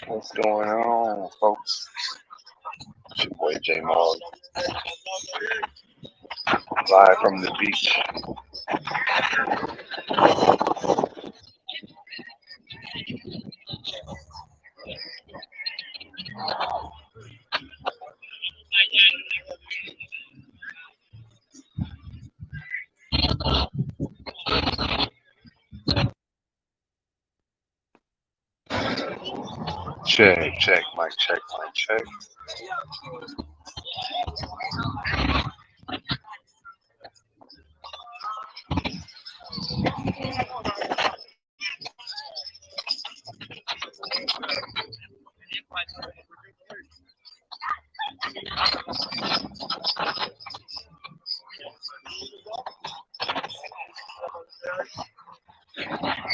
What's going on, folks? It's your boy J Mall, live from the beach. Check, check, mic check, mic check.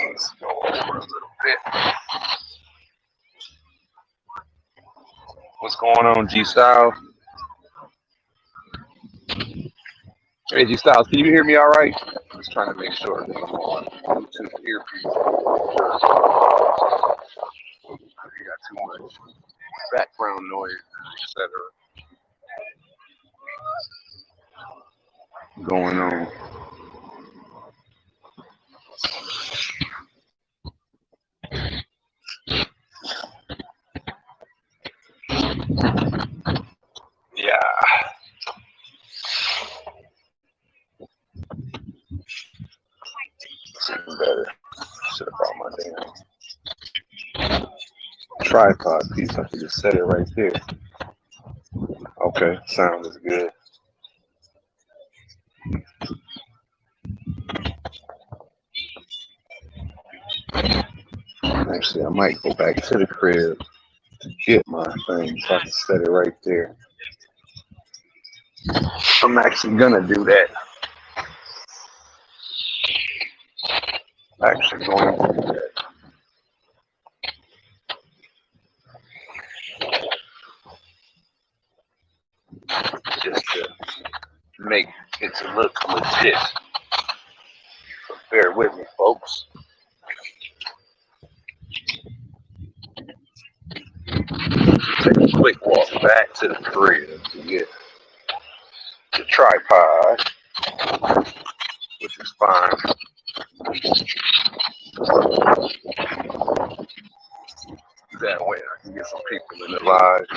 Let's go over a little bit. What's going on, G Styles? Hey, G Styles, can you hear me all right? Just trying to make sure that I'm on Bluetooth earpiece. You got too much background noise, etc. going on. Yeah, seems better. Should have brought my damn tripod piece. I could just set it right there. Okay, sound is good. Actually, I might go back to the crib to get my thing so I can set it right there. I'm actually gonna do that. Actually going to do that just to make it to look legit. So bear with me, folks. Take a quick walk back to the crib to get the tripod, which is fine. That way I can get some people in the live.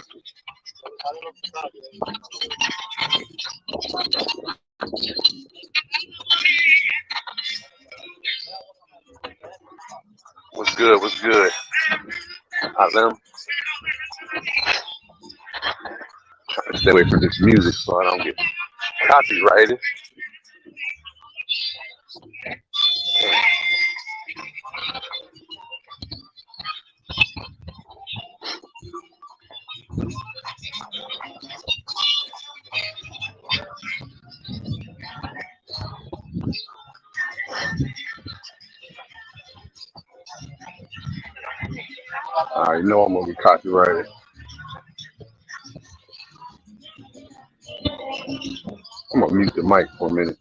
What's good? What's good? I let them trying to stay away from this music so I don't get copyrighted. I already know I'm gonna get copyrighted. I'm gonna mute the mic for a minute.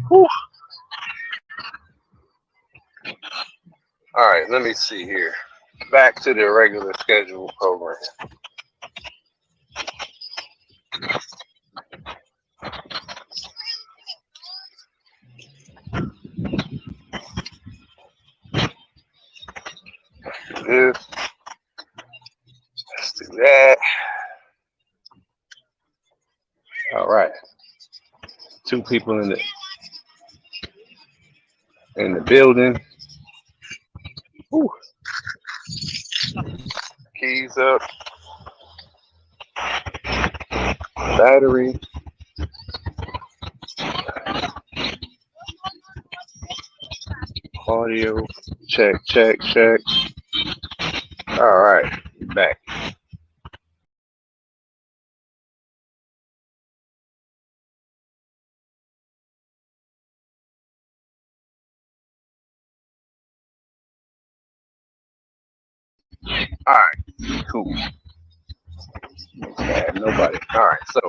Whew. All right, let me see here. Back to the regular scheduled program. Do this. Let's do that. All right. 2 people in the building. Whew. Keys up. Battery. Audio. Check, check, check. All right. Back. All right. Cool. Nobody. All right. So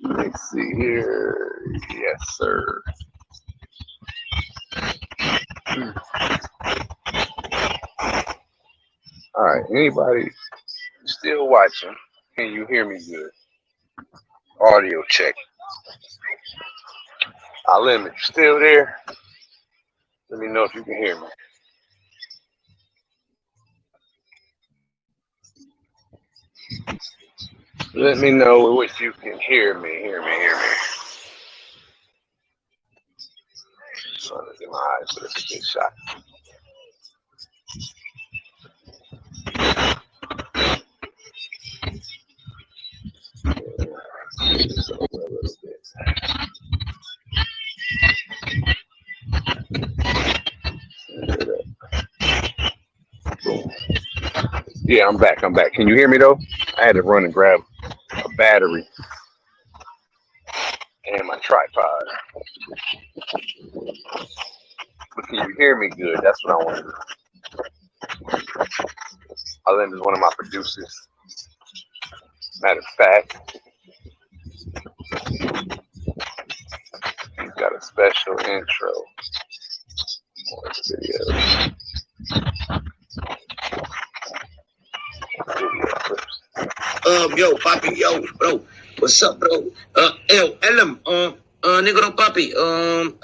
let's see here. Yes, sir. All right. Anybody still watching? Can you hear me good? Audio check. Alim, you still there? Let me know if you can hear me. Let me know if you can hear me. Hear me. Trying to get my eyes so this can get shot. This over a little bit. Boom. Yeah, I'm back. Can you hear me though? I had to run and grab a battery and my tripod. But can you hear me good? That's what I want to do. Alim is one of my producers. Matter of fact, he's got a special intro for this video. Yo, Papi, yo, bro. What's up, bro? Elam, Negro Papi,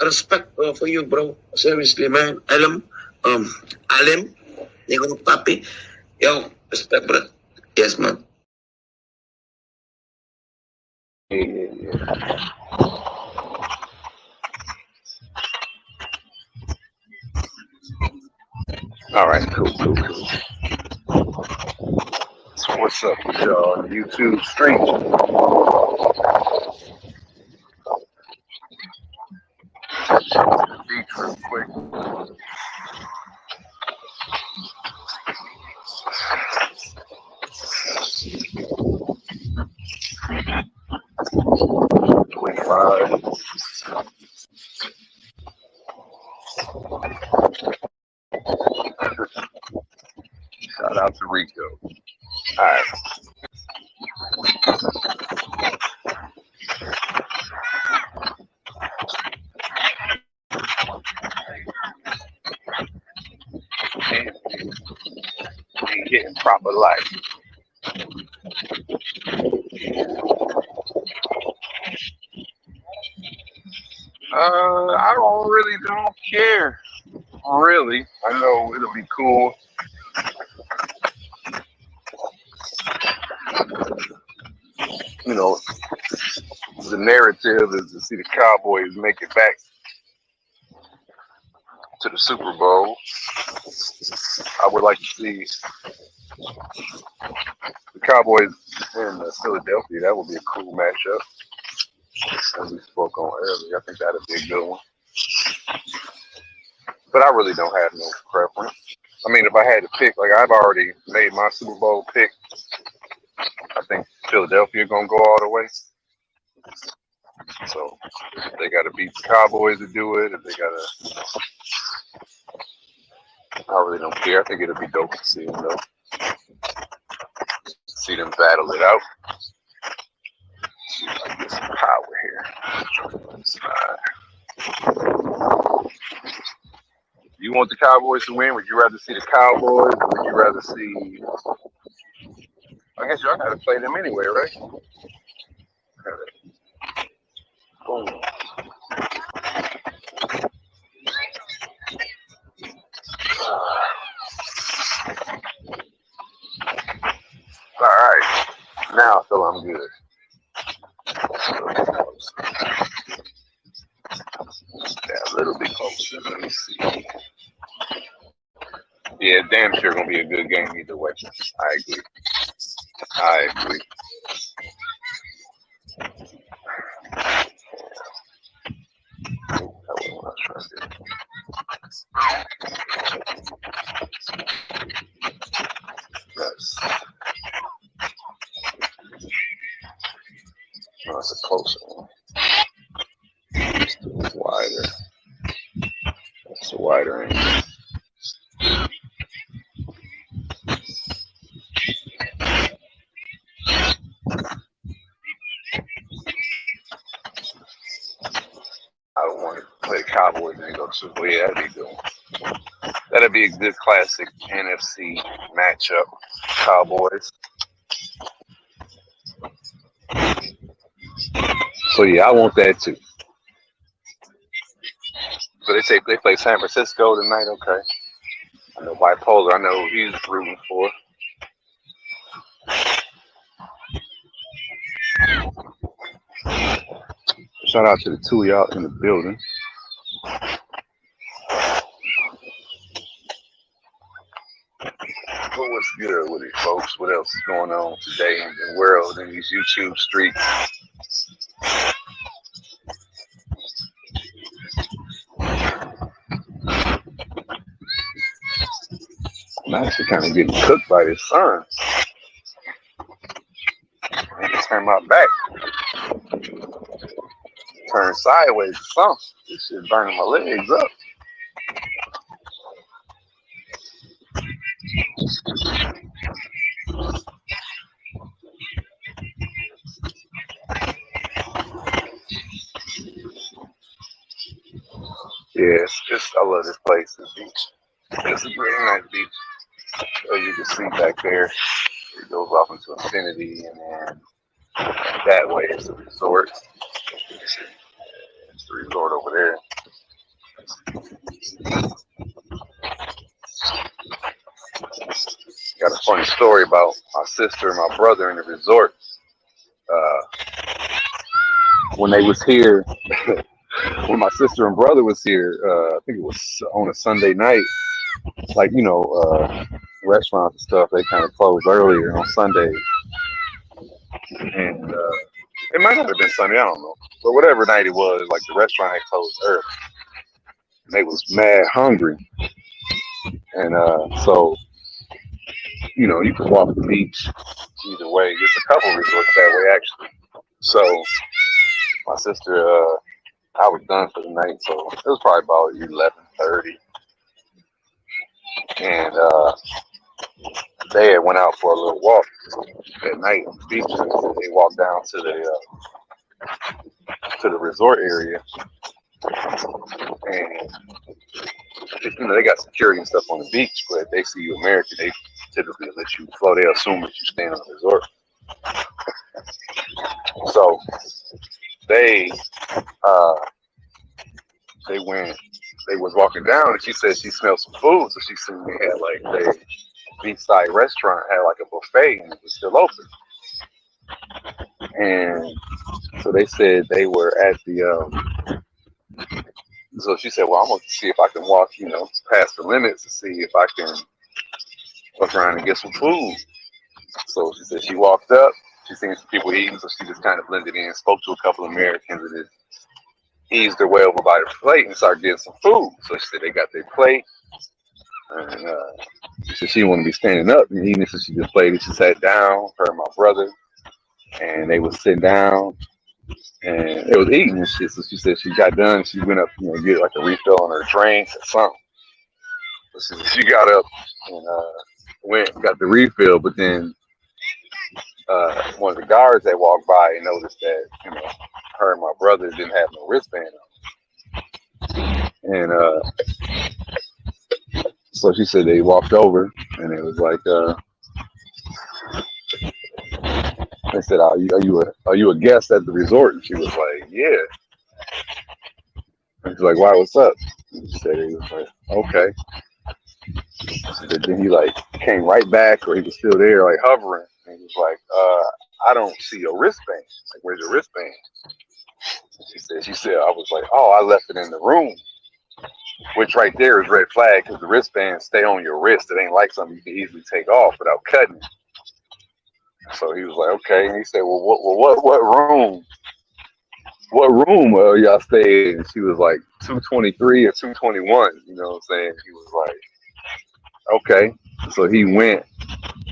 respect for you, bro. Seriously, man. Alim, Negro Papi. Yo, respect, bro. Yes, man. Yeah. All right, cool. So what's up with y'all on the YouTube stream? Beach real quick. Shout out to Rico. All right. And getting proper life. I don't care. Really, I know it'll be cool. You know, the narrative is to see the Cowboys make it back to the Super Bowl. I would like to see the Cowboys in Philadelphia. That would be a cool matchup, as we spoke on earlier. I think that'd be a good one. But I really don't have no preference. I mean, if I had to pick, like I've already made my Super Bowl pick. I think Philadelphia gonna go all the way. So they got to beat the Cowboys to do it. If they got to, I really don't care. I think it'll be dope to see them though. See them battle it out. see if I can get some power here. You want the Cowboys to win? Would you rather see the Cowboys, or would you rather see? I guess y'all gotta play them anyway, right? Boom. All right. Now I feel I'm good. Yeah, a little bit closer. Let me see. Yeah, damn sure gonna be a good game either way. I agree. I agree. That wasn't what I was trying to do. That's, no, it's a closer one. It's wider. It's a wider angle. I don't want to play the Cowboys and go to Super Bowl. Yeah, that'd be good. That'd be a good classic NFC matchup. Cowboys. So yeah, I want that too. So they say they play San Francisco tonight. Okay. I know bipolar. I know who he's rooting for. Shout out to the two of y'all in the building. Well, what's good with it, folks? What else is going on today in the world in these YouTube streets? I'm actually kind of getting cooked by this sun. I can turn my back. Turn sideways or something. This shit burning my legs up. Yeah, it's just, I love this place, this beach. It's a very nice beach. So you can see back there, it goes off into infinity, and then that way it's a resort. It's the resort over there. Got a funny story about my sister and my brother in the resort. When they was here, when my sister and brother was here, I think it was on a Sunday night, like, you know, restaurants and stuff, they kind of closed earlier on Sundays. And it might not have been Sunday, I don't know. But whatever night it was, like the restaurant had closed early. And they was mad hungry. And so, you know, you can walk the beach either way. There's a couple resorts that way, actually. So my sister, I was done for the night, so it was probably about 11:30. And they had went out for a little walk at night on the beach. And they walked down to the resort area, and you know, they got security and stuff on the beach, but if they see you American, they typically let you float. They assume that you stay on the resort. So they was walking down, and she said she smelled some food, so she seen they had like the beachside restaurant had like a buffet, and it was still open. And so they said they were at the so she said, well, I'm going to see if I can walk, you know, past the limits to see if I can walk around and get some food. So she said she walked up, she seen some people eating, so she just kind of blended in, spoke to a couple of Americans, and just eased her way over by the plate and started getting some food. So she said they got their plate, and she said she didn't want to be standing up and eating, so she just played it. She sat down, her and my brother, and they was sitting down. And it was eating and shit. So she said she got done. She went up, you know, get like a refill on her drink or something. So she got up and went got the refill, but then one of the guards that walked by and noticed that, her and my brother didn't have no wristband on. And so she said they walked over and it was like, they said, are you a guest at the resort? And she was like, yeah. And she's like, why, what's up? And she said, he was like, okay. But then he like came right back, or he was still there, like hovering. And he was like, I don't see your wristband. Like, where's your wristband? She said, I was like, oh, I left it in the room. Which right there is red flag because the wristbands stay on your wrist. It ain't like something you can easily take off without cutting it. So he was like, okay. And he said, well, what room? What room y'all stayed in? And she was like, 223 or 221. You know what I'm saying? He was like, okay. So and he went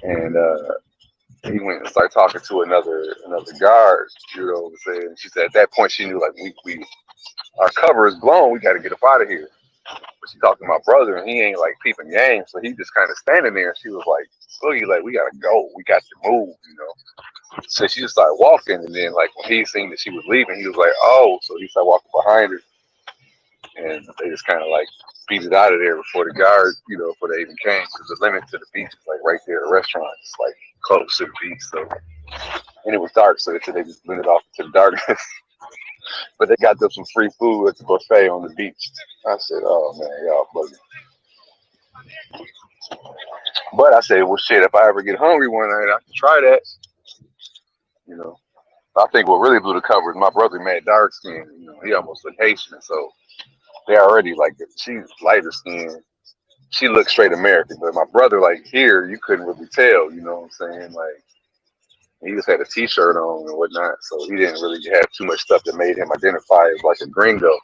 and started talking to another guard. You know what I'm saying? She said at that point she knew like we our cover is blown. We got to get up out of here. But she talked to my brother, and he ain't like peeping game, so he just kind of standing there. And she was like, "Boogie, like we gotta go. We got to move," you know. So she just started walking, and then like when he seen that she was leaving, he was like, "Oh," so he started walking behind her, and they just kind of like beat it out of there before the guard, before they even came, because the limit to the beach is like right there. The restaurant is like close to the beach, so and it was dark, so they just blended off into the darkness. But they got them some free food at the buffet on the beach. I said, "Oh man, y'all bugging." But I said, "Well, shit, if I ever get hungry one night, I can try that." You know, I think what really blew the cover is my brother, mad dark skin. He almost looked Haitian, so they already like it. She's lighter skinned. She looks straight American, but my brother, like here, you couldn't really tell. You know what I'm saying? Like he just had a T-shirt on and whatnot, so he didn't really have too much stuff that made him identify as like a gringo.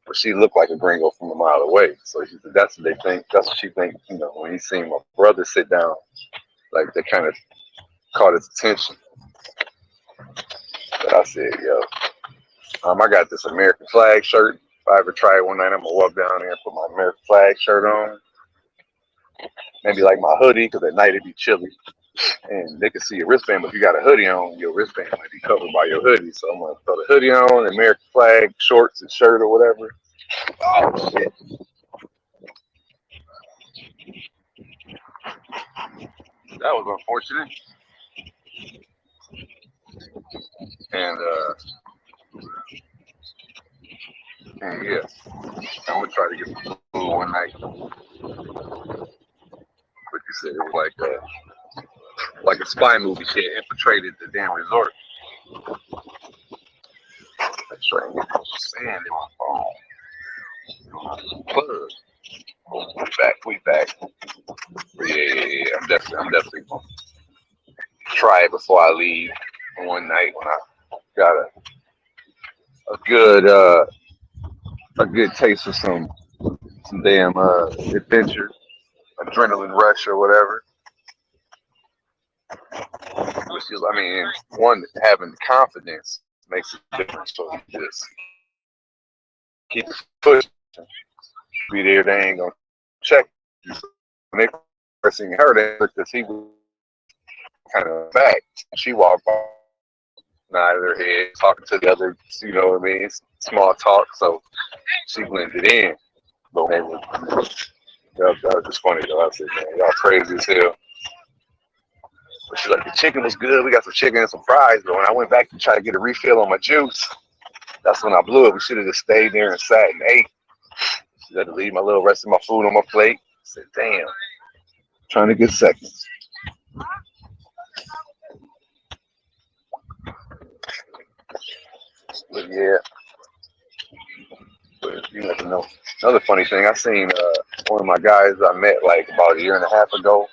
But she looked like a gringo from a mile away. So she said that's what they think. That's what she thinks. When he seen my brother sit down, like they kind of caught his attention. But I said, yo, I got this American flag shirt. If I ever try it one night, I'm gonna walk down there and put my American flag shirt on. Maybe like my hoodie, because at night it'd be chilly. And they can see your wristband, but if you got a hoodie on, your wristband might be covered by your hoodie. So I'm gonna throw the hoodie on, the American flag, shorts and shirt or whatever. Oh shit. That was unfortunate. And yeah, I'm gonna try to get some food one night. But you said it was like a spy movie. She had infiltrated the damn resort. Let's try and get some sand in my phone. Plug. We back. Yeah. I'm definitely gonna try it before I leave one night when I got a good taste of some damn adventure, adrenaline rush or whatever. Which is, I mean, one having confidence makes a difference. So you just keep pushing. Be there, they ain't gonna check you. When they first seen her, they looked as he was kind of back. She walked by, nodded her head, talking to the other, what I mean, small talk. So she blended in. But when they were, that was just funny though. I said, man, y'all crazy as hell. But she's like, the chicken was good. We got some chicken and some fries. But when I went back to try to get a refill on my juice, that's when I blew it. We should have just stayed there and sat and ate. She had to leave my little rest of my food on my plate. I said, damn, trying to get seconds. But yeah, but you never know. Another funny thing, I seen one of my guys I met like about a year and a half ago,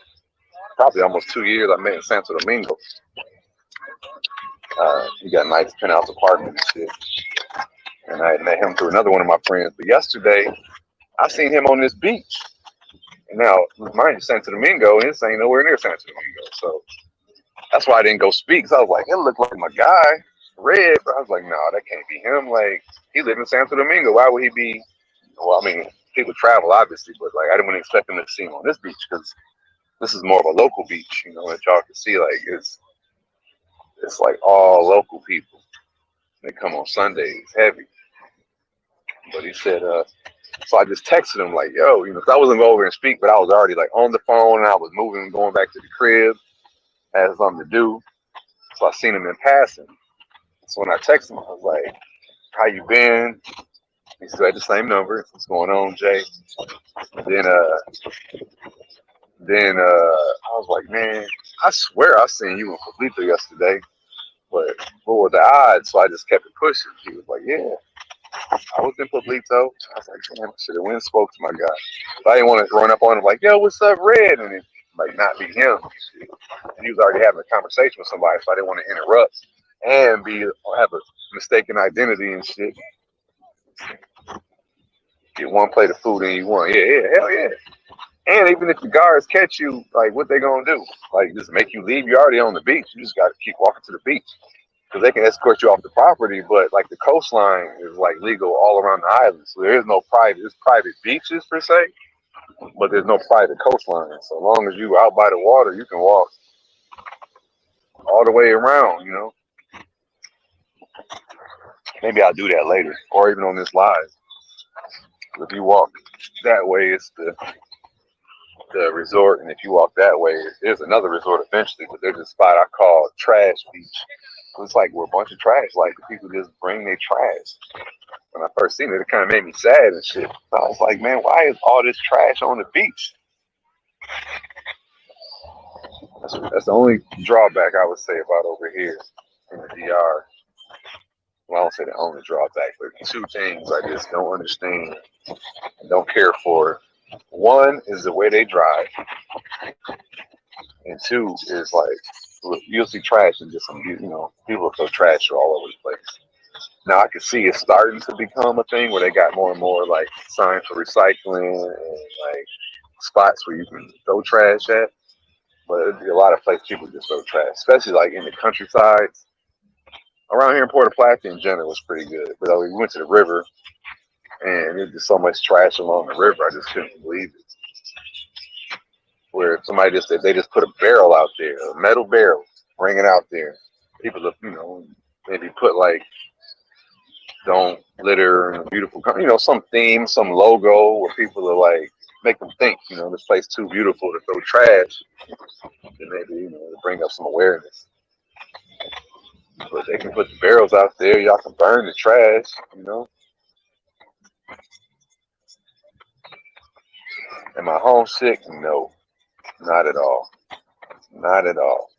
probably almost 2 years. I met in Santo Domingo. He got a nice penthouse apartment and shit. And I met him through another one of my friends. But yesterday, I seen him on this beach. And now, mind you, Santo Domingo, and this ain't nowhere near Santo Domingo. So that's why I didn't go speak. So I was like, it looked like my guy, Red. But I was like, no, that can't be him. Like, he lived in Santo Domingo. Why would he be? Well, I mean, people travel, obviously, but like, I didn't expect him to see him on this beach because this is more of a local beach, that y'all can see. Like, it's it's like all local people. They come on Sundays heavy. But he said, so I just texted him like, yo, 'cause I wasn't going over and speak, but I was already like on the phone and I was moving, going back to the crib, had something to do. So I seen him in passing. So when I texted him, I was like, how you been? He still had the same number. What's going on, Jay? Then I was like, man, I swear I seen you in Pueblito yesterday, but what were the odds? So I just kept it pushing. He was like, yeah, I was in Pueblito. I was like, damn, I should have went and spoke to my guy. But I didn't want to run up on him like, yo, what's up, Red? And it like not be him. And he was already having a conversation with somebody, so I didn't want to interrupt and have a mistaken identity and shit. Get one plate of food and you want, yeah, hell yeah. And even if the guards catch you, like, what they gonna do? Like, just make you leave? You're already on the beach. You just gotta keep walking to the beach because they can escort you off the property. But like the coastline is like legal all around the island, so there is no private. There's private beaches per se, but there's no private coastline. So long as you out by the water, you can walk all the way around. Maybe I'll do that later, or even on this live. If you walk that way, it's the resort, and if you walk that way, there's another resort eventually, but there's a spot I call Trash Beach. It's like we're a bunch of trash, like the people just bring their trash. When I first seen it, it kind of made me sad and shit. I was like, man, why is all this trash on the beach? That's the only drawback I would say about over here in the DR. Well, I don't say the only drawback, but two things I just don't understand and don't care for. One is the way they drive, and two is like you'll see trash and just some people throw trash all over the place. Now I can see it's starting to become a thing where they got more and more like signs for recycling and like spots where you can throw trash at. But it'd be a lot of places people just throw trash, especially like in the countryside. Around here in Puerto Plata in general was pretty good, but we went to the river and there's just so much trash along the river. I just couldn't believe it. Where somebody just said they just put a barrel out there, a metal barrel, bring it out there. People, maybe put like don't litter in a beautiful, some theme, some logo where people are like make them think, this place too beautiful to throw trash, and maybe to bring up some awareness. But they can put the barrels out there. Y'all can burn the trash. Am I homesick? No, not at all. Not at all.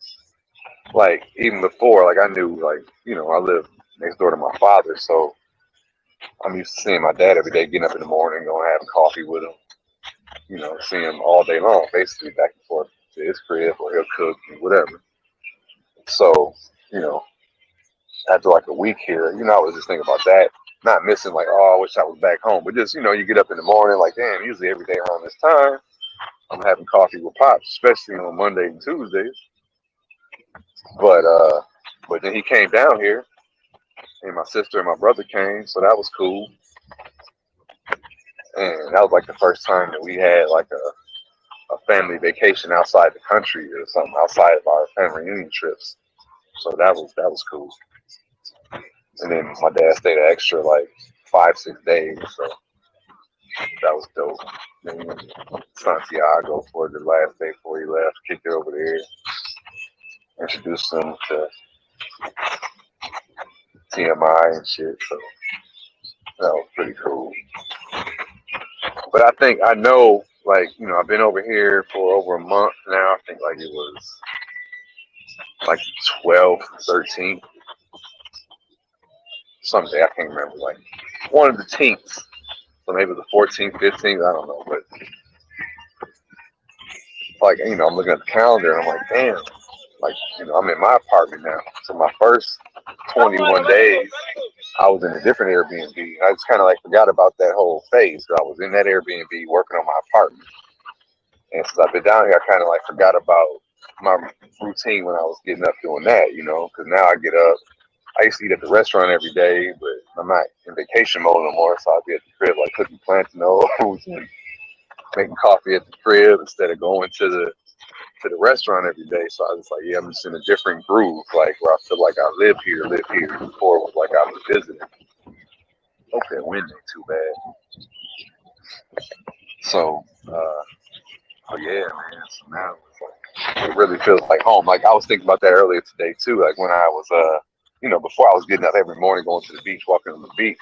Like even before, like I knew, like I live next door to my father, so I'm used to seeing my dad every day, getting up in the morning, going having coffee with him. See him all day long, basically back and forth to his crib, or he'll cook and whatever. So after like a week here, I was just thinking about that. Not missing like, oh, I wish I was back home, but just you get up in the morning, like damn, usually every day around this time, I'm having coffee with Pops, especially on Monday and Tuesdays. But then he came down here, and my sister and my brother came, so that was cool. And that was like the first time that we had like a family vacation outside the country or something, outside of our family reunion trips. So that was cool. And then my dad stayed an extra like 5-6 days, so that was dope. Then Santiago for the last day before he left, kicked it over there, introduced him to TMI and shit. So that was pretty cool. But I think I know, like, I've been over here for over a month now. I think like it was like 12, 13, someday, I can't remember, like one of the teens. So maybe the 14th, 15th, I don't know. But like, I'm looking at the calendar and I'm like, damn, like, I'm in my apartment now. So my first 21 days, I was in a different Airbnb. I just kind of like forgot about that whole phase. So I was in that Airbnb working on my apartment. And since I've been down here, I kind of like forgot about my routine when I was getting up doing that, because now I get up. I used to eat at the restaurant every day, but I'm not in vacation mode no more. So I'll be at the crib like cooking plantains, making coffee at the crib instead of going to to the restaurant every day. So I was like, yeah, I'm just in a different groove, like where I feel like I live here. Before it was like I was visiting. Hope that wind ain't too bad. So, oh yeah, man. So now it's like, it really feels like home. Like I was thinking about that earlier today too. Like when I was, before I was getting up every morning, going to the beach, walking on the beach.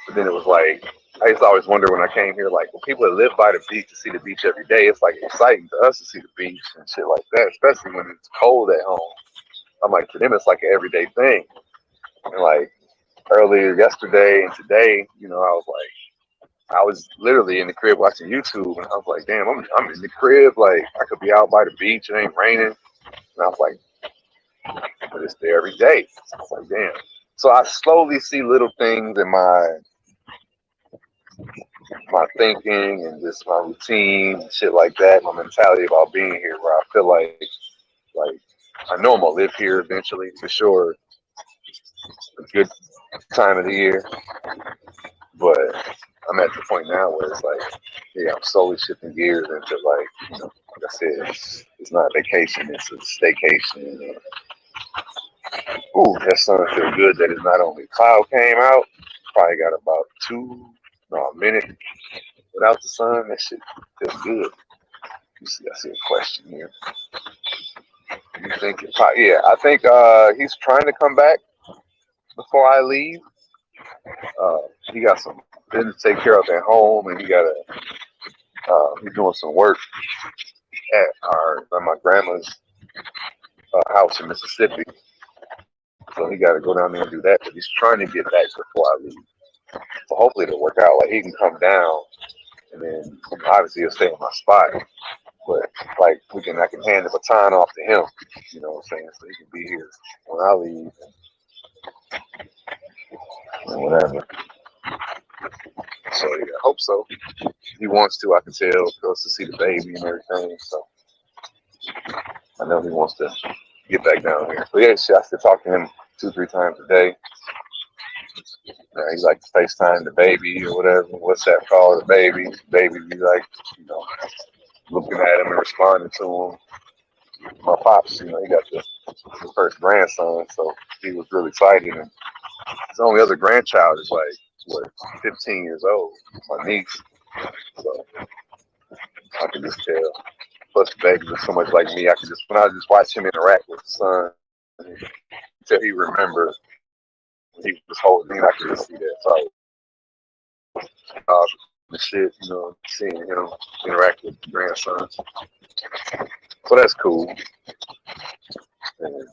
But then it was like, I used to always wonder when I came here, like, when people that live by the beach to see the beach every day, it's like exciting to us to see the beach and shit like that, especially when it's cold at home. I'm like, to them, it's like an everyday thing. And like earlier yesterday and today, I was literally in the crib watching YouTube, and I was like, damn, I'm in the crib, like I could be out by the beach, it ain't raining. And I was like, but it's there every day. I was like, damn. So I slowly see little things in my thinking and just my routine and shit like that, my mentality about being here, where I feel like I know I'm gonna live here eventually for sure. A good time of the year, but I'm at the point now where it's like, yeah, I'm slowly shifting gears into like I said, it's not a vacation, it's a staycation. Ooh, that sun feel good that it's not only cloud came out, probably got about a minute without the sun. That shit feels good. You see, I see a question here. You think yeah, I think he's trying to come back before I leave. He got some business to take care of at home, and he's doing some work at my grandma's house in Mississippi. So he got to go down there and do that. But he's trying to get back before I leave. So hopefully it'll work out. Like he can come down, and then obviously he'll stay in my spot. But like I can hand the baton off to him. You know what I'm saying? So he can be here when I leave and whatever. So yeah, I hope so. He wants to. I can tell. He goes to see the baby and everything. So I know he wants to get back down here. But yeah, shit, I still talk to him 2-3 times a day. He like to FaceTime the baby or whatever. What's that called? The baby. Baby be like, looking at him and responding to him. My pops, he got the first grandson, so he was really excited. And his only other grandchild is like, 15 years old, my niece. So I can just tell. Plus, the baby was so much like me. When I just watch him interact with the son, until he remembers he was holding me, I could just see that. So, the shit, seeing him interact with the grandson. So that's cool. And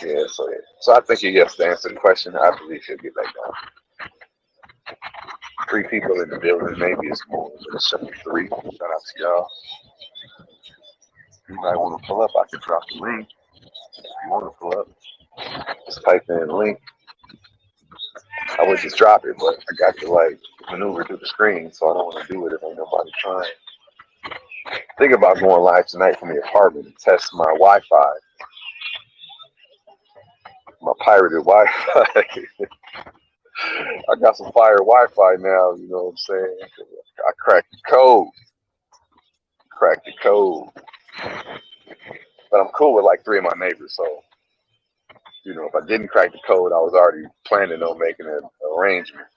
yeah, so I think he has to answer the question. I believe he'll get back down. 3 people in the building, maybe it's more, but it's 73. Shout out to y'all. You might want to pull up. I can drop the link if you want to pull up. Just type in the link. I would just drop it, but I got to maneuver through the screen, so I don't want to do it if ain't nobody trying. Think about going live tonight from the apartment and test my Wi-Fi. My pirated Wi-Fi. I got some fire Wi-Fi now, you know what I'm saying? I cracked the code. But I'm cool with 3 of my neighbors, so, if I didn't crack the code, I was already planning on making an arrangement.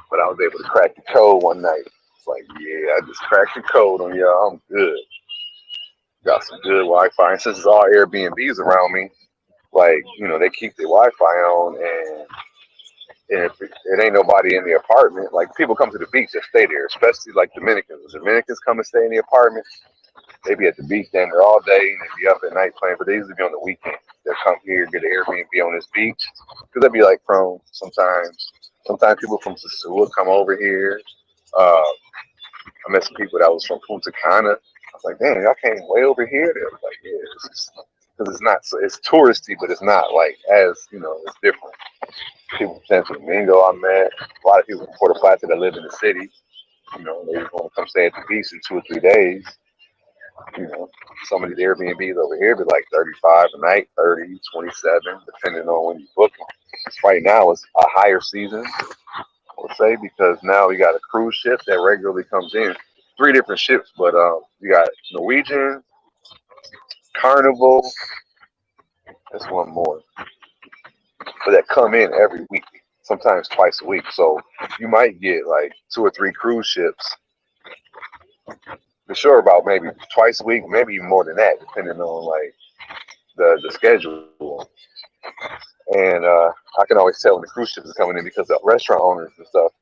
But I was able to crack the code one night. It's like, yeah, I just cracked the code on y'all. I'm good. Got some good Wi-Fi. And since it's all Airbnbs around me, they keep the Wi-Fi on, and if it ain't nobody in the apartment, people come to the beach, they stay there, especially Dominicans. The Dominicans come and stay in the apartment. They be at the beach down there all day, and they be up at night playing, but they usually be on the weekend. They'll come here, get an Airbnb on this beach, because they be from sometimes people from Sasua come over here. I met some people that was from Punta Cana. I was like, damn, y'all came way over here. They was like, yeah, because it's not, so it's touristy, but it's not it's different. People from San Domingo I met, a lot of people from Puerto Plata that live in the city. They just want to come stay at the beach in 2 or 3 days. Some of these Airbnbs over here be 35 a night, 30, 27, depending on when you book them. Right now it's a higher season, I would say, because now we got a cruise ship that regularly comes in. three different ships, but you got Norwegian, Carnival. That's one more, but that come in every week, sometimes twice a week. So you might get like two or three cruise ships for sure about maybe twice a week, maybe even more than that, depending on like the schedule. And I can always tell when the cruise ships are coming in because the restaurant owners and stuff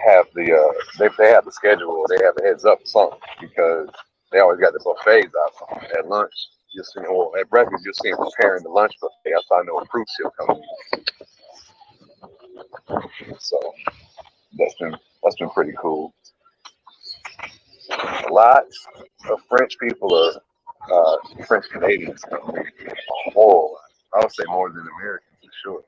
have they have the schedule or they have a heads up or something because they always got the buffets out at lunch. You'll see, or at breakfast, you'll see them preparing the lunch buffet. That's how I know a cruise ship coming in. So that's been pretty cool. Lots of French people are French Canadians coming in. A whole lot. I would say more than Americans for sure.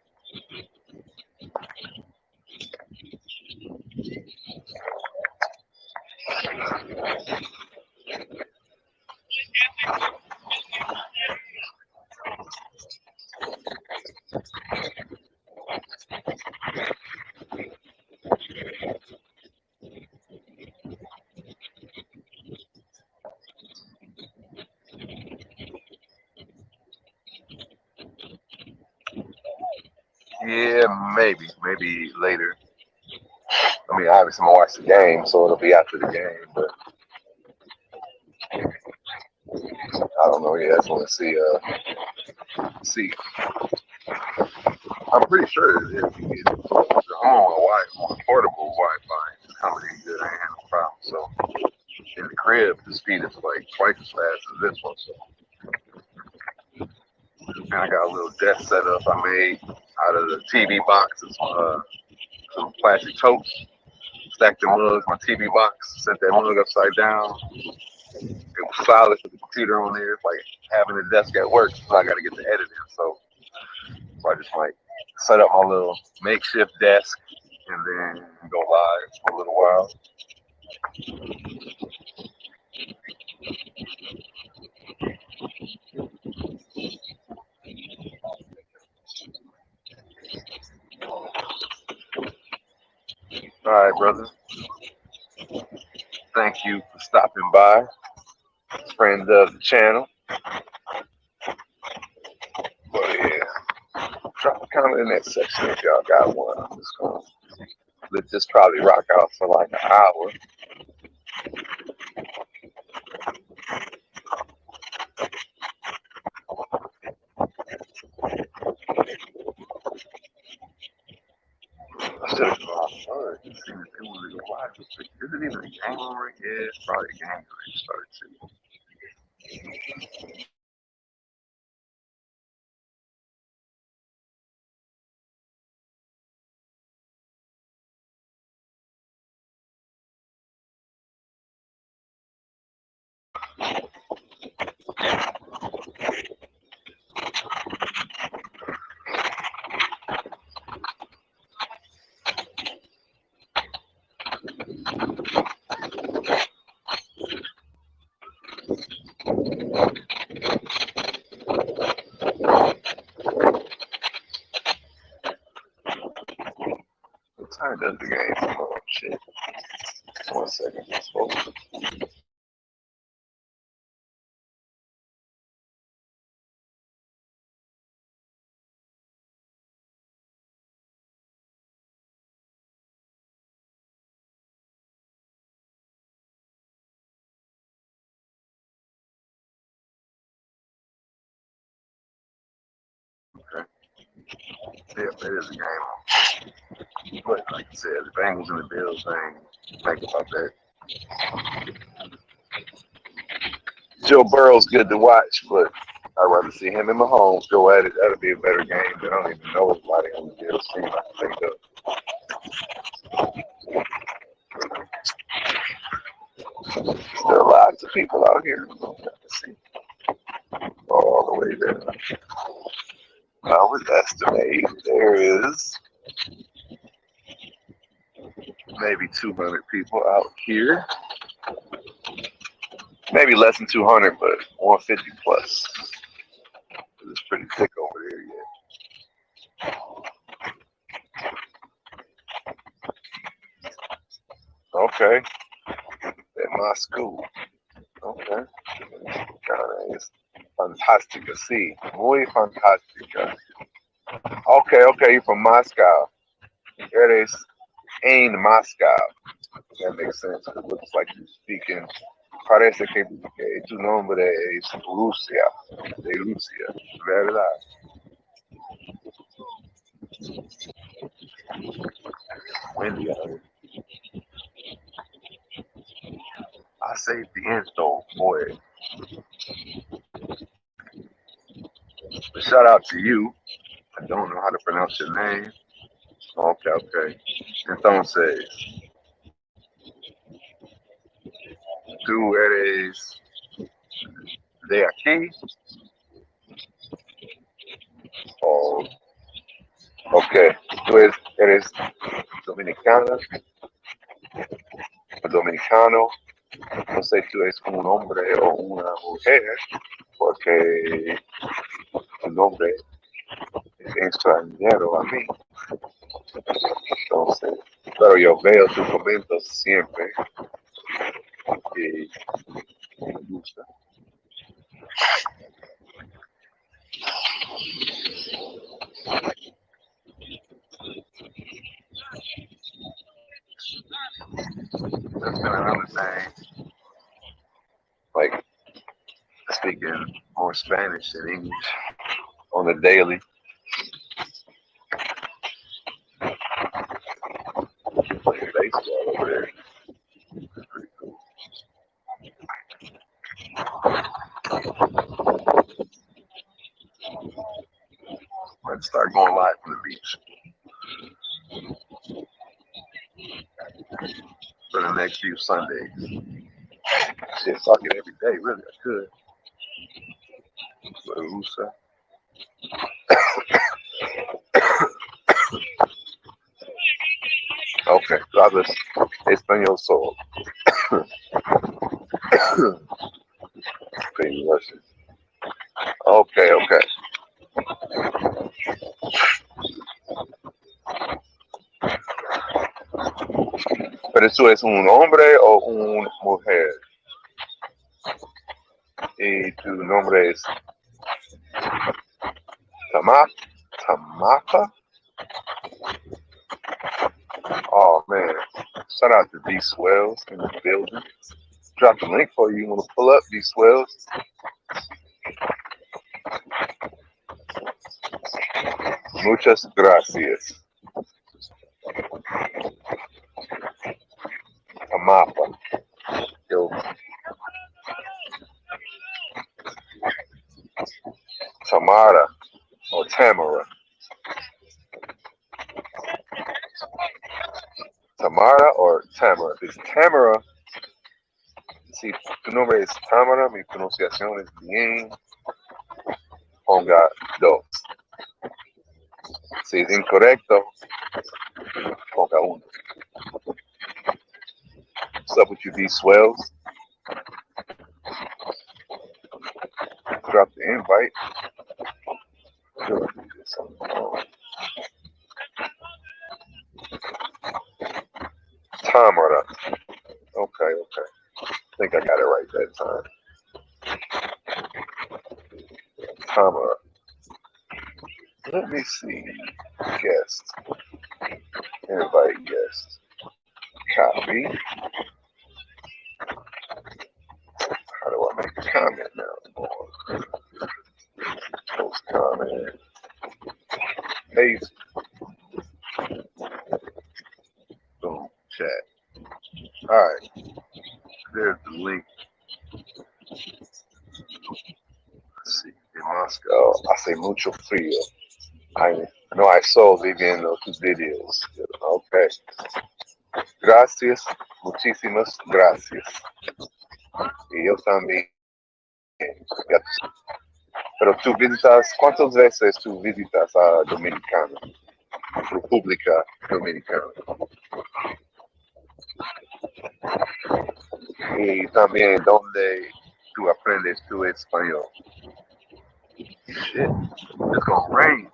Yeah, maybe later. I mean, obviously, I'm gonna watch the game, so it'll be after the game. But I don't know. Yeah, I just want to see. See, I'm pretty sure if you get your own Wi-Fi, portable Wi-Fi, it's coming in good. I ain't have no problem. So in the crib, the speed is like twice as fast as this one. So and I got a little desk set up I made out of the TV boxes, some plastic totes. Stacked the mugs, my TV box, set that mug upside down. It was solid with the computer on there. It's like having a desk at work, so I got to get the editing. So I just like set up my little makeshift desk and then go live for a little while. All right, brother. Thank you for stopping by. Friend of the channel. But yeah, drop a comment in that section if y'all got one. I'm just gonna let this probably rock out for like an hour. I should have gone first. It was a live. Is it even a game already? Yeah, it's probably a game already started too. What time does the game? Oh shit. 1 second. Okay. Yeah, it is a game. But like I said, the Bengals and the Bills thing, think about that. Joe Burrow's good to watch, but I'd rather see him and Mahomes go at it. That'll be a better game. I don't even know anybody on the Bills team I can think of. Still lots of people out here. Let's see. All the way there. I would estimate there is maybe 200 people out here. Maybe less than 200, but 150 plus. It's pretty thick over there yet. Okay. That Moscow. Okay. Cara, es fantástica, sí. Muy fantástica. Okay, okay, you're from Moscow. Eres in Moscow. That makes sense. It looks like you're speaking. Parece que tu nombre es Rusia, de Rusia, ¿verdad? Buen día. I say viento, boy. Shout out to you. I don't know how to pronounce your name. Okay, okay. Entonces, tú eres de aquí o okay, eres dominicana, dominicano. No sé si tú eres un hombre o una mujer, porque tu nombre es extranjero a mí. Entonces, pero yo veo tus comentarios siempre y me gusta. That's been another thing, like speaking more Spanish than English on the daily. Playing baseball over there. Pretty cool. Let's start going live from the beach for the next few Sundays. Shit, talking every day, really. I could. But Rusa. Okay, so hablas español solo. Okay, Russian. Okay, okay. Pero eso es un hombre o una mujer. Y tu nombre es Tamaka? Oh man. Shout out to D Swells in the building. Drop the link for you. You want to pull up D Swells? Muchas gracias. Tamapa. Yo, Tamara or Tamara. Tamara or Tamara. If it's Tamara, si tu nombre es Tamara, mi pronunciación es bien. Ponga dos. Si es incorrecto, ponga uno. What's up with you, D Swells? Drop the invite. Sure. Tamara. Okay, okay. I think I got it right that time. Tamara. Let me see. Guest. Invite guest. Copy. How do I make a comment now? Post comment. Paste. Boom. Chat. Alright. There's the link. Let's see. In Moscow. Hace mucho frío. I know I saw viendo tus videos. Okay. Gracias. Muchísimas gracias. Y yo también. Pero tú visitas, ¿cuántas veces tú visitas a Dominicana? República Dominicana. Y también, ¿dónde tú aprendes tu español? Shit, it's gonna rain.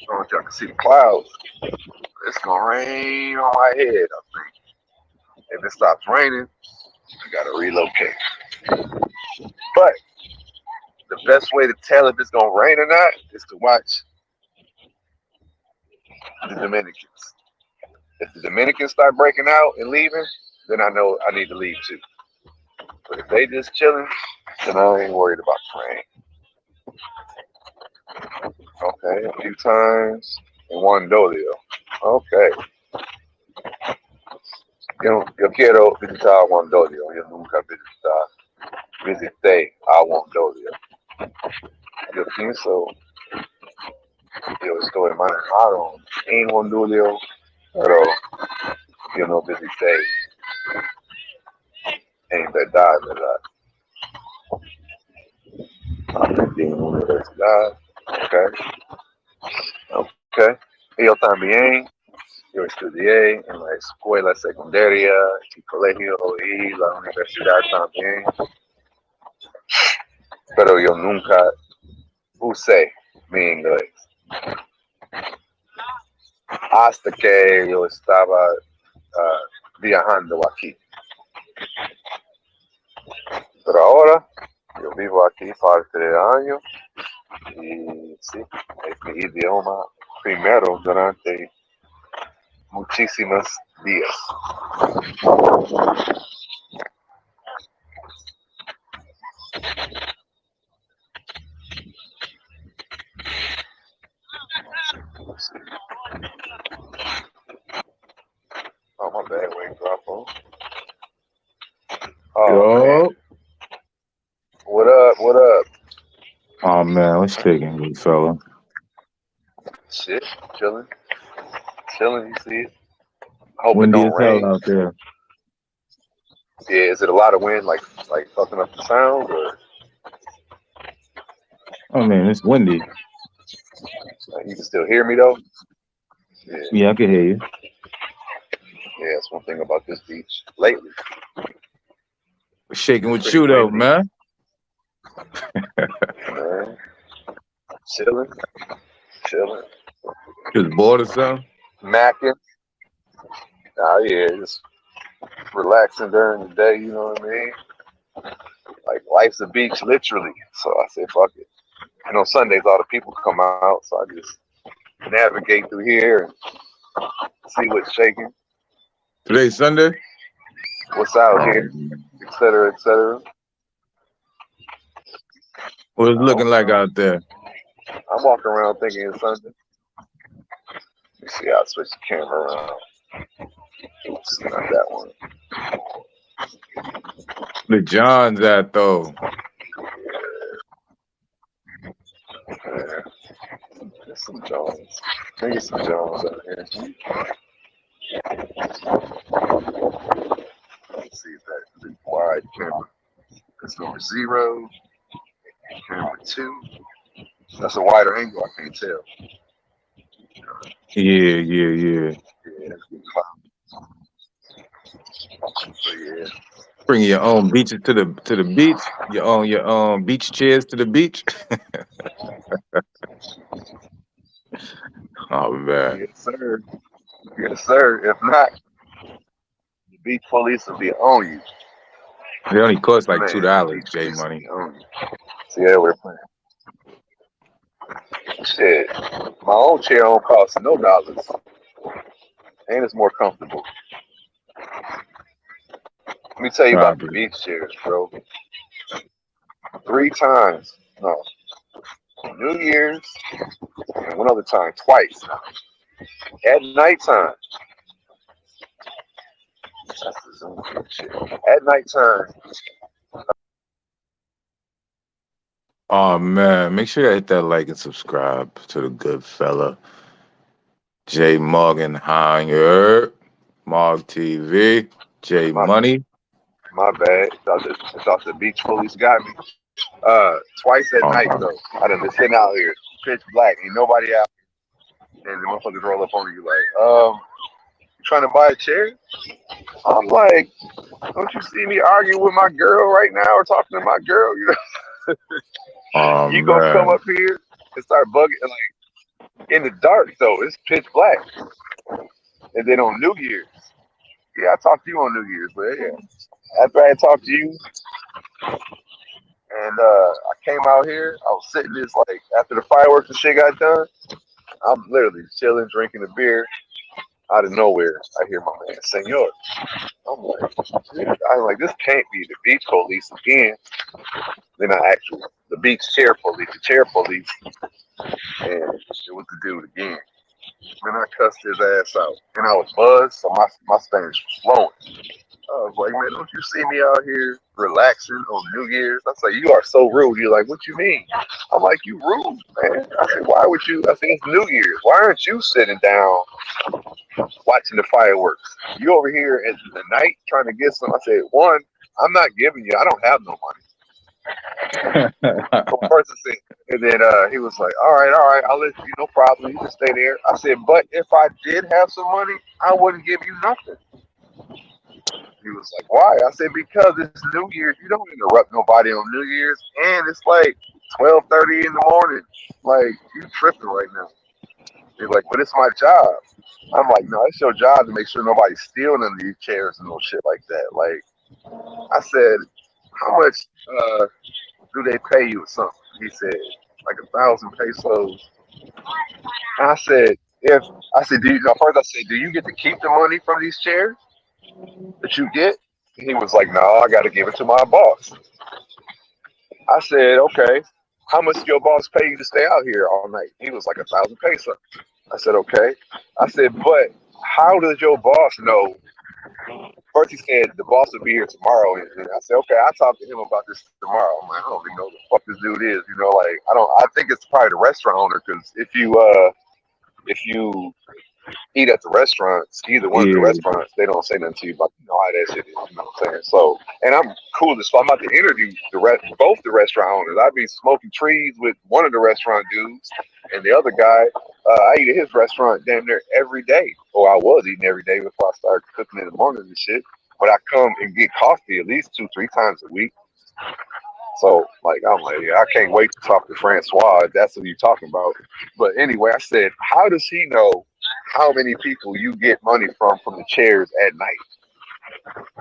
don't know if y'all can see the clouds. It's gonna rain on my head, I think. If it stops raining, I gotta relocate. But the best way to tell if it's gonna rain or not is to watch the Dominicans. If the Dominicans start breaking out and leaving, then I know I need to leave too. But if they just chilling, then I ain't worried about the rain. Okay, a few times in one dolio. Okay. Yo quiero visitar Juan Dolio. Yo nunca visité a Juan Dolio. Yo pienso, yo estoy manejado en Juan Dolio, pero yo no visité en verdad, ¿verdad? Aprendí en universidad. Okay. Okay. Yo también, yo estudié en la escuela secundaria, el colegio y la universidad también, pero yo nunca usé mi inglés. Hasta que yo estaba viajando aquí. Pero ahora yo vivo aquí parte del año y sí, es mi idioma primero durante muchísimos días. Oh, my bad, wait, drop on. Oh, Yo. man. What up? What up? Oh man, what's shaking, good fella? Shit, chilling. Chilling, you see it? Hope it Windy don't as hell rain. out there. Yeah, is it a lot of wind, like fucking up the sound, or Oh man, it's windy. you can still hear me though? Yeah, Yeah, I can hear you. yeah. That's one thing about this beach lately. What's shaking It's with pretty you though, windy, man? man. Chilling, chilling, Just bored or something? macking. Oh yeah, just relaxing during the day. You know what I mean? Like life's a beach, literally. So I say, fuck it. You know, Sundays all the people come out, so I just navigate through here and see what's shaking, Today's Sunday? what's out Oh, here, etc., etc. what it's I looking don't like know. out there? I'm walking around thinking it's Sunday. Let me see how I switch the camera around. Oops, not that one. The John's at though. Yeah, there's some Jones. Maybe some Jones out here. Let's see if that's the wide camera. That's number 0. Camera 2. That's a wider angle. I can't tell. Yeah. Yeah, that's good cloud. So yeah. Bring your own beaches to the beach. Your own beach chairs to the beach. Oh man. Yes, sir. Yes, sir. If not, the beach police will be on you. They only cost like Man, the $2, beach J police will Money. be on you. So yeah, we're playing. Shit. My own chair don't cost no dollars. And it's more comfortable. Let me tell you about the Copy. beach chairs, bro. 3 times. No. New Year's and one other time, twice. At nighttime. That's the Zoom shit. At nighttime. Oh man, make sure you hit that like and subscribe to the good fella J Morgan Hanger, Mog TV, J My Money. my bad. Thought the beach police got me. Twice at night Uh, though. I done been sitting out here, pitch black, ain't nobody out, and the motherfuckers roll up on you like, you trying to buy a chair? I'm like, don't you see me arguing with my girl right now or talking to my girl? You know, oh you gonna come man. up here and start bugging like, in the dark though. It's pitch black. And then on New Year's, yeah, I talked to you on New Year's, but yeah, after I had talked to you, and I came out here, I was sitting this like after the fireworks and shit got done. I'm literally chilling, drinking a beer. Out of nowhere, I hear my man, Senor. I'm like, this can't be the beach police again. Then I actually, the beach chair police, the chair police, and it was the dude again. Then I cussed his ass out, and I was buzzed, so my Spanish was flowing. I was like, man, don't you see me out here relaxing on New Year's? I was like, you are so rude. You're like, what you mean? I'm like, you rude, man. I said, why would you? I said, it's New Year's. Why aren't you sitting down watching the fireworks? You over here at the night trying to get some. I said, one, I'm not giving you. I don't have no money. So first I said, and then he was like, all right, I'll let you. No problem. You can stay there. I said, but if I did have some money, I wouldn't give you nothing. He was like, why? I said, because it's New Year's. You don't interrupt nobody on New Year's. And it's like 12:30 in the morning. Like, you tripping right now. He's like, but it's my job. I'm like, no, it's your job to make sure nobody's stealing under these chairs and no shit like that. Like, I said, how much do they pay you or something? He said, like 1,000 pesos. And I said, first I said, do you get to keep the money from these chairs that you get? And he was like, no, I got to give it to my boss. I said, okay, how much did your boss pay you to stay out here all night? He was like 1,000 pesos. I said, okay. I said, but how does your boss know? First he said the boss will be here tomorrow, and I said, okay, I'll talk to him about this tomorrow. I'm like, I don't even know who the fuck this dude is, like I think it's probably the restaurant owner, because if you eat at the restaurants, either one of the Yeah. restaurants, they don't say nothing to you about how that shit is, you know what I'm saying? So, and I'm cool as fuck. I'm about to interview both the restaurant owners. I'd be smoking trees with one of the restaurant dudes, and the other guy, I eat at his restaurant damn near every day, or I was eating every day before I started cooking in the morning and shit. But I come and get coffee at least 2-3 times a week. So, like, I'm like, yeah, I can't wait to talk to Francois. If that's what you're talking about. But anyway, I said, how does he know how many people you get money from the chairs at night?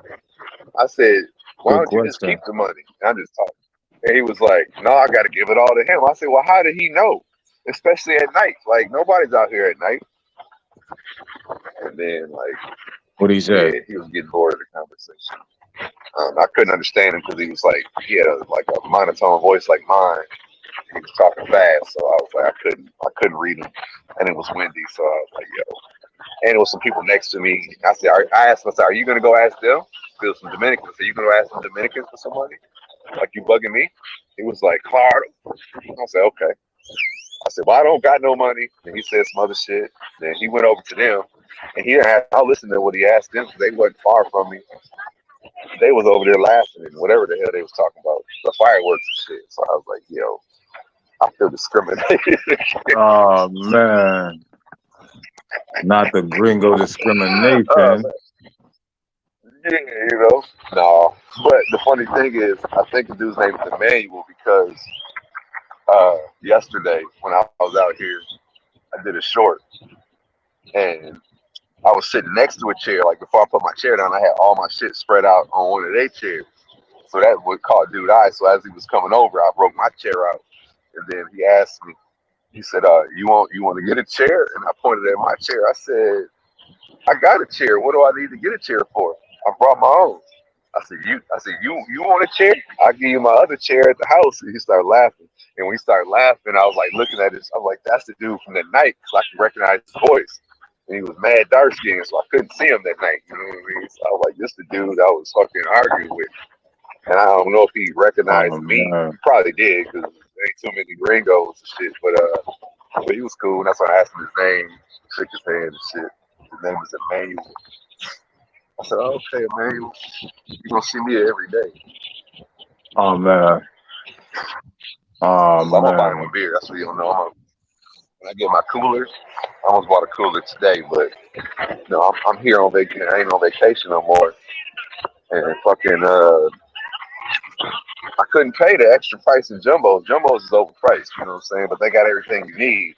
I said, why Good don't you just question. keep the money? I'm just talking. And he was like, no, I got to give it all to him. I said, well, how did he know? Especially at night. Like, nobody's out here at night. And then, like, What he yeah, say? he was getting bored of the conversation. I couldn't understand him because he was like, he had a monotone voice like mine. He was talking fast, so I was like, I couldn't read him, and it was windy, so I was like, yo. And there was some people next to me. I asked him, I said, are you gonna go ask them? There's some Dominicans. I said, you gonna ask some Dominicans for some money? Like, you bugging me? He was like, claro. I said, okay. I said, well, I don't got no money. And he said some other shit. Then he went over to them, and I listened to what he asked them because they wasn't far from me. They was over there laughing and whatever the hell they was talking about, the fireworks and shit. So I was like, yo, I feel discriminated. Oh man, not the gringo discrimination. Yeah, no. But the funny thing is, I think the dude's name is Emmanuel because yesterday when I was out here, I did a short and I was sitting next to a chair. Like before I put my chair down, I had all my shit spread out on one of their chairs. So that would caught dude eye. So as he was coming over, I broke my chair out, and then he asked me. He said, you want to get a chair?" And I pointed at my chair. I said, "I got a chair. What do I need to get a chair for? I brought my own." I said, you want a chair? I'll give you my other chair at the house." And he started laughing. And when he started laughing, I was like looking at this. I was like, that's the dude from the night because I could recognize his voice. And he was mad dark skinned, so I couldn't see him that night. You know what I mean? So I was like, this the dude I was fucking arguing with. And I don't know if he recognized Oh me. man. He probably did because there ain't too many gringos and shit. But he was cool. And that's why I asked him his name, shook his hand and shit. His name was Emmanuel. I said, oh, okay, Emmanuel. You gonna see me every day. Oh man. Oh I'm gonna buy him a man. beer. That's what you don't know. When I get my cooler, I almost bought a cooler today, but I'm here on vacation. I ain't on vacation no more. And fucking I couldn't pay the extra price in Jumbo's. Jumbo's is overpriced, you know what I'm saying? But they got everything you need.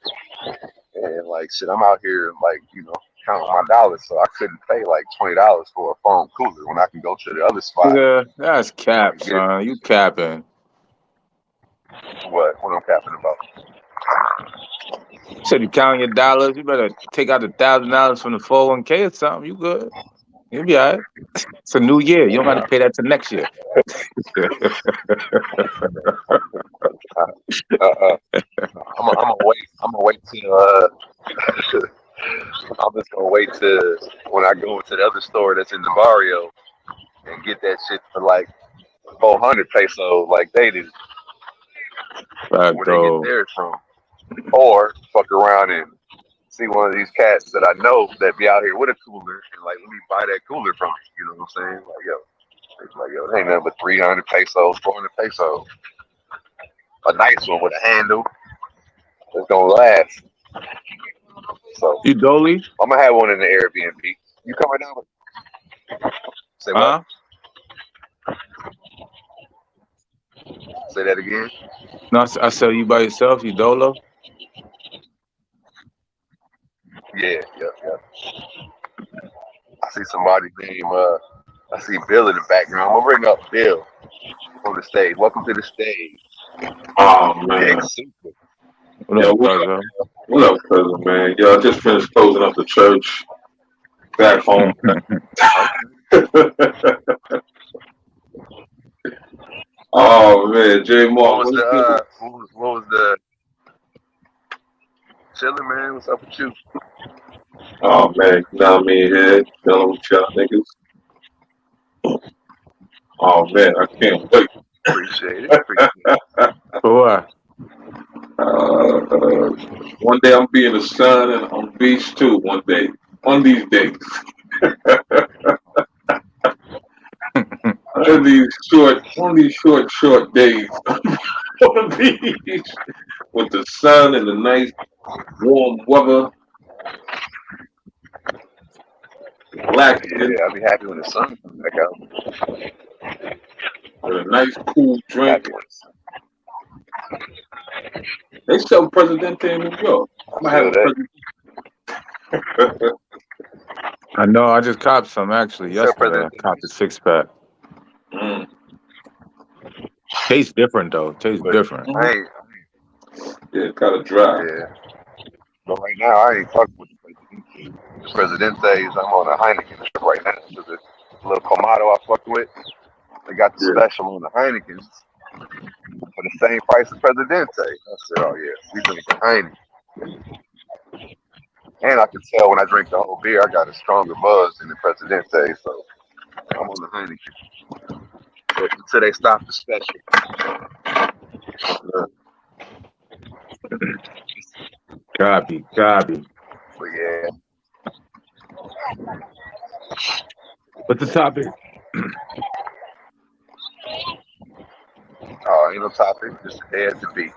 And like shit, I'm out here like, counting my dollars, so I couldn't pay like $20 for a foam cooler when I can go to the other spot Nigga, that's cap, and get it. son. You capping. What I'm capping about. Said you counting your dollars. You better take out $1,000 from the 401k or something. You good? You'll be all right. It's a new year. You don't got to pay that till next year. I'm gonna wait. I'm gonna wait till. I'm just gonna wait till when I go into the other store that's in the barrio and get that shit for like 400 pesos, like they do, where they get Facto. theirs from, or fuck around and see one of these cats that I know that be out here with a cooler and like let me buy that cooler from you. You know what I'm saying? Like yo, it ain't nothing but 300 pesos, 400 pesos. A nice one with a handle that's gonna last. So You dolly? I'm gonna have one in the Airbnb. You coming down? Say what? Huh? Say that again. No, I said you by yourself. You dolo? Yeah. I see somebody named I see Bill in the background. I'm gonna bring up Bill on the stage. Welcome to the stage. Oh man, Big Super. What yo, up, cuzzo? what up, cousin, man? Yo, I just finished closing up the church. Back home. Oh man, J What Mark, was what's the good? what was the chilling, man? What's up with you? Oh man, you know what I mean? Here, chilling with y'all niggas. Oh man, I can't wait. Appreciate it. For what? One day I'm be in the sun and on the beach too. One day, one of these days. One of these short days on the beach with the sun and the nice warm weather, relaxing Yeah, I'll be happy when the sun comes back out. with a nice cool drink. Happy when the sun. They sell Presidente in New York. I'm gonna have Till a that. Presidente. I know. I just copped some actually It's our yesterday. I president. copped a 6-pack. Mm. Tastes different though. Tastes But different. I Mhm. ain't. Yeah, kind of dry. Yeah. But right now I ain't fucking with the Presidentes. I'm on a Heineken right now. So the little Kamado I fucked with, they got the Yeah. special on the Heinekens for the same price as Presidente. I said, oh yeah, we drinking Heineken. And I can tell when I drink the whole beer, I got a stronger buzz than the Presidente. So I'm on the Heineken. So until they stop the special. Copy. But yeah, What's the topic? ain't no topic. Just a day at the beach.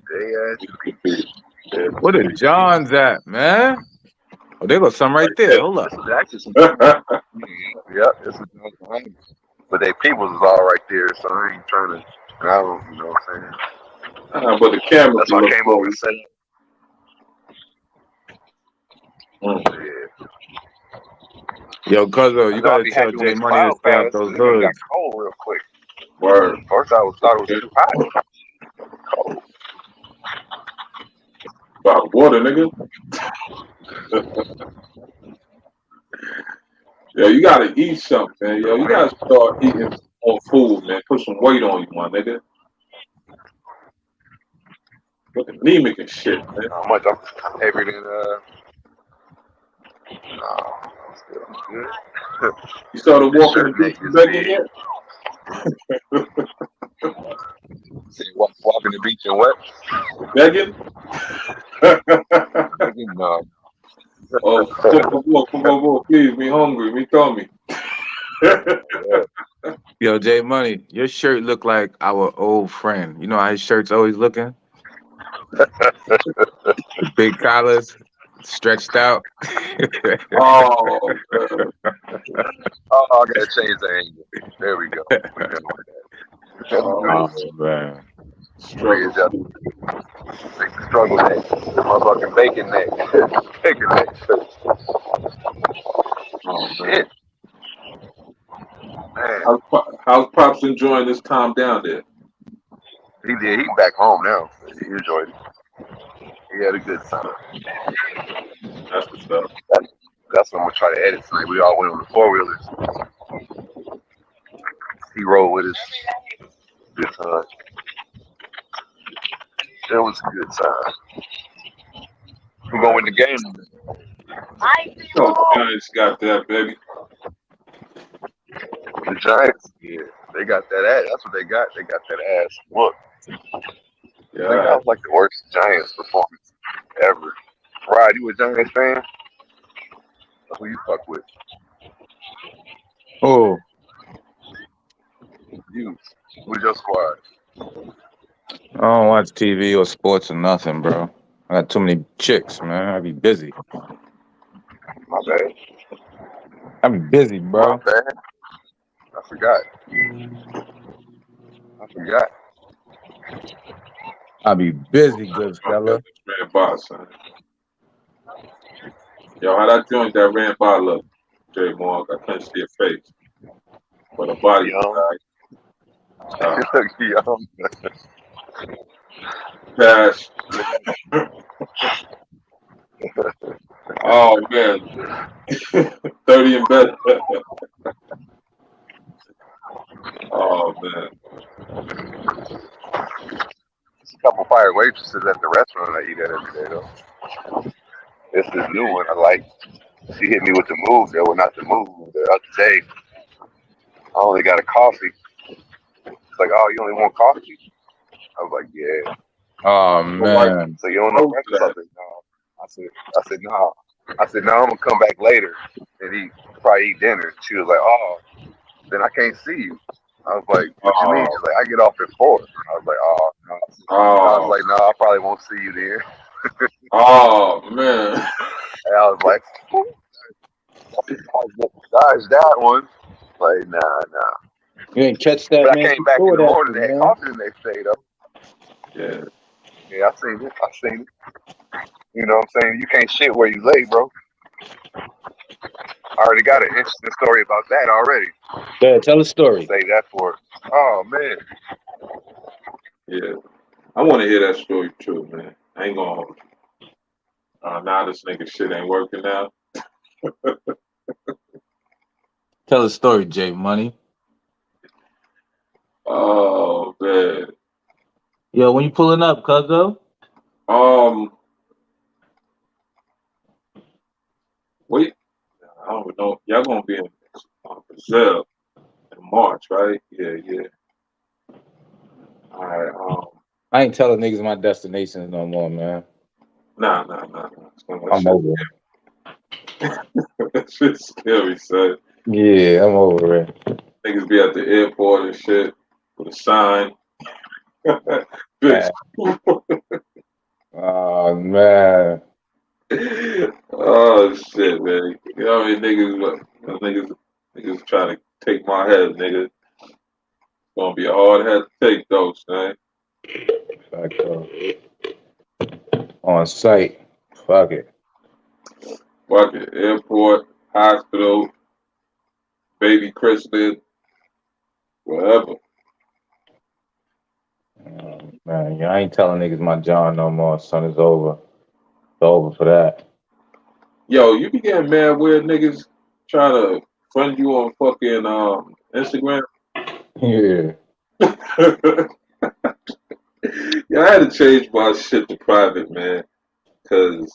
Day at the beach. Yeah. Where the Johns at, man? Oh, there goes some right there. Hold up. This is actually some John. Yeah, this is John Heineken. But they peoples is all right there, so I ain't trying to. I don't, you know what I'm saying? But the cameras That's will why I look came over for and you. said, Mm. yeah. Yo, cuzzo, I you know I'll gotta be tell happy when J this Money to cloud stay out passes. those It done got hoods. cold real quick. Word. First I thought it was Okay. too hot. Cold. About water, nigga. Yo, you gotta eat something, man. Yo, you gotta start eating more food, man. Put some weight on you, my nigga. Look anemic and shit, man. How much? I'm heavier than no, I'm still good. You started This walking the shirt neck beach is begging big. yet? See, walking the beach and what? Begging? No. Oh, por favor, please, me hungry, me tummy. Yeah. Yo, J Money, your shirt look like our old friend. You know how his shirt's always looking? The big collars, stretched out. Oh, man. Oh, I gotta change the angle. There we go. We done with that. Oh, Oh man. struggle. Readjust. Take the struggle neck. The motherfucking bacon neck. Bacon neck. Oh man. Shit, man. How's Pops enjoying this time down there? He did. He back home now. He enjoyed it. He had a good time. That's what's up. That's what I'm gonna try to edit tonight. We all went on the 4-wheelers. He rode with us. Good time. It was a good time. We're gonna win the game. Oh, Giants got that, baby. The Giants, yeah, they got that ass. That's what they got. They got that ass. Look, I think that Yeah. was like the worst Giants performance ever. Rod, you a Giants fan? Who you fuck with? Oh, You. Who's your squad? I don't watch TV or sports or nothing, bro. I got too many chicks, man. I be busy. My bad. I be busy, My bro. bad. I forgot. I forgot. I be busy, good Oh, fella. that just ran by, son. Yo, how that joint that ran by look, Jay Mark? I couldn't see your face, but the body was Young. Young. cash. Oh man, 30 and better. Oh man. There's a couple fire waitresses at the restaurant I eat at every day though. It's this new one I like. She hit me with the move though, well, not the move. The other day, I only got a coffee. It's like, oh, you only want coffee? I was like, yeah. Oh But why man. So you don't know close to breakfast? I that? said, no. I said, no. I said, no, I'm gonna come back later and probably eat dinner. She was like, oh, then I can't see you. I was like, what you mean? She's Oh, like, I get off at 4. I was like, oh, no. I was oh, like, no, I probably won't see you there. oh man. And I was like, dodge that one. Like, nah. You ain't catch that, But I man. came She back in threw the it at morning. you, They had man. coffee the next day, though. Yeah. Yeah, I seen it. You know what I'm saying? You can't shit where you lay, bro. I already got an interesting story about that already. Yeah, tell a story. Say that for it. Oh, man. Yeah. I want to hear that story too, man. I ain't gonna hold you. Now this nigga shit ain't working out. Tell a story, Jay Money. Oh man. Yo, when you pulling up, cuzzo? Um. Wait. I don't know. Y'all gonna be in Brazil in March, right? Yeah. All right. I ain't telling niggas my destinations no more, man. Nah. That I'm over it. that shit's scary, son. Yeah, I'm over it. Niggas be at the airport and shit with a sign. Bitch. Oh man. Oh shit, man. You know what I mean? Niggas trying to take my head, nigga. It's gonna be a hard head to take though, son. Fuck, on site. Fuck it. Fuck it. Airport, hospital, baby christening, whatever. Man, yeah, I ain't telling niggas my John no more. Son, it's over. It's over for that. Yo, you be getting mad weird niggas try to friend you on fucking Instagram. Yeah. Yeah, I had to change my shit to private, man. Cause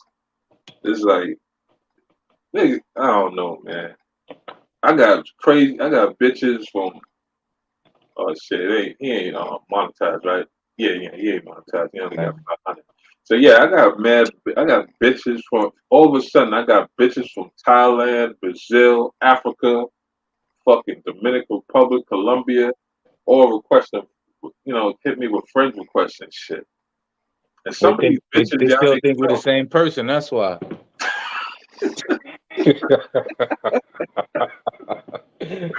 it's like, nigga, I don't know, man. I got bitches from shit. He ain't monetized, right? Yeah, he ain't monetized. He only got 500. So yeah, I got bitches from. All of a sudden, I got bitches from Thailand, Brazil, Africa, fucking Dominican Republic, Colombia, all requesting, hit me with friend requests and shit. And They some of these think bitches, they y'all still think niggas we're the know. same person. That's why.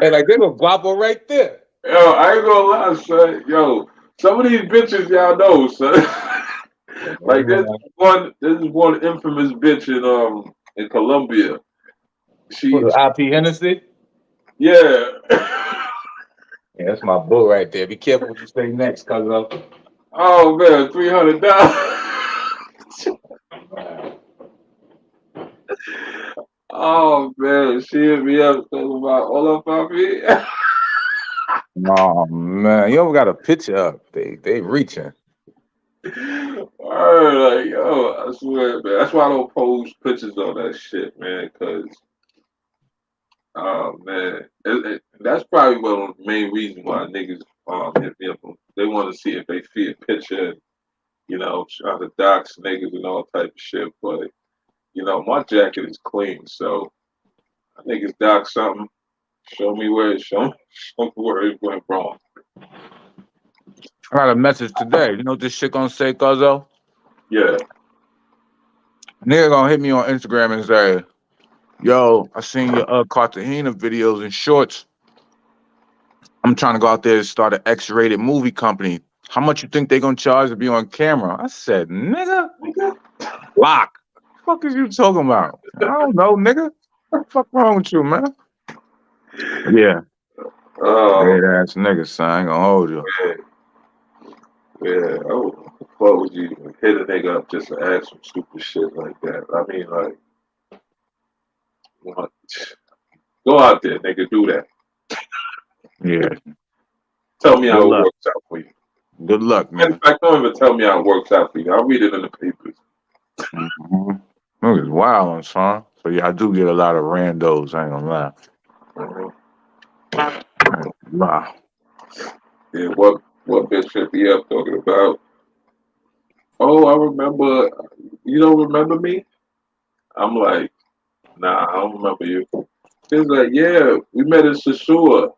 And like they were guapo right there. Yo, I ain't gonna lie, son. Yo, some of these bitches y'all know, son. Like this is one infamous bitch in Colombia. What, She the IP Hennessy? yeah. Yeah, that's my bull right there. Be careful what you say next, cuz Oh man, $300. Oh man, she hit me up talking about all up me. Oh man, you ever got a picture up? They reaching. Like yo, I swear, man. That's why I don't post pictures on that shit, man. Cause oh man, that's probably one of the main reasons why niggas hit me up. They want to see if they see a picture, you know, trying to dox niggas and all type of shit. But you know, my jacket is clean, so niggas dox something. Show me where it went wrong. I got a message today. You know what this shit gonna say, cuzzo? Yeah. Nigga gonna hit me on Instagram and say, yo, I seen your Cartagena videos and shorts. I'm trying to go out there and start an X-rated movie company. How much you think they gonna charge to be on camera? I said, nigga, lock. What the fuck is you talking about? I don't know, nigga. What the fuck wrong with you, man? Yeah, Oh dead ass nigga, son. I ain't gonna hold you. man. Yeah. Oh, what would you hit a nigga up just to ask some stupid shit like that? I mean, like, what? Go out there, nigga. Do that. Yeah, Tell me good how it luck. works out for you. Good luck, In nigga. fact, don't even tell me how it works out for you. I'll read it in the papers. Mm-hmm. Niggas wild, son. So yeah, I do get a lot of randos. I ain't gonna lie. Mhm. Wow. Yeah. What bitch should be up talking about? Oh, I remember. You don't remember me? I'm like, nah, I don't remember you. He's like, yeah, we met in Sashua.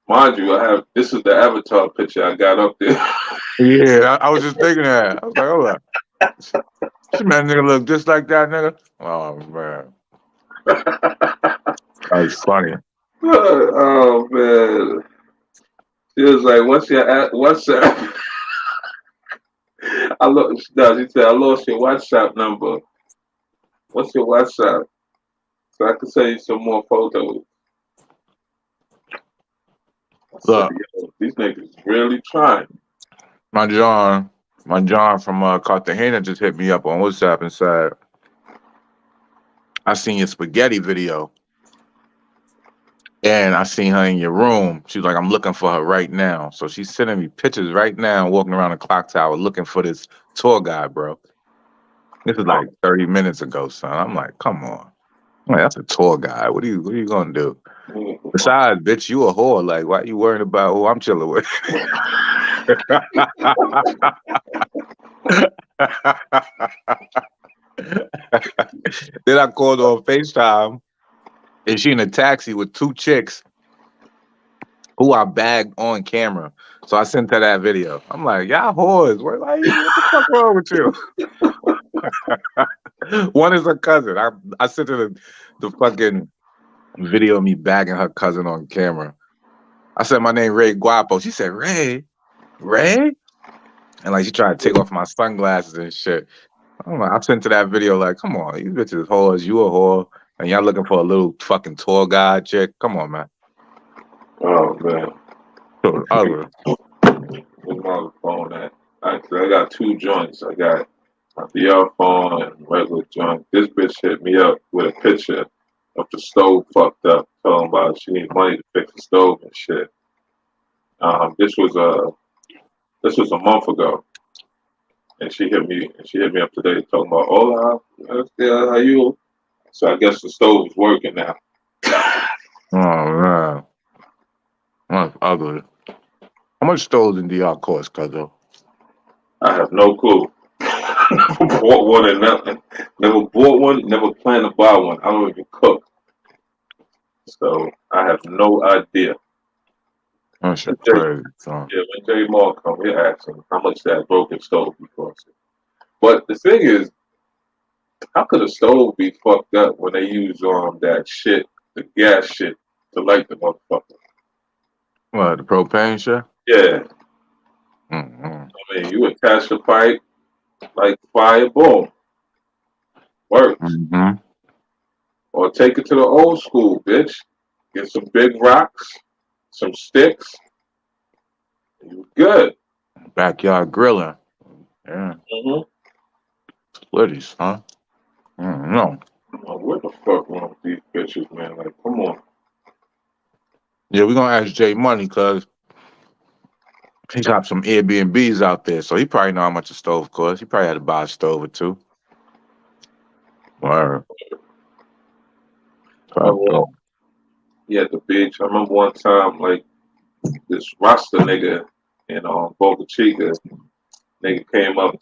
Mind you, this is the avatar picture I got up there. Yeah, I was just thinking that. I was like, hold up. This man nigga look just like that nigga. Oh man, that's funny. Oh man. She was like, what's that? She said, I lost your WhatsApp number. What's your WhatsApp? So I can send you some more photos. I said, Look, yo, these niggas really trying. my John from Cartagena just hit me up on WhatsApp and said, I seen your spaghetti video and I seen her in your room. She's like, I'm looking for her right now. So she's sending me pictures right now, walking around the clock tower looking for this tour guide, bro. This is like 30 minutes ago, son. I'm like, come on. I'm like, that's a tour guide. What are you gonna do? Besides, bitch, you a whore. Like, why you worrying about who I'm chilling with? Then I called her on FaceTime, and she in a taxi with two chicks who I bagged on camera. So I sent her that video. I'm like, y'all whores. What the fuck wrong with you? One is her cousin. I sent her the fucking video of me bagging her cousin on camera. I said my name Ray Guapo. She said, Ray? And like she tried to take off my sunglasses and shit. I'm like, I sent to that video like, come on, you bitches whores, you a whore, and y'all looking for a little fucking tour guide chick. Come on, man. Oh man. So ugly. Where's my phone at? I got two joints. I got my VR phone and regular joint. This bitch hit me up with a picture of the stove fucked up, talking about she need money to fix the stove and shit. Um, this was a this was a month ago, and she hit me up today talking about, "Hola, how you?" So I guess the stove is working now. Oh man. That's ugly. How much stoves in DR cost, cuzzo? I have no clue. Never bought one and nothing. Never bought one. Never plan to buy one. I don't even cook, so I have no idea. That When shit Jay, crazy, son. yeah, when Jay Moore come, we ask him how much that broken stove be costing. But the thing is, how could a stove be fucked up when they use that shit, the gas shit, to light the motherfucker? What, the propane shit? Yeah, Mm-hmm. I mean, you attach the pipe. like fireball. Works. Mm-hmm. Or take it to the old school, bitch. Get some big rocks, some sticks, and you good. Backyard grilling. Yeah. Mm-hmm. Splitties, huh? No. What the fuck wrong with these bitches, man? Like, come on. Yeah, we're gonna ask Jay Money because he got some Airbnbs out there, so he probably know how much a stove costs. He probably had to buy a stove or two. Word. Remember when he at the beach? I remember one time, like, this Rasta nigga in Boca Chica. Nigga came up,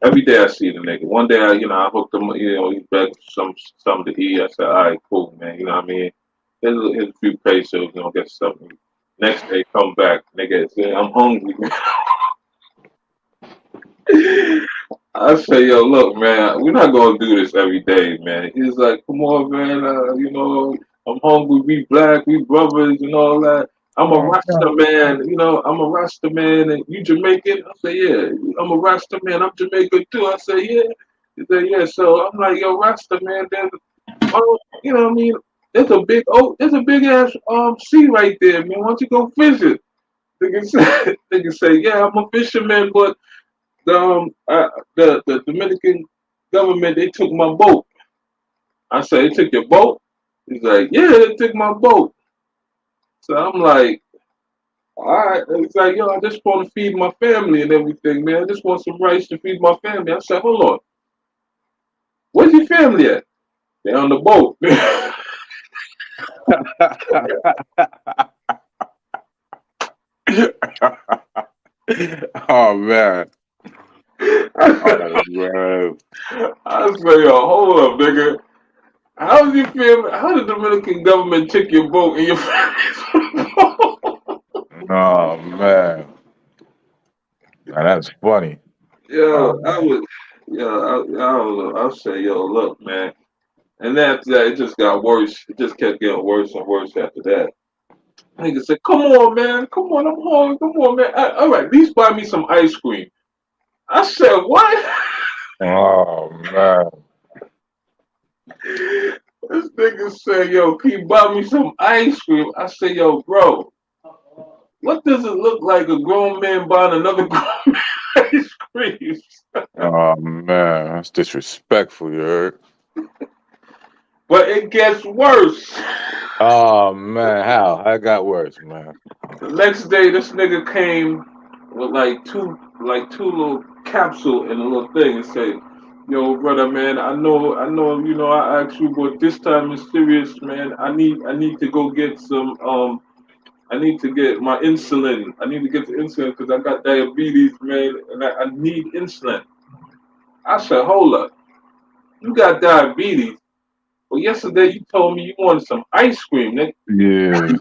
every day I see the nigga. One day, I hooked him, he begged for something to eat. I said, all right, cool, man. You know what I mean? Here's a few pesos, get something. Next day, come back, nigga, say, I'm hungry, man. I say, yo, look, man, we're not gonna do this every day, man. He's like, come on, man, I'm hungry, we black, we brothers, and all that. I'm a Rasta man, I'm a Rasta man, and you Jamaican? I say, yeah. I'm a Rasta man, I'm Jamaican too. I say, yeah. He said, yeah. So I'm like, yo, Rasta man, you know what I mean? There's a big ass sea right there, man. Why don't you go visit? They can say, yeah, I'm a fisherman, but the Dominican government, they took my boat. I said, they took your boat? He's like, yeah, they took my boat. So I'm like, all right. He's like, yo, I just want to feed my family and everything, man. I just want some rice to feed my family. I said, hold on. Where's your family at? They're on the boat. Oh man. Oh man. I say, yo, hold up, nigga. How did you feel? How did the Dominican government take your boat and your family? Oh man. Now, that's funny. Yo, Oh I man. would, I don't know. I'll say, yo, look, man. And after that, it just got worse. It just kept getting worse and worse after that. Nigga said, come on, man. Come on, I'm hungry. Come on, man. All right, at least buy me some ice cream. I said, what? Oh man. This nigga said, yo, can you buy me some ice cream? I said, yo, bro, what does it look like a grown man buying another grown man ice cream? Oh man. That's disrespectful, you heard? But it gets worse. Oh man, how? That got worse, man. The next day, this nigga came with like two little capsule in a little thing and say, "Yo, brother, man, I know, I asked you, but this time it's serious, man. I need to go get some, I need to get my insulin. I need to get the insulin because I got diabetes, man, and I need insulin." I said, "Hold up, you got diabetes? Well, yesterday you told me you wanted some ice cream, nigga." Yeah.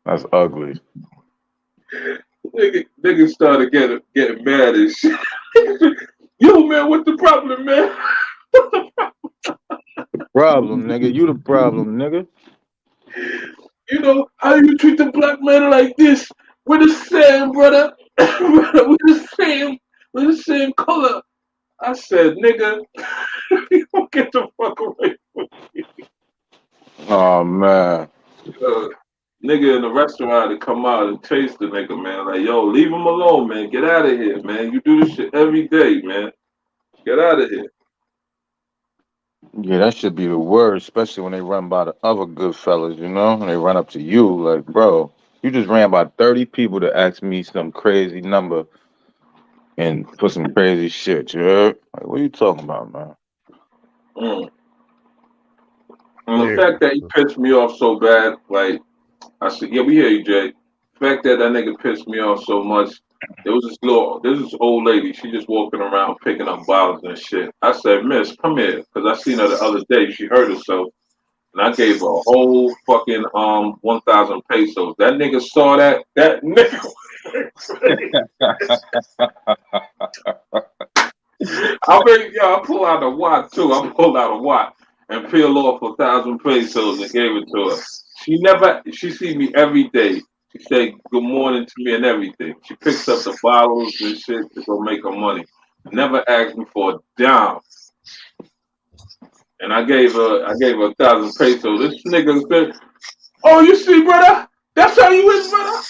That's ugly. Nigga started getting mad and shit. Yo, man, what's the problem, man? Problem, nigga. You the problem, nigga. How you treat the black man like this? We're the same, brother. we're the same. We're the same color. I said, nigga, you don't get the fuck away from me. Oh man. Uh, Nigga in the restaurant to come out and chase the nigga, man. Like, yo, leave him alone, man. Get out of here, man. You do this shit every day, man. Get out of here. Yeah, that should be the worst, especially when they run by the other good fellas, you know? And they run up to you like, bro, you just ran by 30 people to ask me some crazy number and for some crazy shit, you heard? Like, what are you talking about, man? Mm. And the Yeah. fact that he pissed me off so bad, like, I said, yeah, we hear you, Jay. The fact that nigga pissed me off so much, there's this old lady, she just walking around picking up bottles and shit. I said, miss, come here. Because I seen her the other day, she hurt herself. And I gave her a whole fucking 1,000 pesos. That nigga saw that nigga. I pull out a watt too. I pulled out a watt and peel off 1,000 pesos and gave it to her. She see me every day. She said good morning to me and everything. She picks up the bottles and shit to go make her money. Never asked me for a dime. And I gave her 1,000 pesos. This nigga said, "Oh, you see, brother? That's how you is, brother.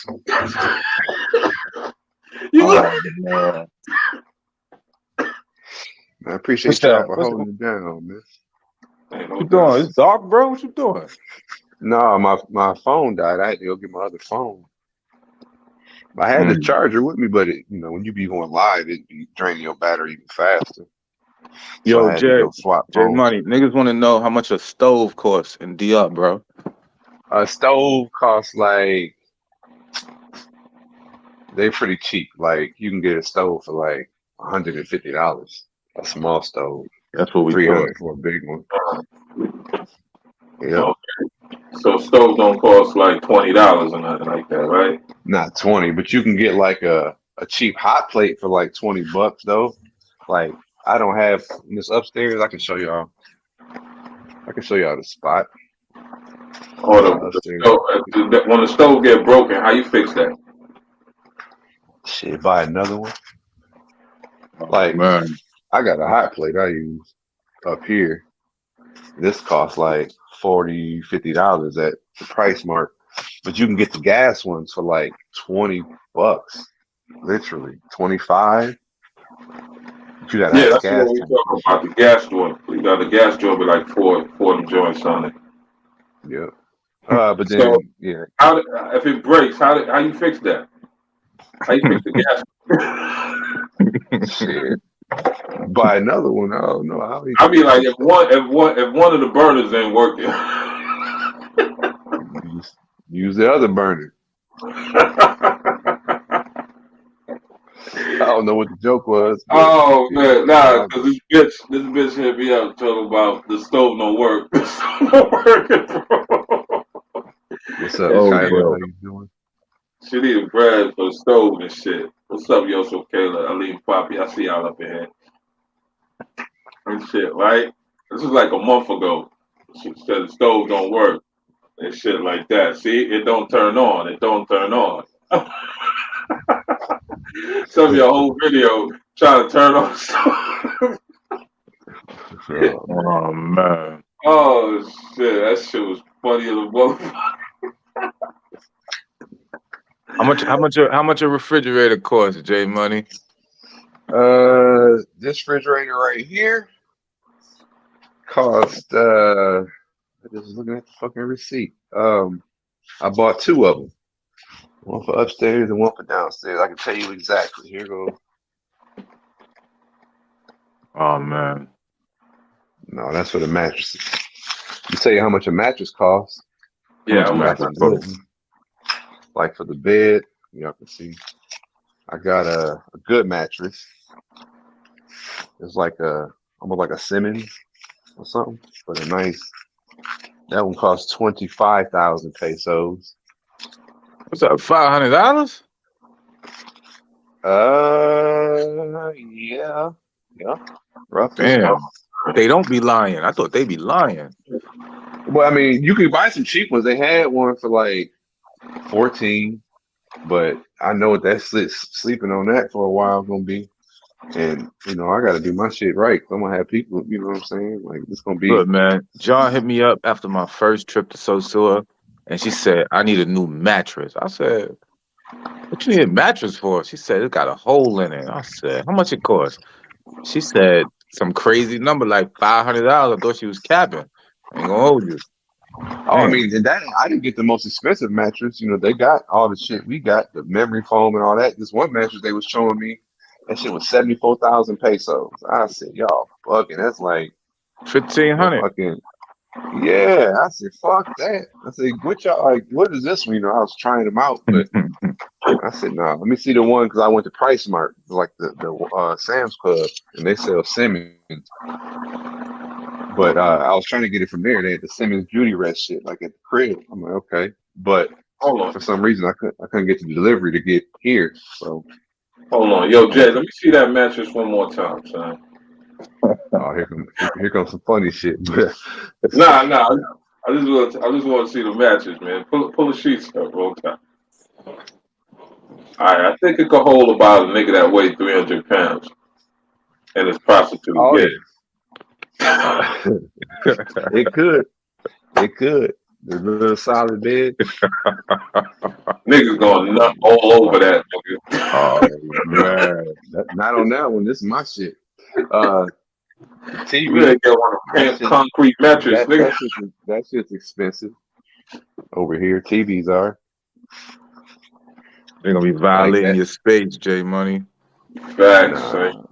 You Oh man. I What's appreciate y'all that? for What holding it down, man. ain't no you doubt. doing? It's dark, bro. What you doing? No, my phone died. I had to go get my other phone. I had the Mm. charger with me, but when you be going live, it be draining your battery even faster. So Yo, I had to Jay. go swap Jay phones. Money. Niggas want to know how much a stove costs in D up, bro. A stove costs like they pretty cheap. Like you can get a stove for like $150. A small stove, That's what we thought. 300 for a big one. Yep, Oh, so stove don't cost like $20 or nothing like that, right? not 20, but you can get like a cheap hot plate for like $20 though. Like I don't have this upstairs. I can show y'all. I can show y'all the spot. Or My the upstairs. stove, when the stove get broken, how you fix that? Shit, buy another one. Oh Like man. I got a hot plate I use up here. This costs like 40, $50 at the price mark. But you can get the gas ones for like $20. Literally. 25. But you gotta Yeah, have a that's what gas we tank. talking about. The gas joint. We got the gas joint with like four of them joints on it. Yep. But So then yeah, if it breaks, how you fix that? How you fix the gas? shit. Buy another one. I don't know how you I can mean, fix like it. if one of the burners ain't working. Use the other burner. I don't know what the joke was, but Oh yeah, man, that's nah, how I because do. this bitch hit me up talking about the stove don't work. The stove don't working, bro. What's up, Oh Kyla? How bro. you doing? She needed bread for the stove and shit. What's up, Yoso Kayla, Aline Poppy? I see y'all up in here and shit, right? This was like a month ago. She said the stove don't work and shit like that. See, it don't turn on. It don't turn on. Some of your whole video trying to turn on the stove. Oh man. Oh man. Oh shit, that shit was funny as a motherfucker. How much a refrigerator costs, Jay Money? This refrigerator right here cost I just was looking at the fucking receipt. I bought two of them. One for upstairs and one for downstairs. I can tell you exactly. Here goes. Oh man. No, that's for the mattresses. You tell you how much a mattress costs. How Yeah, much how a much? Like a mattress good costs? one. Like for the bed, y'all can see. I got a good mattress. It's like almost like a Simmons or something, but a nice. That one costs 25,000 pesos. What's up? $500? Yeah, yeah, roughly. Damn. They don't be lying. I thought they be lying. Well, I mean, you could buy some cheap ones. They had one for like 14, but I know what that sleeping on that for a while is gonna be. And I got to do my shit right. I'm gonna have people. You know what I'm saying? Like it's gonna be. Look, man. John hit me up after my first trip to Sosua, and she said, I need a new mattress. I said, what you need a mattress for? She said, it got a hole in it. I said, how much it cost? She said, some crazy number, like $500. I thought she was capping. I ain't gonna hold you. Oh, I Damn. mean, and that I didn't get the most expensive mattress. They got all the shit we got, the memory foam and all that. This one mattress they was showing me, that shit was 74,000 pesos. I said, y'all fucking. That's like the 1,500. fucking. Yeah, I said, fuck that. I said, what y'all like? What is this one? I was trying them out, but I said, no, let me see the one because I went to Price Mart, like the Sam's Club, and they sell Simmons. But I was trying to get it from there. They had the Simmons Beauty Rest shit, like at the crib. I'm like, okay, but Hold on, for some reason I couldn't get the delivery to get here. So hold on, yo, I Jay, had let to. me see that mattress one more time, son. Oh, here comes some funny shit. But Nah, I just want to see the mattress, man. Pull the sheets up, roll top. I think it could hold about a nigga that weighed 300 pounds and is prostitute. Oh Yeah. yeah, it could. It could. The little solid bed. Niggas gonna nut all over that nigga. Oh man. Not on that one. This is my shit. The You better TV. get one of That them shit. concrete mattress, nigga. That shit's expensive over here. TVs are They're gonna be like violating that. your space, J Money. Facts, son.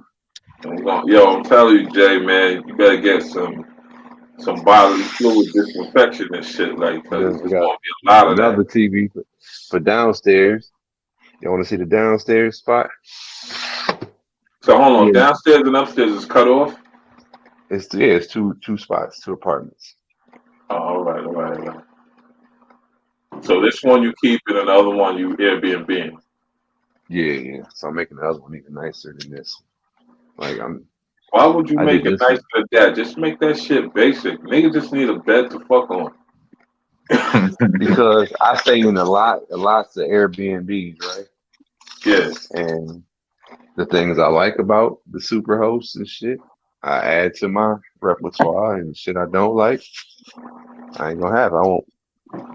Nah, Yo, I'm telling you, Jay, man, you better get some bodily fluid disinfection and shit, like, cause then I there's got gonna be a lot of that. another TV for downstairs. You want to see the downstairs spot? So hold on, Yeah, downstairs and upstairs is cut off. it's two spots, two apartments. Oh, all right. So this one you keep and the other one you Airbnb. Yeah. So I'm making the other one even nicer than this. Like Why would you I make did it this nicer one than that? Just make that shit basic. Nigga just need a bed to fuck on. because I stay in lots of Airbnbs, right? Yeah. And the things I like about the superhosts and shit, I add to my repertoire, and shit I don't like, I ain't gonna have. I want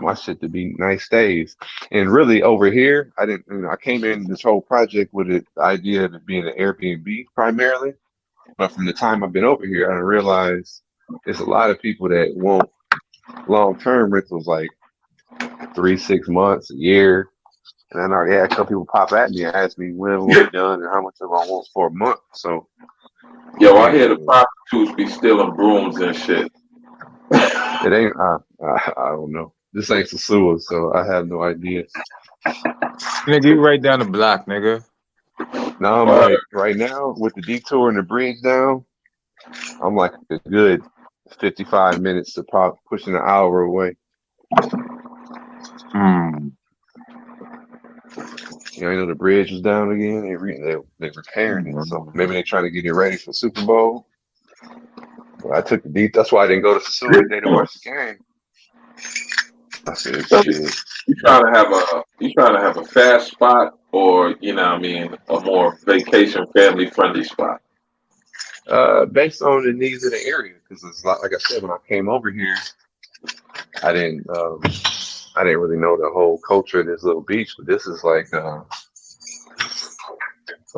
my shit to be nice stays. And really over here, I didn't. I came in this whole project with the idea of it being an Airbnb primarily, but from the time I've been over here, I realized there's a lot of people that want long-term rentals, like 3, 6 months, a year. And then I already had a couple people pop at me and ask me when it will be done and how much I want for a month. So Yo, I hear the yeah, prostitutes be stealing brooms and shit. it ain't. I don't know. This ain't the sewer, so I have no idea. Nigga, you right down the block, nigga. Now I'm Word. like right now with the detour and the bridge down, I'm like a good 55 minutes to pushing an hour away. Hmm. You know the bridge was down again. They repairing it, so maybe they're trying to get it ready for Super Bowl. But I took the deep. That's why I didn't go to Sasua today to watch the game. I said, So shit. you trying to have a fast spot or you know what I mean a more vacation family friendly spot. Based on the needs of the area, because it's like I said, when I came over here, I didn't, um, I didn't really know the whole culture of this little beach. But this is like a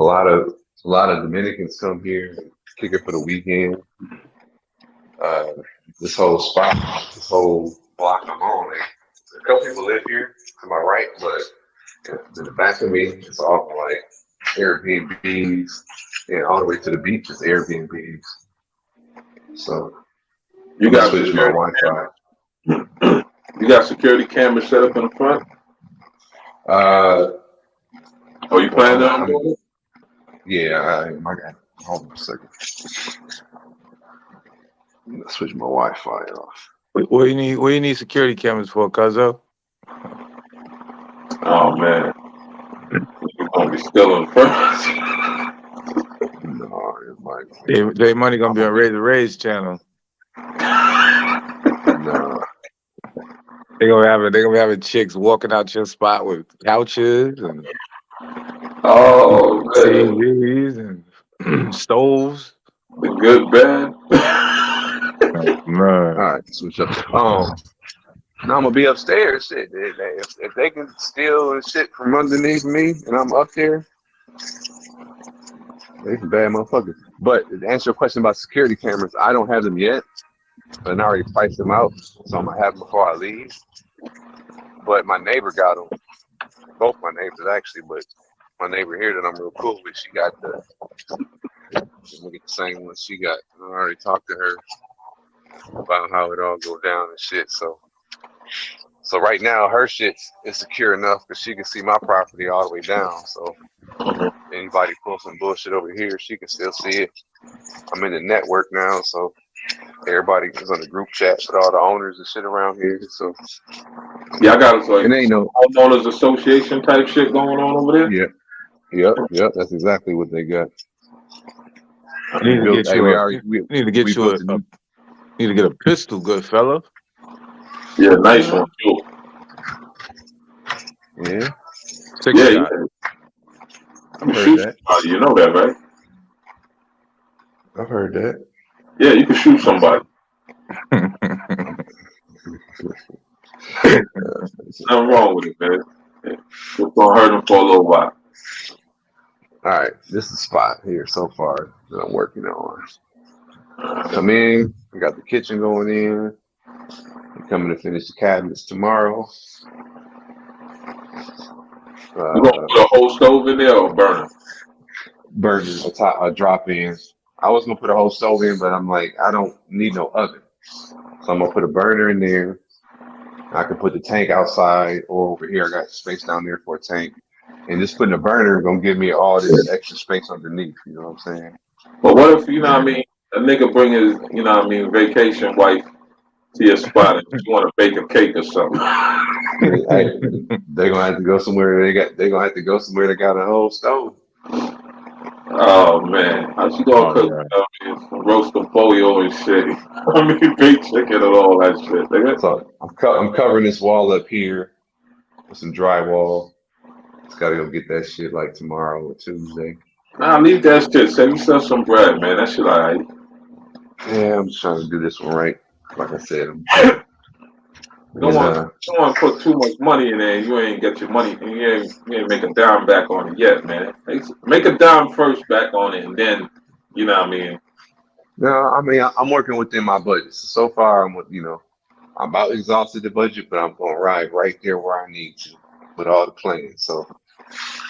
lot of Dominicans come here, kick it for the weekend. Uh, this whole spot, this whole block I'm on, a couple people live here to my right, but in the back of me, it's all like Airbnbs, and all the way to the beach is Airbnbs. So You I'm gonna got switch my security Wi-Fi. you got security cameras set up in the front? Uh, Or you well, planning on I'm doing it? yeah. I got. Hold on a second. I'm gonna switch my Wi-Fi off. What you need security cameras for, cuzzo? Oh man, you're gonna be still in front. No, it might. J Money gonna I'm be gonna on be. Ray's channel. No. They gonna be having chicks walking out your spot with couches and Oh man, TVs and stoves. the good bad. Man. All right, switch up. Now I'm gonna be upstairs. Shit, if they can steal and shit from underneath me, and I'm up there, they some bad motherfuckers. But to answer your question about security cameras, I don't have them yet, but I already priced them out, so I'm gonna have them before I leave. But my neighbor got them, both my neighbors actually. But my neighbor here that I'm real cool with, she got look at the same one she got. I already talked to her about how it all go down and shit. So right now her shit is secure enough because she can see my property all the way down. So anybody pull some bullshit over here, she can still see it. I'm in the network now, so everybody is on the group chat with all the owners and shit around here. So Yeah, I got it. Like it ain't no. homeowners association type shit going on over there. Yep. That's exactly what they got. You need to Built. get Hey, you we a already we built a new. need to get a pistol, good fella. Yeah, nice one too. Yeah. Six Yeah, shot. you I've heard shoot that. somebody. You know that, right? I've heard that. Yeah, you can shoot somebody. Nothing wrong with it, man. Yeah. Just gonna hurt them for a little while. All right, this is the spot here so far that I'm working on. Come in. We got the kitchen going in. I'm coming to finish the cabinets tomorrow. You gonna put a whole stove in there or burner? Burgers, a drop in. I was gonna put a whole stove in, but I'm like, I don't need no oven, so I'm gonna put a burner in there. I can put the tank outside or over here. I got space down there for a tank, and just putting a burner gonna give me all this extra space underneath. You know what I'm saying? But what if, you know what I mean, a nigga bring his, you know what I mean, vacation wife to your spot and you want to bake a cake or something? Hey, they're gonna have to go somewhere. They're gonna have to go somewhere that got a whole stove. Oh man, how you gonna Oh cook, yeah. you know what I mean, some roast of pollo and shit? I mean, baked chicken and all that shit, nigga. So I'm covering this wall up here with some drywall. Just gotta go get that shit like tomorrow or Tuesday. Nah, leave that shit. Save yourself some bread, man. That shit alright. Yeah, I'm just trying to do this one right. Like I said, You don't and want to put too much money in there and you ain't get your money and you ain't make a dime back on it yet, man. Make a dime first back on it and then, you know what I mean? no, I mean I'm working within my budget. So far, I'm about exhausted the budget, but I'm gonna ride right there where I need to with all the plans. So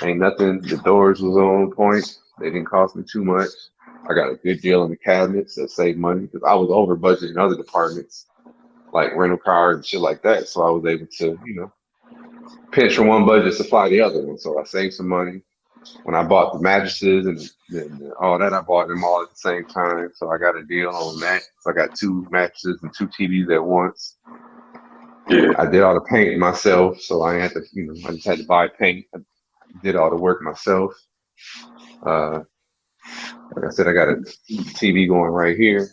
ain't nothing. The doors was on point. They didn't cost me too much. I got a good deal on the cabinets that saved money because I was over budget in other departments like rental cars and shit like that. So I was able to, pinch from one budget, supply the other one. So I saved some money. When I bought the mattresses and all that, I bought them all at the same time. So I got a deal on that. So I got two mattresses and two TVs at once. Yeah. I did all the painting myself, so I had to, I just had to buy paint. I did all the work myself. Uh, like I said, I got a TV going right here.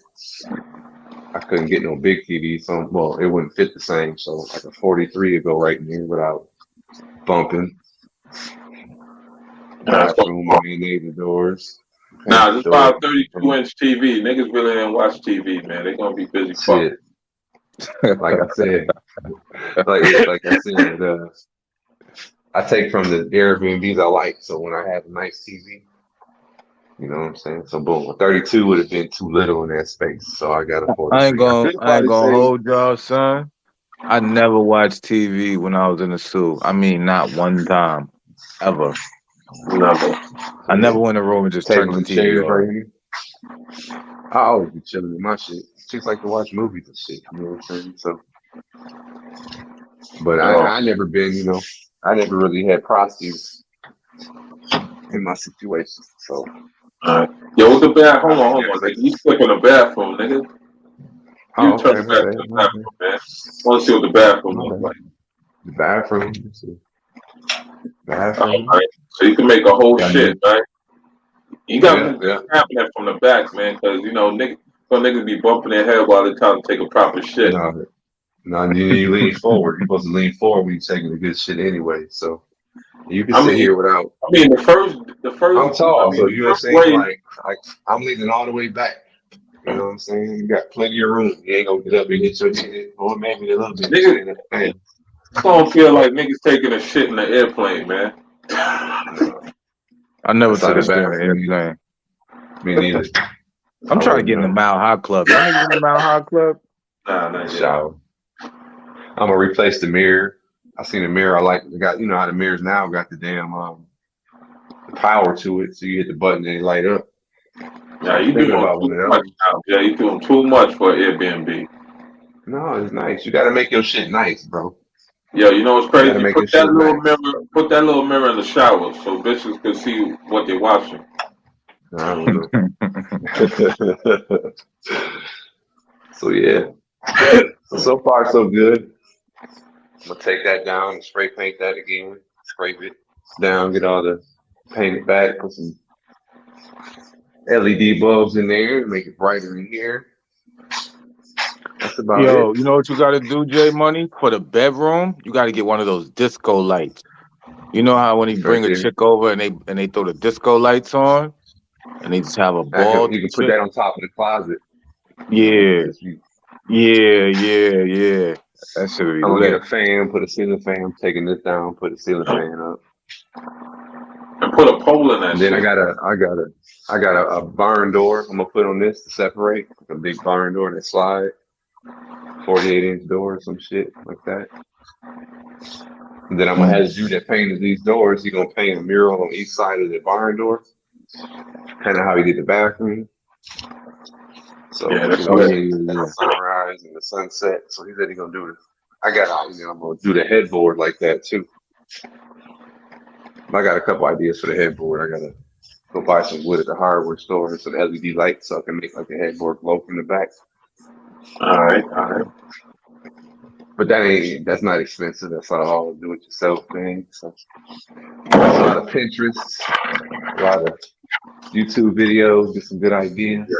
I couldn't get no big TV, so well, it wouldn't fit the same. So like a 43 would go right in here without bumping. Bathroom, I mean, the doors. Nah, The just buy a door. 32-inch TV. Niggas really didn't watch TV, man. They gonna be busy fucking. Shit. Like I said, like I said, I take from the Airbnbs I like. So when I have a nice TV, you know what I'm saying? So boom, a 32 would have been too little in that space. So I got a I ain't 43. gonna could I ain't probably gonna say, hold y'all, son. I never watched TV when I was in the suit. I mean, not one time, ever. Never. I never went in a room and just turned table the and TV chairs off. right here. I always be chilling in my shit. Chicks like to watch movies and shit. You know what I'm saying? So, but Oh. I never been, I never really had prostitutes in my situation. So, Alright. Yo, what's the bathroom? Hold on, nigga. You sleep in the bathroom, nigga. You oh, turn okay, back to the bathroom, man. Want to see what the bathroom looks like. The bathroom. Let's see. Bathroom. Alright. So you can make a whole Got shit, right? You got to yeah. happen that from the back, man, because, niggas be bumping their head while they're trying to take a proper shit. No, you lean forward. You're supposed to lean forward when you're taking a good shit anyway. So you can sit here without. I mean, the first. I'm tall, so you know what I'm saying? grade, Like I'm leaning all the way back. You know what I'm saying? You got plenty of room. You ain't gonna get up and hit your head, or maybe a little bit. Niggas, I don't feel like niggas taking a shit in the airplane, man. I never took a shit in an airplane. Me neither. I'm trying to get in the Mile High Club. Y'all niggas in the Mile High Club? Nah, not yet. Shower. I'm gonna replace the mirror. I seen a mirror I like. They got, how the mirrors now got the damn the power to it, so you hit the button and it light up. Yeah, you doing too much now. Yeah, you doing too much for Airbnb. No, it's nice. You gotta make your shit nice, bro. Yo, you know what's crazy? Put that little mirror in the shower so bitches can see what they're watching. I don't know. So yeah. So far so good. I'm gonna take that down and spray paint that again. Scrape it down, get all the paint it back, put some LED bulbs in there, make it brighter in here. That's about Yo, it. you know what you gotta do, J Money? For the bedroom, you gotta get one of those disco lights. You know how when he It's right bring a there. chick over and they throw the disco lights on and they just have a bald You can put chick? that on top of the closet. Yeah, Just be- yeah. That should be I'm gonna get lit. a fan, put a ceiling fan. I'm taking this down, put a ceiling fan up. And put a pole in that And then shit. I got a barn door. I'm gonna put on this to separate, like a big barn door that slide, 48-inch door or some shit like that. And then I'm gonna have the dude that painted these doors. He's gonna paint a mural on each side of the barn door, kind of how he did the bathroom. So Yeah, that's Oh lit. the sunrise and the sunset. So he said he's gonna do this. I'm gonna do the headboard like that too. I got a couple ideas for the headboard. I gotta go buy some wood at the hardware store and some LED lights so I can make like a headboard glow from the back. All right. But that's not expensive. That's all do it yourself thing. So a lot of Pinterest, a lot of YouTube videos, get some good ideas.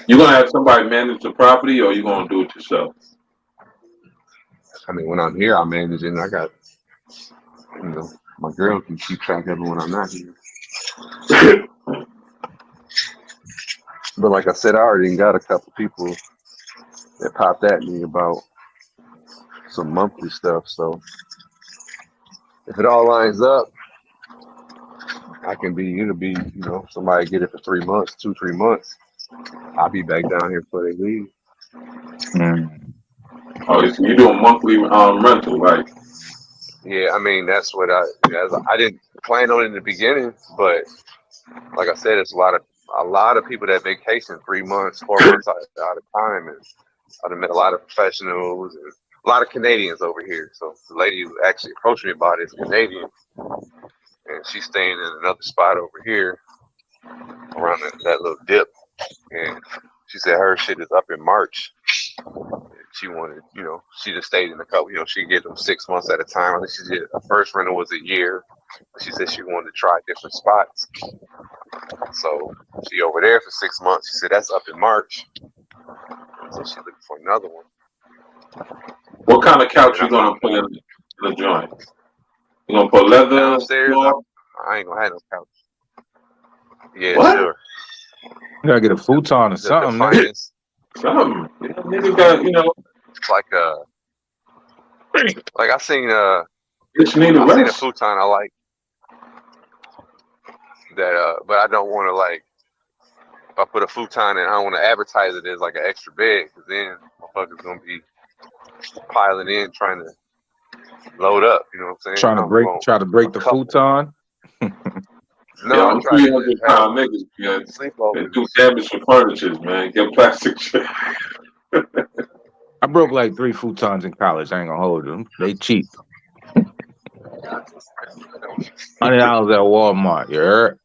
You gonna have somebody manage the property, or you gonna do it yourself? I mean, when I'm here, I'm managing. I got, my girl can keep track of it when I'm not here. But like I said, I already got a couple people that popped at me about some monthly stuff. So if it all lines up, it'll be, somebody get it for 3 months, 2, 3 months. I'll be back down here before they leave. Mm. Oh, you doing monthly rental, right? Yeah, I mean that's what I didn't plan on in the beginning, but like I said, it's a lot of people that vacation 3 months, 4 months out of time, and I've met a lot of professionals and a lot of Canadians over here. So the lady who actually approached me about it is Canadian, and she's staying in another spot over here around that little dip, and she said her shit is up in March. She wanted, she just stayed in a couple, she could get them 6 months at a time. I think she did, her first rental was a year. She said she wanted to try different spots. So she over there for 6 months. She said that's up in March. So she's looking for another one. What kind of couch you gonna put in the joint? You gonna put leather? Downstairs, I ain't gonna have no couch. Yeah, What? sure. You gotta get a futon or something, man. Something. Niggas got, It's like I seen bitch need a I seen a rest. futon I like that but I don't want to if I put a futon in, I don't want to advertise it as like an extra bed, because then motherfuckers gonna be piling in trying to load up. You know what I'm saying? Try to break the futon. No, I'm trying 300-pound niggas, man. sleep over. They do damage to furniture, man. Get plastic shit. I broke like 3 futons in college. I ain't gonna hold them. They cheap. $100 at Walmart. You heard?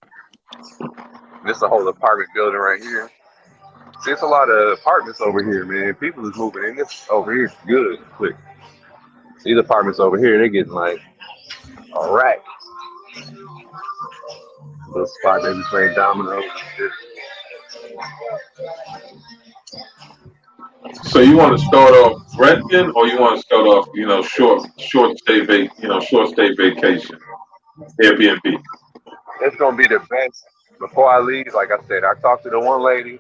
This is a whole apartment building right here. See, it's a lot of apartments over here, man. People is moving in. This over here is good, quick. These apartments over here, they're getting like a rack. Little spot they be playing dominoes and shit. So you want to start off renting, or you want to start off, short stay vacation, Airbnb? It's gonna be the best. Before I leave, like I said, I talked to the one lady.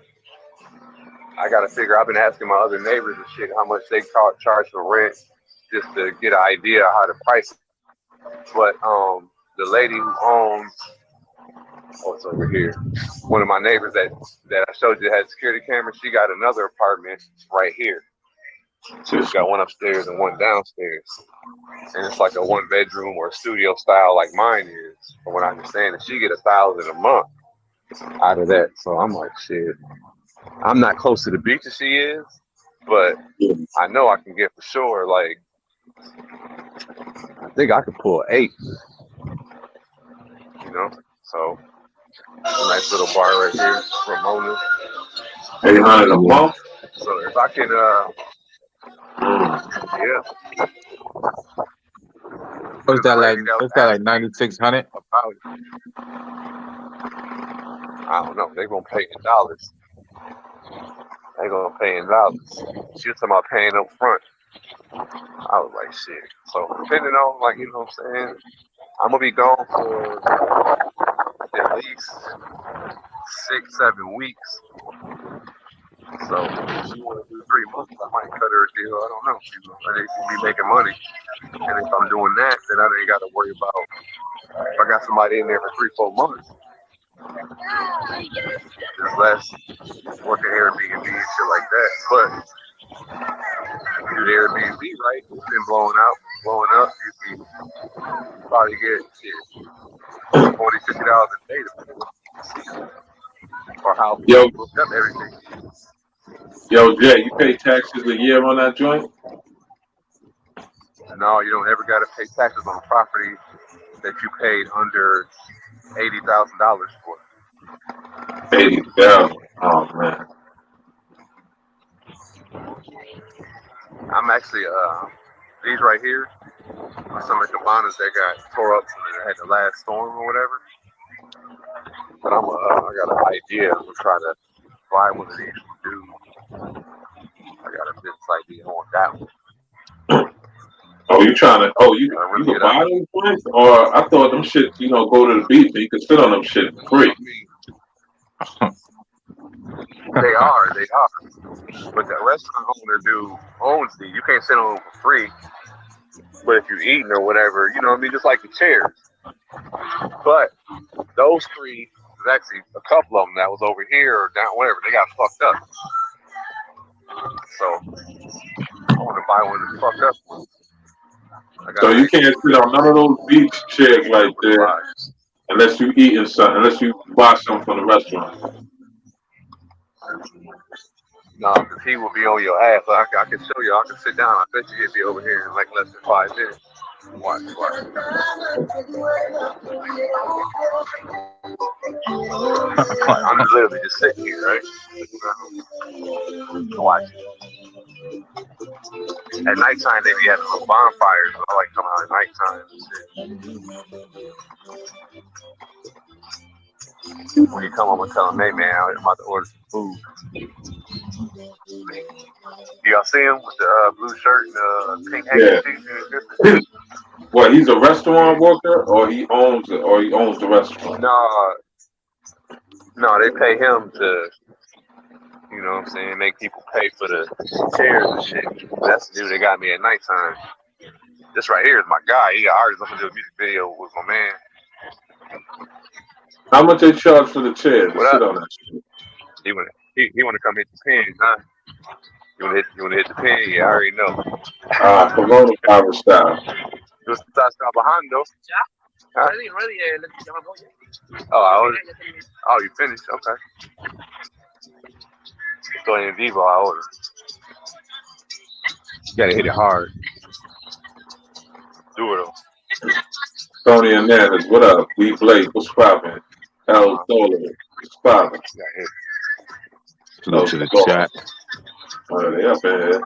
I gotta figure. I've been asking my other neighbors and shit how much they charge for rent, just to get an idea of how to price it. But the lady who owns, it's over here. One of my neighbors that I showed you that had security cameras. She got another apartment right here. She's got one upstairs and one downstairs, and it's like a 1-bedroom or a studio style like mine is. From what I understand, and she get $1,000 a month out of that. So I'm like, shit. I'm not close to the beach as she is, but I know I can get for sure. Like, I think I could pull 8. So a nice little bar right here, Ramona. $800 a month. So if I can, yeah. What's that like? What's that like? 9,600. About it. I don't know. They gonna pay in dollars. They gonna pay in dollars. She was talking about paying up front. I was like, shit. So depending on, like, you know what I'm saying, I'm gonna be gone for at least 6, 7 weeks. So if she want to do 3 months, I might cut her a deal. I don't know. You know, they can be making money, and if I'm doing that, then I ain't got to worry about if I got somebody in there for 3, 4 months. There's less working Airbnb and shit like that. But if you do the Airbnb right, it's been blowing up. You can probably get $40, $50 a day, depending on the season or how Yo, booked up everything. yo, Jay, you pay taxes a year on that joint? No, you don't ever got to pay taxes on property that you paid under $80,000 for. 80,000. Oh man. I'm actually these right here are some of the cabanas that got tore up when they had the last storm or whatever. But I got an idea. I'm gonna try to buy one of these from dude. I got a business idea on that one. Oh, you trying to? Oh, you Really can get up. buy them joints? Or I thought them shit, go to the beach and you can sit on them shit for free. They are. But the restaurant owner owns these. You can't sit on them for free. But if you're eating or whatever, you know what I mean? Just like the chairs. But those three, there's actually a couple of them that was over here or down, whatever. They got fucked up. So I want to buy one of the fucked up ones. So you can't sit on none of those beach chairs right there unless you eating something, unless you buy something from the restaurant. No, because he will be on your ass. I can show you. I can sit down. I bet you he'll be over here in like less than 5 minutes. Watch. I'm just literally just sitting here, right? Watch. At nighttime, they be having little bonfires. So I like coming out at nighttime and shit. When you come home and tell them, hey man, I'm about to order some food. Y'all see him with the blue shirt and pink handkerchief? What? He's a restaurant worker, or he owns it, or he owns the restaurant? No, they pay him to, you know what I'm saying, make people pay for the chairs and shit. That's the dude that got me at nighttime. This right here is my guy. I already looking to do a music video with my man. How much they charge for the chairs to sit on that shit? He want to come hit the pin, huh? You want to hit the pin? Yeah, I already know. Coronavirus style. Tú estás trabajando. Huh? Oh, you finished? Okay. Estoy en vivo ahora. You gotta hit it hard. Do it. Tony and Nanas, what up? We Blake, what's poppin'? L Dolan, what's poppin'? Salute to the chat. They up in here.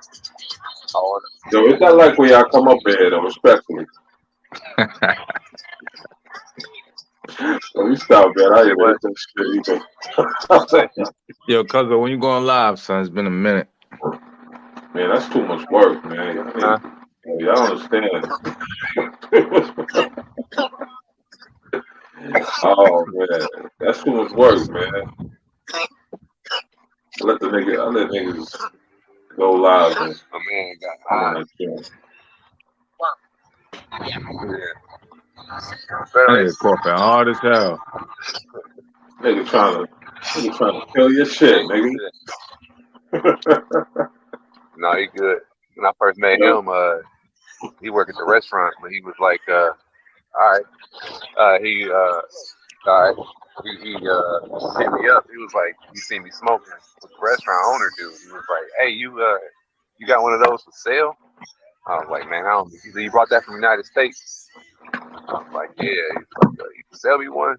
Yo, it's not like when y'all come up in here, though, respectfully. So we stop, man. I ain't with that shit either. Yo, cousin, when you going live, son? It's been a minute. Man, that's too much work, man. Y'all understand. Oh, man. That's too much work, man. I let niggas go live. Man. My man got high. Nigga coughing hard as hell. Nigga trying to kill your shit, nigga. No, he good. When I first met him, he worked at the restaurant, but he was like, all right. He hit me up. He was like, you see me smoking with the restaurant owner dude. He was like, hey, you got one of those for sale? I was like, man, I don't. He said, you brought that from the United States? I was like, yeah. He was like, you can sell me one?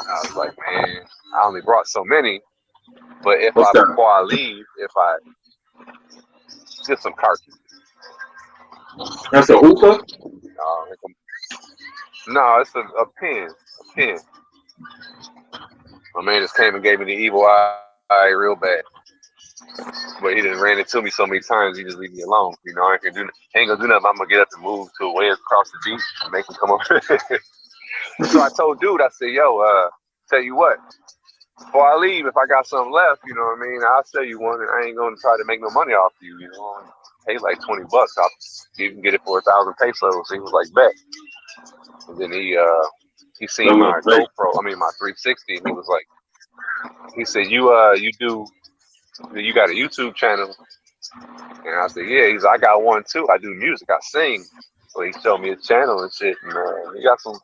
I was like, man, I only brought so many, but before I leave, just some cartridges. That's a hookah? No, it's a pen. A pen. My man just came and gave me the evil eye real bad. But he done ran into me so many times, he just leave me alone. You know, I ain't gonna do nothing. I'm gonna get up and move to a way across the beach and make him come over. So I told dude, I said, yo, tell you what, before I leave, if I got something left, you know what I mean, I'll sell you one, and I ain't gonna try to make no money off you. You know, pay like $20. You can get it for 1,000 pesos. So he was like, bet. And then he seen my GoPro, my 360, and he was like, he said, you got a YouTube channel? And I said, yeah. He's like, I got one too. I do music. I sing. So he showed me his channel and shit. And he got some.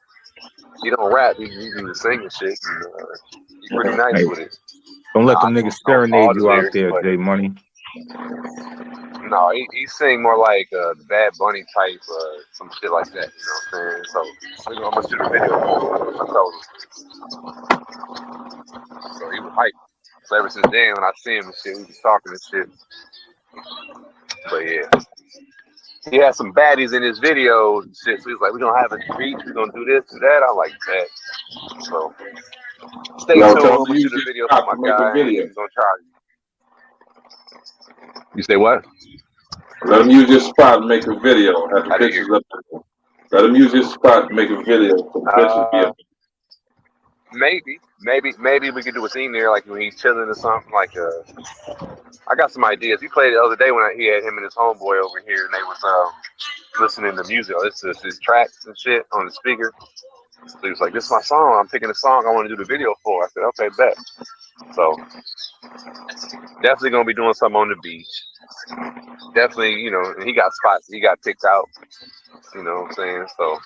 He don't rap. He do sing and shit. And he's pretty nice with it. Don't let them niggas serenade you out there, but, J Money. No, he sing more like the Bad Bunny type, some shit like that. You know what I'm saying? So I'm gonna shoot a video for him. I told him. So he was hyped. So ever since then, when I see him and shit, we was talking and shit. But yeah, he had some baddies in his videos and shit. So he's like, "We're gonna have a beach. We're gonna do this and that." I'm like, "Bet." So stay tuned. I'm gonna shoot a video for my guy. He's gonna try. You say what? Let him use your spot and make a video. Have the pictures up there. Let him use your spot and make a video. Maybe we could do a scene there, like when he's chilling or something. Like, I got some ideas. He played it the other day when he had him and his homeboy over here, and they was listening to music. This is his tracks and shit on the speaker. So he was like, "This is my song. I'm picking a song I want to do the video for." I said, "Okay, bet." So definitely gonna be doing something on the beach. Definitely, you know, and he got spots. He got picked out. You know what I'm saying? So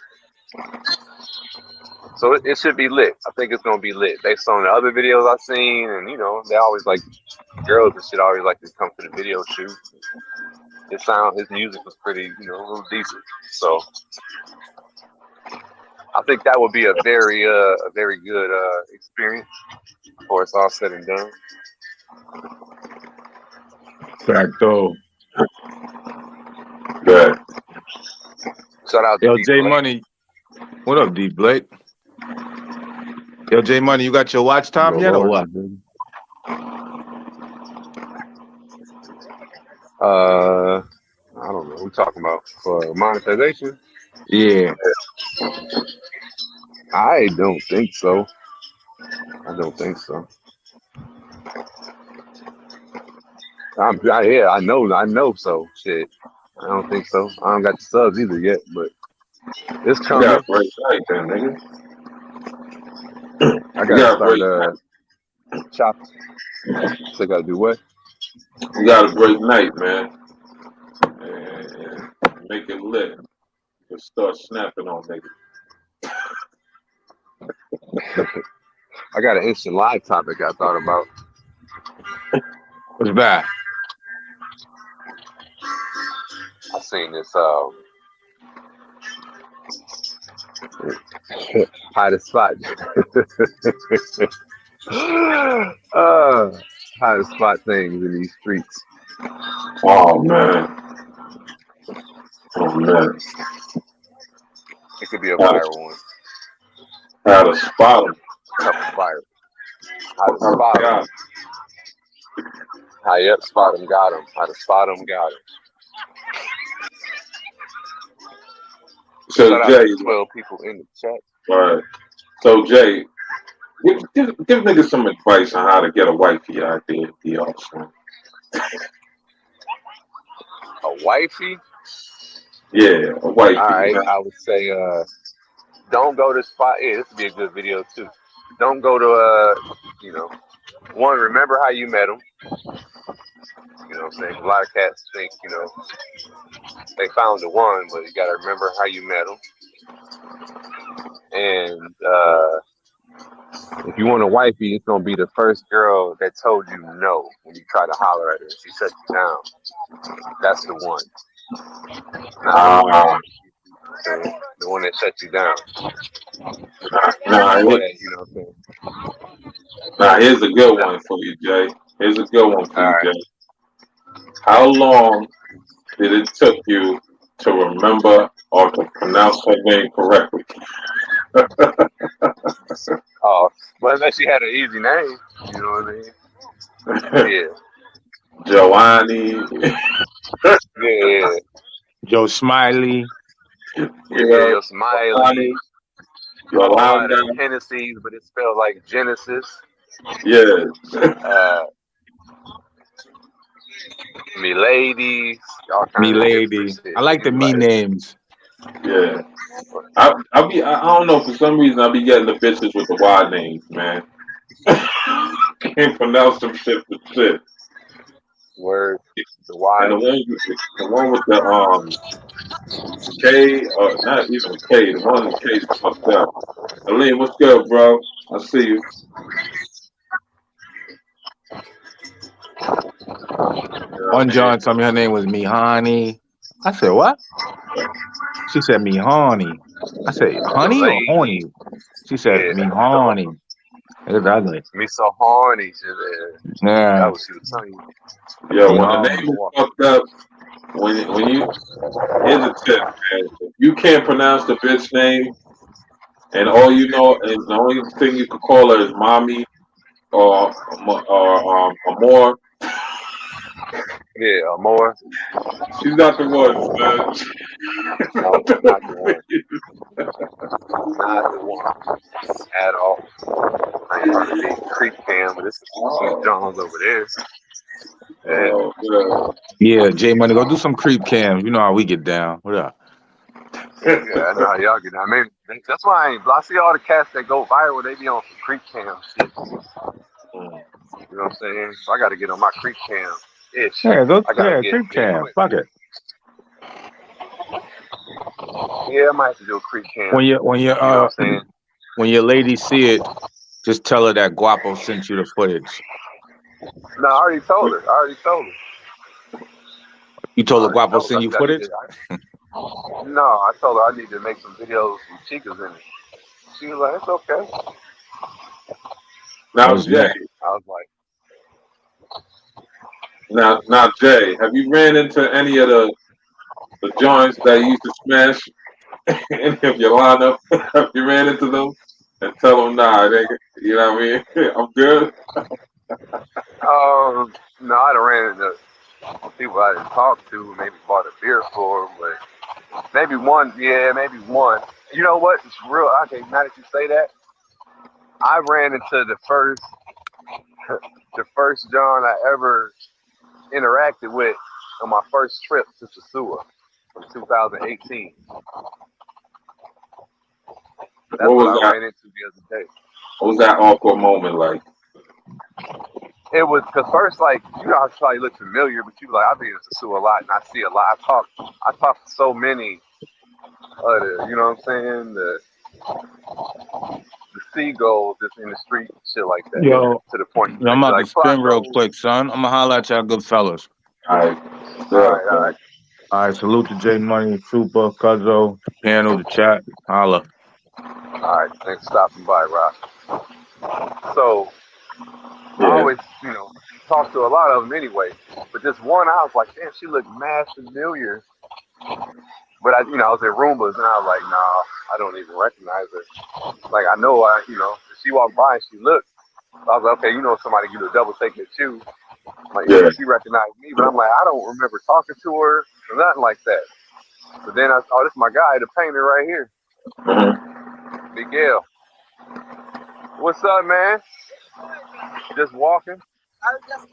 it should be lit. I think it's gonna be lit based on the other videos I've seen, and you know, they always like girls and shit always like to come to the video shoot. His music was pretty, you know, a little decent. So I think that would be a very good experience before it's all said and done. Facto. Good. Shout out to J Money. What up, D Blake? Yo, J Money, you got your watch time yet or what? I don't know. We're talking about for monetization. Yeah. I don't think so. I know so. Shit. I don't think so. I don't got the subs either yet, but it's coming. You got a great night, then, nigga. I gotta start chop. So I gotta do what? You got a great night, man. And make it lit. And start snapping on niggas. I got an instant live topic I thought about. What's that? I seen this hottest spot. Hottest spot things in these streets. Oh man. It could be a viral one. How to spot them. Couple viral. How to spot them. Spot them, got them. How to spot them, got them. So shout Jay, out to 12 people in the chat. All right. So Jay, give niggas some advice on how to get a wifey out there at the auction. A wifey? Yeah, a wifey. All right, I would say don't go to spot. Yeah, this would be a good video too. Don't go to one, remember how you met them. You know what I'm saying? A lot of cats think, they found the one, but you gotta remember how you met them. And if you want a wifey, it's gonna be the first girl that told you no when you try to holler at her. She shut you down. That's the one. The one that shut you down. Here's a good one for you, Jay. Here's a good one for you, Jay. How long did it took you to remember or to pronounce her name correctly? Oh, well, unless she had an easy name, you know what I mean? Yeah. Joanny. Yeah, Joe Smiley. yeah, Yeah, your Smiley. Joanny. Oh, all Yolanda. them Hennessy's, but it spelled like Genesis. Yeah. Uh, me ladies, all Me kind of hipster lady. shit. I like the You me like, names. Yeah. I don't know, for some reason I be getting the bitches with the Y names, man. Can't pronounce them shit for shit. word, the And Y. the one with the K, or not even K, the one with K is fucked up. Aline, what's good, bro? I see you. You know what One I mean? John told me her name was Mihani. I said, what? She said Mihani. I said, The honey or lady. horny? She said Yeah, the, Mihani. It's ugly. me so horny. Shit, yeah. That Yeah, was she was telling you. Yo, when the Mihani. name is fucked up, when you here's a tip, man. If you can't pronounce the bitch name, and all you know, and the only thing you could call her is mommy or amor, Yeah, more. she's not the one, man. No, not the one. Not the one at all. I ain't trying to be creep cam, but it's some sweet Oh, Johns over there. Yeah, oh, yeah. Yeah, J Money, go do some creep cams. You know how we get down. What up? yeah, I know how y'all get down. I mean, that's why I ain't. I see all the cats that go viral. They be on some creep cam shit. Mm. You know what I'm saying? So I got to get on my creep cam itch. Yeah, go. I got to Yeah, creep get cam. equipped. Fuck it. Yeah, I might have to do a creep cam. When you when you You know what I'm saying? when your lady see it, just tell her that Guapo sent you the footage. No, I already told her. I already told her. You I told her already Guapo told her. send I you said I need footage? to. No, I told her I need to make some videos with chicas in it. She was like, "It's okay." That Now, was Jay. me. I was like, Now, Jay. Have you ran into any of the joints that you used to smash? Any of your lineup? Have you ran into them? And tell them, nah, they, you know what I mean? I'm good. No, I done ran into people I didn't talk to, maybe bought a beer for, but maybe one, yeah, maybe one. You know what? It's real. Okay, now that you say that, I ran into the first John I ever interacted with on my first trip to Sasua from 2018. What That's what was I that? ran into the other day. What was that awkward moment like? It was because first, like, you know, I probably look familiar, but you like, I've been in Sasua a lot, and I see a lot. I talk to so many other, you know what I'm saying? The seagulls that's in the street, shit like that. Yo, To the point, I'm they be about to like, spin real Flacco. quick, son. I'm gonna holler at y'all good fellas. All right. All Yeah, right, all right, All right, salute to J Money, Super, Cuzzo, panel, the chat. Holla. all right. Thanks for stopping by, Rock. So I yeah. always, talk to a lot of them anyway. But this one, I was like, damn, she looked mad familiar. But I was at Roombas, and I was like, nah, I don't even recognize her. Like I know, if she walked by and she looked, I was like, okay, somebody get a double take at you. Like, Yeah. she recognized me, but I'm like, I don't remember talking to her or nothing like that. So then I saw this my guy, the painter right here, Mm-hmm. Miguel. What's up, man? Just walking. I just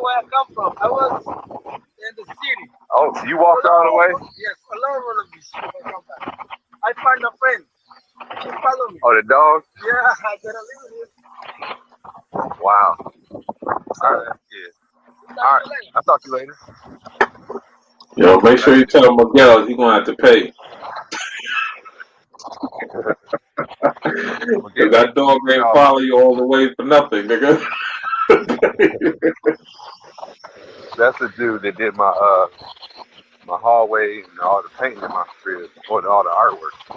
where I come from. I was in the city. Oh, you walked all the way? Yes, alone on the beach. When I come back. I find a friend. He follow me. Oh, the dog? Yeah, I gotta live with him. Wow. All right. Yeah. All right. I'll talk to you later. Yo, make sure you tell Miguel he's gonna have to pay. Cause Miguel, that dog ain't no, follow you all the way for nothing, nigga. that's the dude that did my hallway and all the painting in my crib, or all the artwork.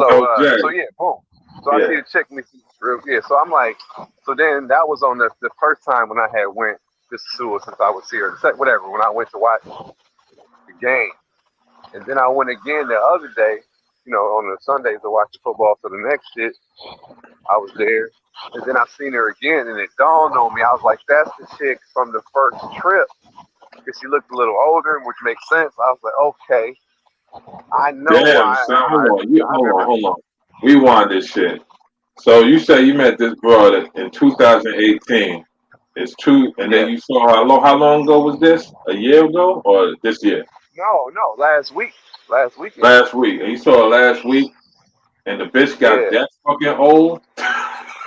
Yo, Jay. So yeah, boom. So I Yeah. see the chick me real, yeah. So I'm like, so then that was on the first time when I had went to Sewell since I was here, whatever. When I went to watch the game, and then I went again the other day, on the Sundays to watch the football. So the next shit, I was there. And then I seen her again, and it dawned on me. I was like, that's the chick from the first trip. Because she looked a little older, which makes sense. I was like, okay, I know Damn, son, I remember. hold on. Rewind this shit. So you say you met this girl in 2018. It's two, and then Yeah. you saw her. How long ago was this? A year ago or this year? No, last week. Last weekend. Last week. And you saw her last week, and the bitch got Yeah. that fucking old.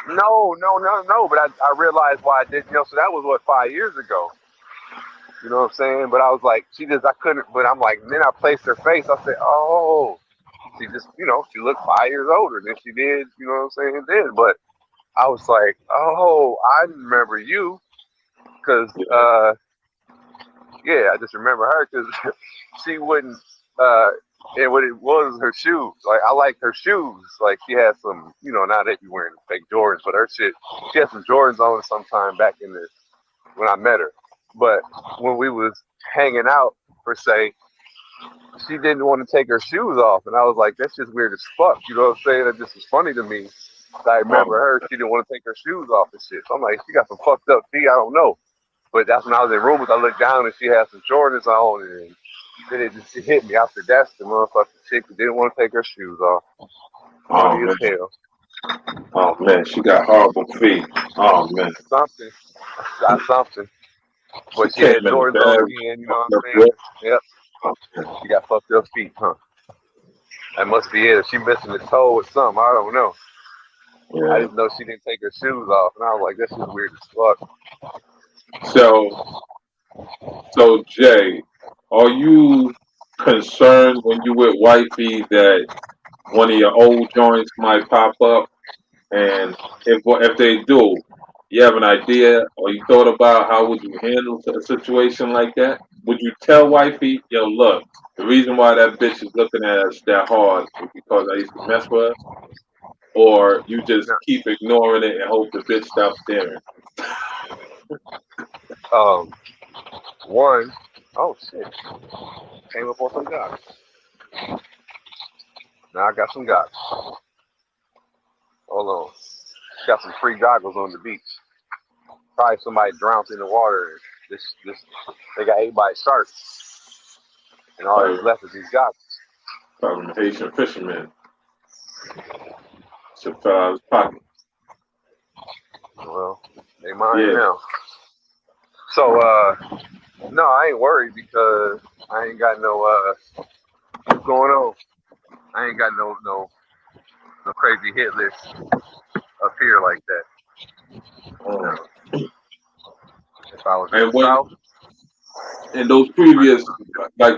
No. But I realized why I didn't. So that was what, 5 years ago. You know what I'm saying? But I was like, I couldn't. But I'm like, then I placed her face. I said, oh, she just, she looked 5 years older than she did. You know what I'm saying? Then, but I was like, oh, I remember you, because Yeah. yeah, I just remember her because she wouldn't. Uh, and what it was her shoes. Like, I liked her shoes. Like, she had some, now they be wearing fake Jordans, but her shit, she had some Jordans on sometime back in the when I met her. But when we was hanging out, per se, she didn't want to take her shoes off, and I was like, that's just weird as fuck. You know what I'm saying? That just was funny to me. I remember Um, her; she didn't want to take her shoes off and shit. So I'm like, she got some fucked up feet. I don't know. But that's when I was in rooms. I looked down and she had some Jordans on, and then it hit me. I said, that's the motherfucking chick who didn't want to take her shoes off. oh Funny as man. hell. Oh man. She got horrible feet. Oh man. Something. Got something. She But she came had in a Jordans on bad again. You know what I'm fucked up saying? whip. Yep. Oh, man. She got fucked up feet, huh? That must be it. If she missing a toe or something, I don't know. I Yeah. just know she didn't take her shoes off, and I was like, this is weird as fuck. So Jay, are you concerned when you with wifey that one of your old joints might pop up? And if they do, you have an idea or you thought about how would you handle a situation like that? Would you tell wifey, yo, look, the reason why that bitch is looking at us that hard is because I used to mess with her, or you just keep ignoring it and hope the bitch stops staring? No. One, oh shit, came up on some goggles. Now I got some goggles. Hold on. Got some free goggles on the beach. Probably somebody drowned in the water. This, they got ate by sharks, and all Probably, that's left is these goggles. probably Haitian fisherman should fill out his pocket. Well, they mine Yeah. now. So, no, I ain't worried because I ain't got no what's going on. I ain't got no crazy hit list up here like that. You Um, know, if I was in and the when south, and those previous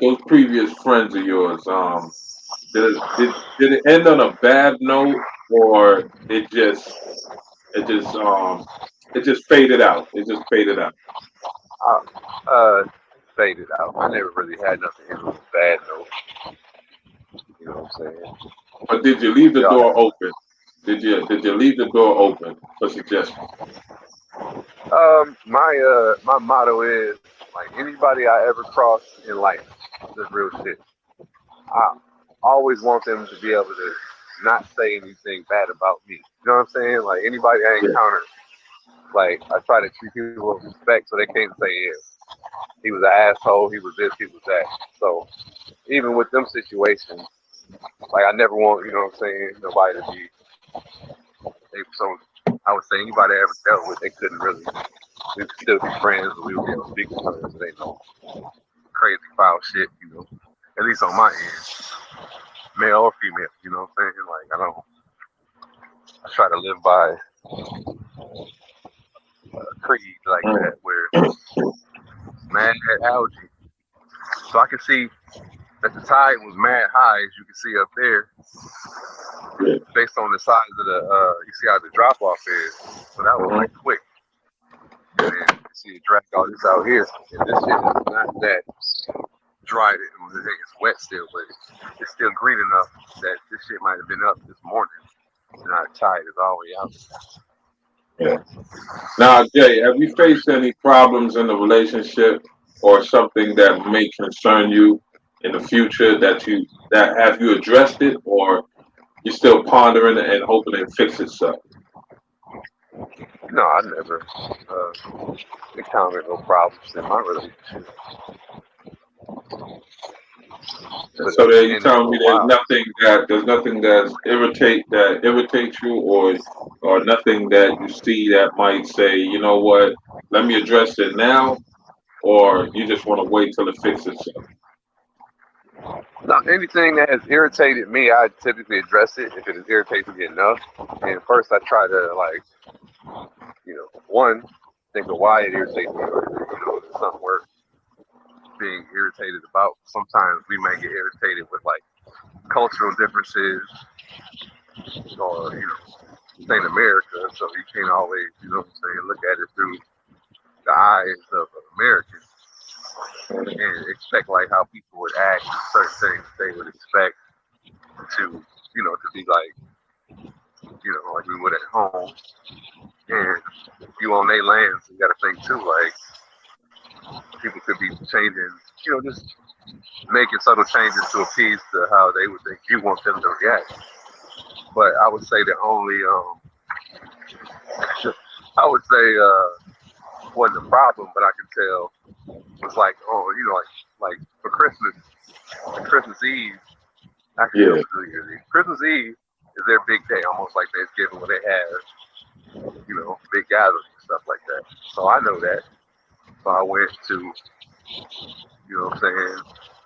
those previous friends of yours, did it end on a bad note or it just um it just faded out? It just faded out. I, uh, faded out. I never really had nothing in with bad note. You know what I'm saying? But did you leave the We all door had. open? Did you leave the door open for suggestions? My motto is like anybody I ever cross in life, this real shit. I always want them to be able to not say anything bad about me. You know what I'm saying? Like anybody I Yeah, encounter, like I try to treat people with respect so they can't say, yeah, he was an asshole, he was this, he was that. So even with them situations, like I never want, you know what I'm saying, nobody to be. So I would say anybody I ever dealt with, they couldn't really. We could still be friends, but we would be able to speak to each other. It ain't no crazy foul shit, you know. At least on my end, male or female. You know what I'm saying? Like I don't. I try to live by a creed like that, where mad algae. So I can see that the tide was mad high, as you can see up there, yeah. based on the size of the. You see how the drop off is. So that was Uh-huh. like quick. And then you see it drag all this out here, and this shit is not that dried. It's wet still, but it's still green enough that this shit might have been up this morning. And our tide is all the way out. Yeah. Now, Jay, have you faced any problems in the relationship or something that may concern you in the future that have you addressed it or you're still pondering it and hoping it fix itself? No, I never encountered no problems in my relationship, but So there, you ended telling for me a while. there's nothing that irritates you, or nothing that you see that might say, you know what, let me address it now, or you just want to wait till it fixes itself. Not anything that has irritated me, I typically address it if it has irritated me enough. And first, I try to like, one, think of why it irritates me, or there's something we're being irritated about. Sometimes we may get irritated with like cultural differences, or it's in America, so you can't always, what I'm saying, look at it through the eyes of Americans and expect like how people would act, certain things they would expect to be like we would at home. And you on their lands, you got to think too, like people could be changing, just making subtle changes to appease to how they would think you want them to react. But I would say the only, I would say, wasn't a problem, but I could tell was like, oh, like for Christmas Eve, actually no, Yeah, for New Year's Eve. Christmas Eve is their big day, almost like Thanksgiving, where they have, big gatherings and stuff like that. So I know that. So I went to, what I'm saying,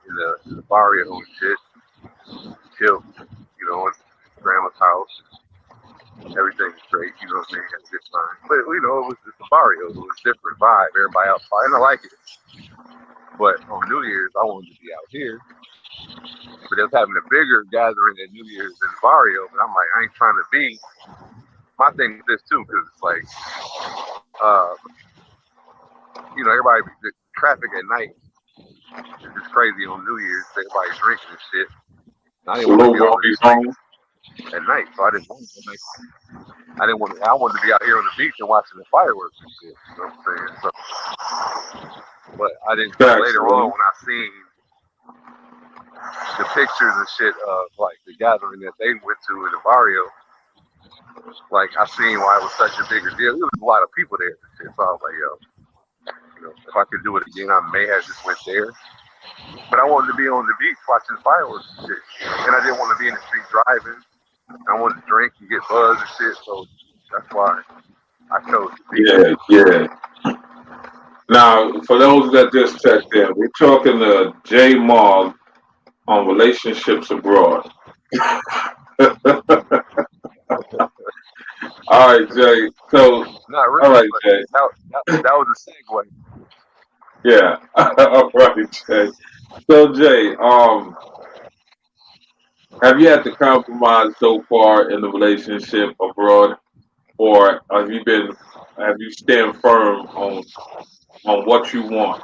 in the barrio and shit, chill, at grandma's house. Everything's great, what I'm saying, had a good time. But, it was just a barrio. It was a different vibe. Everybody outside, and I like it. But on New Year's, I wanted to be out here. But they was having a bigger gathering at New Year's in the barrio. But I'm like, I ain't trying to be. My thing is this, too, because it's like, uh, everybody, the traffic at night is just crazy on New Year's. Everybody drinking and shit. And I didn't want to salute be all won't in be the streets wrong. at night, so I didn't want to. I didn't want. I wanted to be out here on the beach and watching the fireworks and shit. You know what I'm saying? So, but I didn't. Facts, Later on, man. when I seen the pictures and shit of like the gathering that they went to in the barrio, like I seen why it was such a bigger deal. There was a lot of people there and shit. So I was like, yo, if I could do it again, I may have just went there. But I wanted to be on the beach watching fireworks and shit, and I didn't want to be in the street driving. I wanted to drink and get buzzed and shit. So that's why I chose the beach. Yeah, yeah. Now, for those that just checked in, we're talking to Jay Mogg on relationships abroad. All right, Jay. So, Not all really, right, but Jay. that was a segue. Yeah. All right, Jay. So, Jay, have you had to compromise so far in the relationship abroad, or have you stand firm on what you want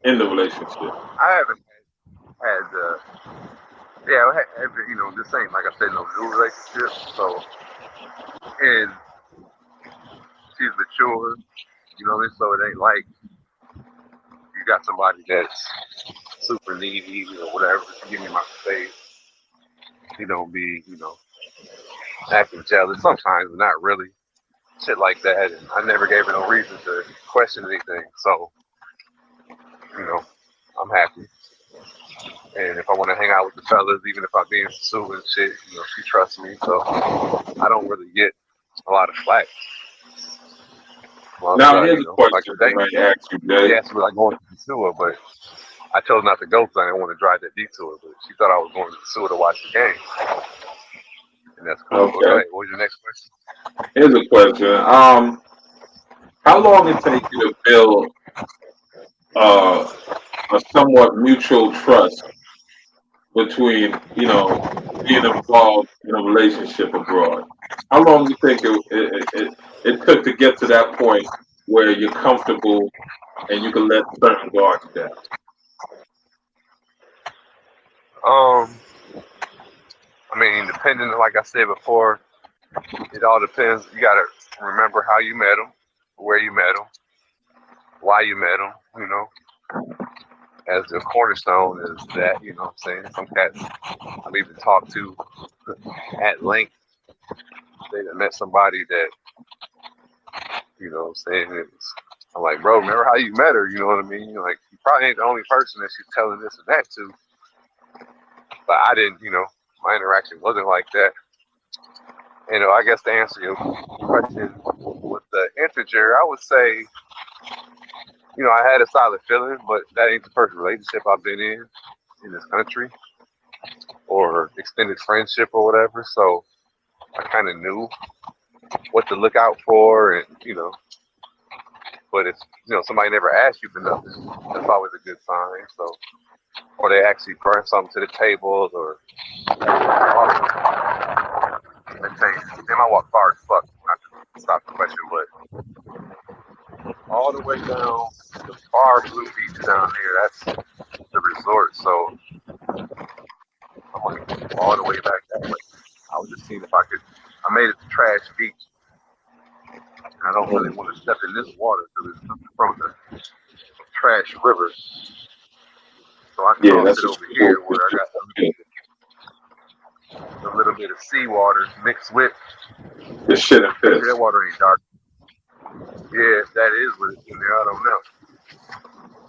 in the relationship? I haven't had, yeah, this ain't like I said, no new relationship. So, and she's mature, so it ain't like you got somebody that's super needy or whatever. Give me my space. She don't be, acting jealous sometimes, but not really. Shit like that. And I never gave her no reason to question anything. So, you know, I'm happy. And if I want to hang out with the fellas, even if I'm being pursued and shit, she trusts me. So I don't really get a lot of flack. Well, Now, here's a like question I today, might ask you, she Jay. asked me like going to the sewer, but I chose not to go because I didn't want to drive that detour. But she thought I was going to the sewer to watch the game, and that's cool. But go Okay. ahead. What was your next question? Here's a question. How long it take you to build uh, a somewhat mutual trust between, being involved in a relationship abroad? How long do you think it took to get to that point where you're comfortable and you can let certain guards down? Um, I mean, depending, like I said before, it all depends. You gotta remember how you met them, where you met them, why you met them. As the cornerstone is that. What I'm saying, some cats I've even talked to at length. They done met somebody that You know what I'm saying? I'm like, bro, remember how you met her? You know what I mean? Like, you probably ain't the only person that she's telling this and that to. But I didn't, my interaction wasn't like that. And I guess to answer your question with the integer, I would say, I had a solid feeling, but that ain't the first relationship I've been in this country or extended friendship or whatever. So I kind of knew what to look out for, and but if somebody never asked you for nothing, that's always a good sign. So, or they actually bring something to the table, or they say they might walk far as fuck. Not to stop the question, but all the way down the far blue beach down there, that's the resort. So I'm like all the way back that way. I was just seeing if I could. I made it to Trash Beach. I don't really want to step in this water because it's coming from the Trash River. So I crossed that's it just over cool. here where I got a little bit of seawater mixed with. The shit and piss. That water ain't dark. Yeah, if that is what it's in there, I don't know.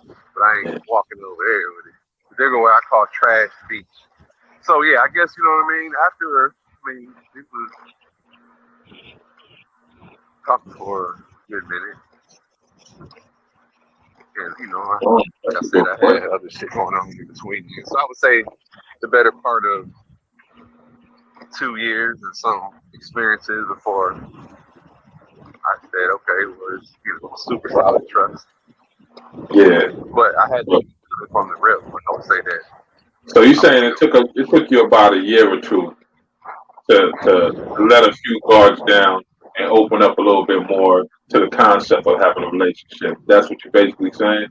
But I ain't walking over there with it. They're going where I call Trash Beach. So yeah, I guess you know what I mean. After we was talking for a good minute, and like I said, I had other shit going on in between you. So I would say the better part of 2 years and some experiences before I said, okay, well, it's super solid trust. Yeah. But I had to from the rip. I don't say that. So you're saying it took you about a year or two to let a few guards down and open up a little bit more to the concept of having a relationship. That's what you're basically saying?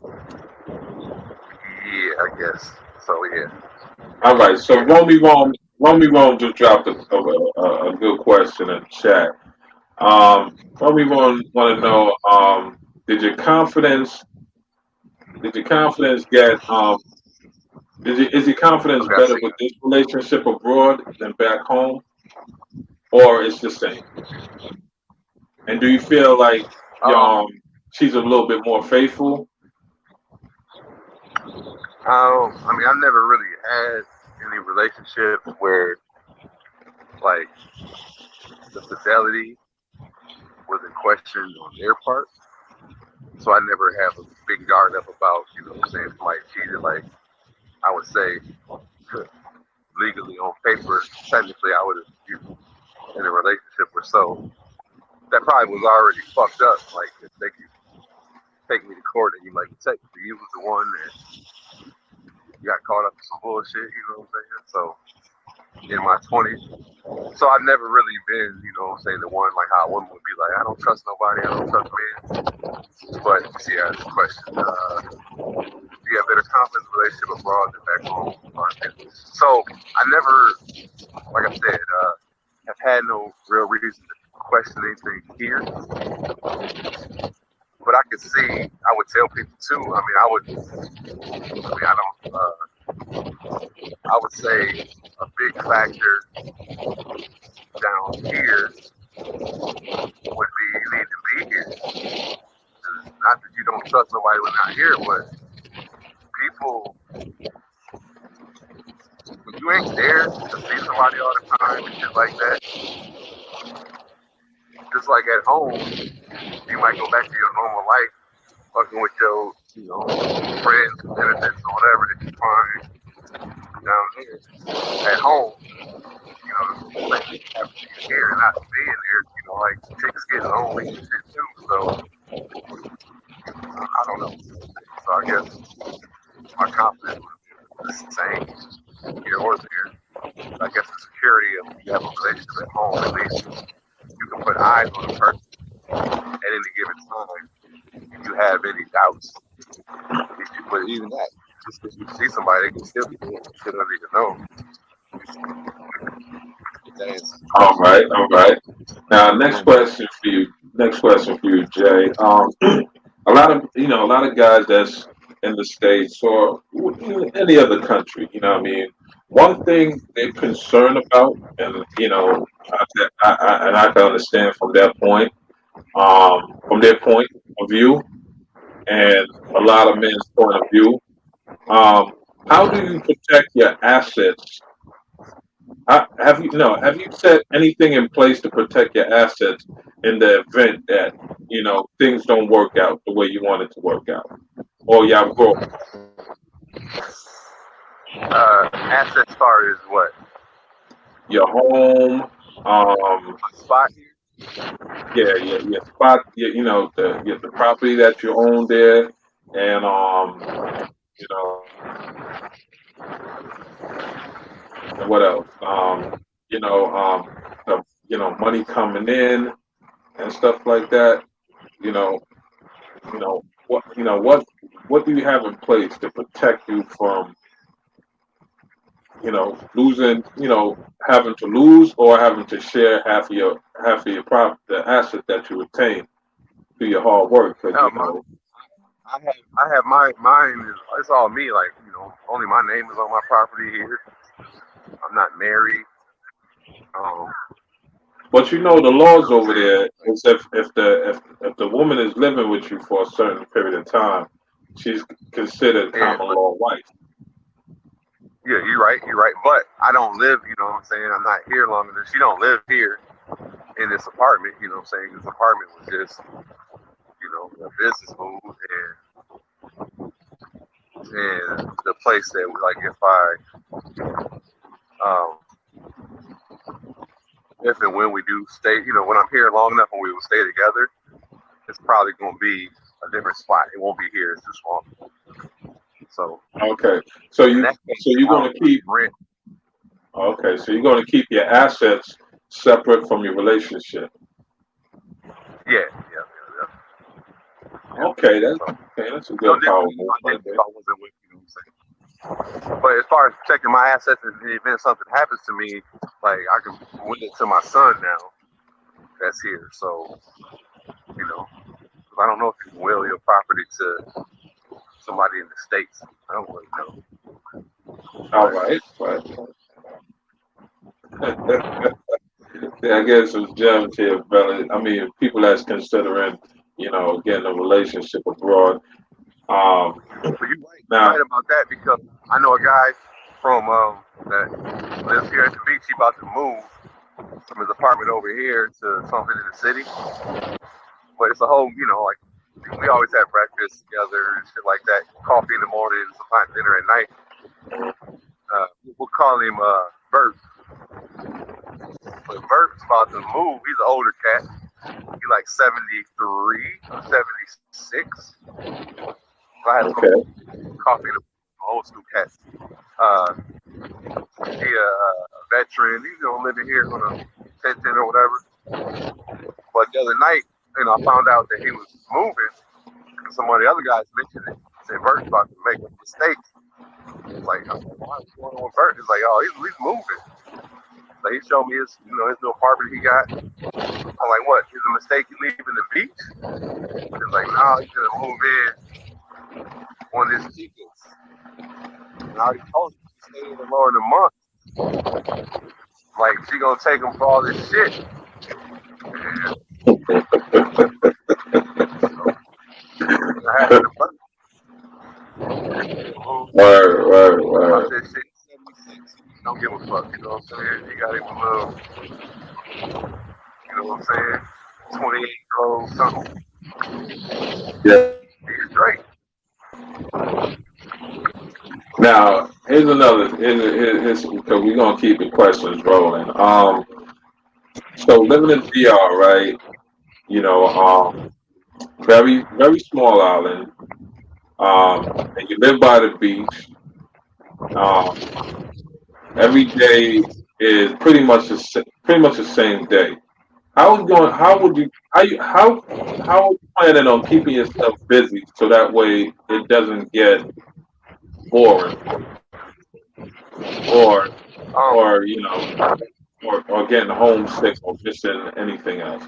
Yeah, I guess. So yeah. All right. So Romy Rome just dropped a good question in the chat. Romy Rome want to know, did your confidence get is your confidence Okay, I better see. with this relationship abroad than back home, or it's the same? And do you feel like she's a little bit more faithful? I never really had any relationships where like the fidelity wasn't questioned on their part. So I never have a big guard up about, saying somebody cheated. Like I would say legally on paper, technically I would have in a relationship or so. That probably was already fucked up. Like if they could take me to court and you like technically you was the one that you got caught up in some bullshit, you know what I'm saying? So in my 20s. So I've never really been, saying the one like how a woman would be like, I don't trust nobody, I don't trust men. But you see, I asked the question, do you have better confidence relationship abroad than back home? So I never, like I said, have had no real reason to question anything here. But I could see, I would tell people too. I would say a big factor down here would be you need to be here. Not that you don't trust nobody when not here, but people, when you ain't there to see somebody all the time and shit like that, just like at home, you might go back to your normal life, fucking with your, friends, benefits, or whatever that you find down there. At home, like having you here and not being there, like chicks get lonely and shit too. So I don't know. So I guess my confidence would be the same here or there. I guess the security of you have a relationship at home, at least you can put eyes on a person at any given time. If you have any doubts, but even that, just because you see somebody, they can still be doing shit I don't even know. All right. Now, next question for you, Jay. A lot of guys that's in the States or any other country, what I mean. One thing they're concerned about, and I can understand from their point, from their point of view and a lot of men's point of view. Um, how do you protect your assets? Have you no? Have you set anything in place to protect your assets in the event that things don't work out the way you want it to work out, or y'all broke? Assets far as what? Your home, um, A spot here? your spot, the property that you own there, and you know, and what else? Money coming in and stuff like that. You know, what do you have in place to protect you from losing, having to lose or having to share half of your profit, the asset that you obtain through your hard work? Because I have mine is it's all me. Like only my name is on my property here. I'm not married. Um, but the laws over there is if the woman is living with you for a certain period of time, she's considered yeah, common but law wife. yeah, you're right. You're right. But I don't live. You know what I'm saying? I'm not here long enough. She don't live here in this apartment. You know what I'm saying? This apartment was just a business move and the place that like um if and when we do stay, when I'm here long enough and we will stay together, it's probably gonna be a different spot. It won't be here. It's too small. So Okay, so in you that case, so you're I'll gonna keep rent. okay, so you're gonna keep your assets separate from your relationship. Yeah, yeah. Okay, So that's a no good power different, move right if there. I wasn't with you. Know what I'm saying? But as far as protecting my assets in the event something happens to me, like I can win it to my son now that's here. So, 'cause I don't know if you can will your property to somebody in the States. I don't really know. All But right, right. Yeah, I guess it's gems here, brother. I mean, people that's considering, getting a relationship abroad. Um, but you're now, right about that because I know a guy from that lives here at the beach. He about to move from his apartment over here to something in the city. But it's a whole, like we always have breakfast together and shit like that. Coffee in the morning, sometimes dinner at night. We'll call him Bert. But Bert's about to move. He's an older cat. He's like 73, 76. So I had some okay, coffee in the old school cat. Uh, he a veteran. He's living here on a 10 or whatever. But the other night, I found out that he was moving. And some of the other guys mentioned it. Said Bert's about to make a mistake. It's like, I was like, what's going on with Bert? He's like, oh, he's moving. So he showed me his new apartment he got. I'm like, what? Is a mistake you leaving the beach? He's like, no, he's gonna move in on his tickets. And I already told him she stayed in more than a month. Like she gonna take him for all this shit. And so I had to Bert. I word. said, shit, 76. Don't give a fuck. You know what I'm saying? He got him a little. You know what I'm saying? 28-year-old something. Yeah. He's straight. Now, here's because we're gonna keep the questions rolling. So living in DR, right? Very very small island. And you live by the beach. Um, every day is pretty much the same day. How would going? How would you? How are you planning on keeping yourself busy so that way it doesn't get boring or Um, or or getting homesick or missing anything else?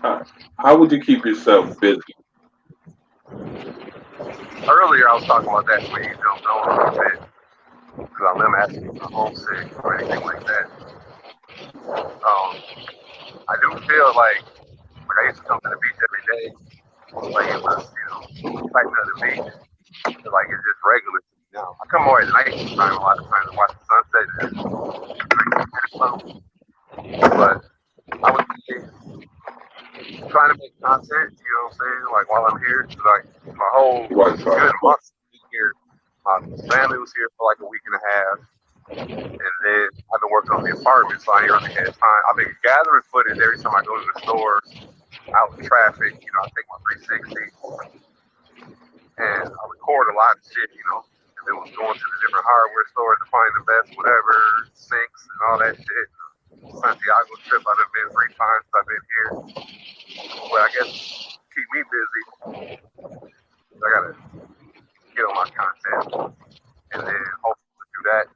How would you keep yourself busy? Earlier I was talking about that when you jumped on a little bit. Because I'm asking if I'm homesick or anything like that. I do feel like I used to come to the beach every day, like it was, back to the beach. So, like it's just regular to me now. I come over at night time a lot of times to watch the sunset and drink some beer. But I was trying to make content, you know what I'm saying? Like while I'm here, like my whole Right, good month here, my family was here for like a week and a half, and then I've been working on the apartment, so I ain't really had time. I've been gathering footage every time I go to the stores, out in traffic. I take my 360 and I record a lot of shit, and then was going to the different hardware stores to find the best whatever sinks and all that shit. Santiago trip I've been 3 times since I've been here. But I guess keep me busy. I gotta get on my content, and then hopefully through that,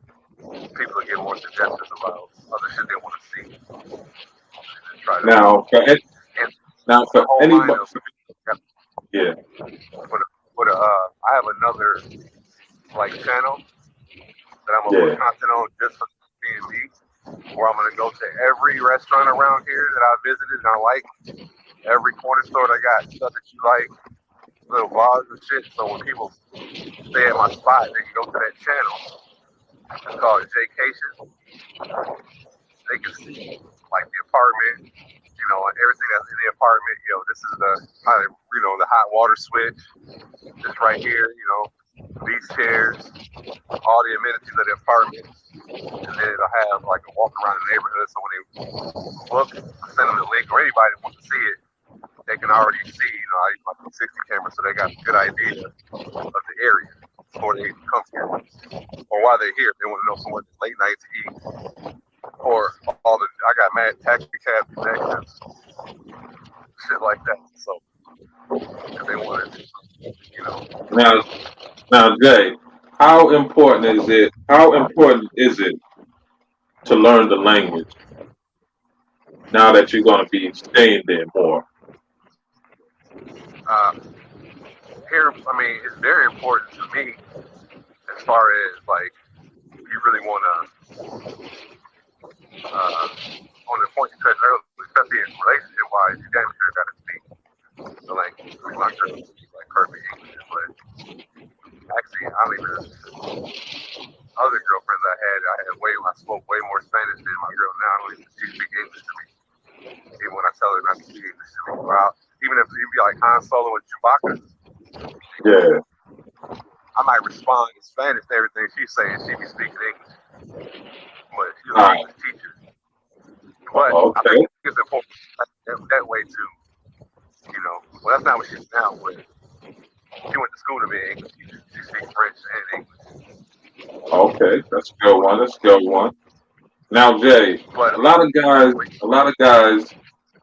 people will get more suggestions about other shit they want to see. And try to now for the whole anybody, line of yeah, I have another like channel that I'm gonna put content on just for B&B, where I'm gonna go to every restaurant around here that I visited and I like, every corner store that got stuff that you like, little vlogs and shit. So when people stay at my spot, they can go to that channel. It's called Jaycation. They can see like the apartment, everything that's in the apartment. This is the hot water switch. This right here, these chairs, all the amenities of the apartment, and then it'll have like a walk around the neighborhood. So when they look, I send them the link, or anybody that wants to see it, they can already see. I use my 360 camera, so they got a good idea of the area before they even come here, or while they're here. They want to know somewhere late night to eat, or I got mad taxi cab connections, shit like that. So if they want to, Now, Jay, how important is it? How important is it to learn the language now that you're going to be staying there more? Here, it's very important to me as far as like you really want to on the point you touched earlier, especially in relationship wise, you damn sure got to speak the language. My girl speaks like perfect English, but actually, I don't even. Other girlfriends I spoke way more Spanish than my girl now. I don't even she speak English to me. Even when I tell her not to speak English to me, even if you be like Han Solo and Chewbacca, Yeah. I might respond in Spanish to everything she's saying. She be speaking English, but she's an English teacher. But I think it's important that way too. Well, that's not what she's now, but she went to school to be an English teacher. She speaks French and English. Okay, that's a good one. That's a good one. Now, Jay, a lot of guys.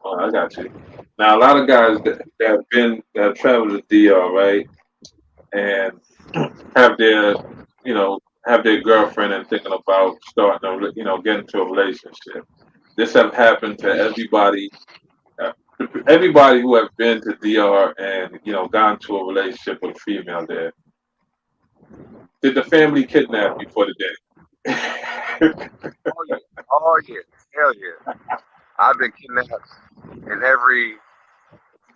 Oh, I got you. Now, a lot of guys that have traveled to DR, right, and have their girlfriend and thinking about starting getting into a relationship. This have happened to everybody. Everybody who have been to DR and gone to a relationship with a female there. Did the family kidnap you for the day? Oh yeah, hell yeah. I've been kidnapped in every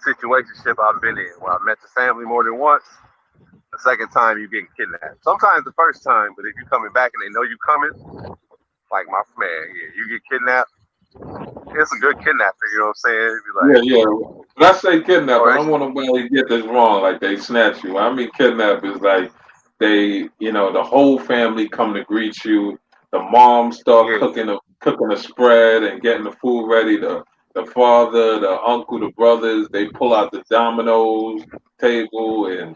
situationship I've been in. Where I met the family more than once. The second time you getting kidnapped. Sometimes the first time, but if you're coming back and they know you coming, like my man, you get kidnapped. It's a good kidnapping, you know what I'm saying? Be like, Yeah. When I say kidnap, I don't want nobody to get this wrong. Like they snatch you. When I mean kidnap is like they, the whole family come to greet you. The mom start cooking a spread and getting the food ready. The father, the uncle, the brothers, they pull out the dominoes table and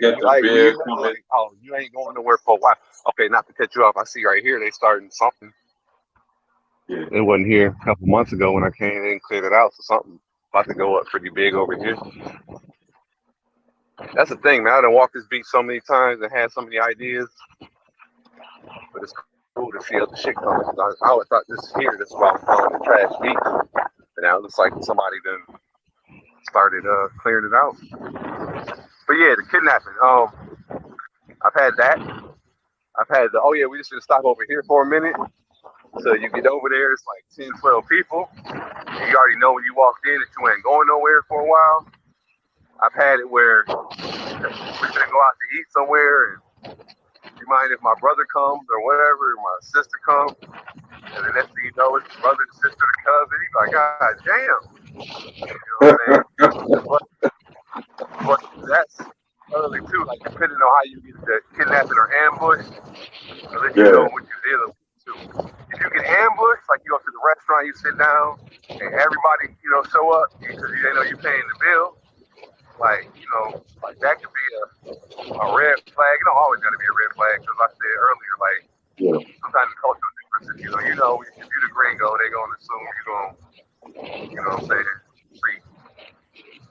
get the beer coming. like, oh, you ain't going nowhere for a while. Okay, not to cut you off. I see right here they starting something. Yeah. It wasn't here a couple months ago when I came in and cleared it out, so something about to go up pretty big over here. That's the thing, man. I done walked this beach so many times and had so many ideas, but it's cool to see other shit coming. I always thought this is why I'm calling the trash beach, and now it looks like somebody done started clearing it out. But yeah, the kidnapping. I've had that. I've had we just gonna stop over here for a minute. So you get over there, it's like 10, 12 people. And you already know when you walked in that you ain't going nowhere for a while. I've had it where we're gonna go out to eat somewhere, and you mind if my brother comes or whatever, or my sister comes, and the next thing you know, it's brother, sister, the cousin. You like, God damn, you know what I'm saying? But that's another thing too. Like depending on how you get the kidnapping or ambush, it'll let you know Yeah. what you're dealing with too. If you get ambushed, like you go to the restaurant, you sit down, and everybody, show up because they know you're paying the bill. Like, like that could be a red flag. It don't always got to be a red flag because like I said earlier, like Yeah. sometimes the cultural differences, if you're the gringo, they're going to assume you're going to, what I'm saying, treat.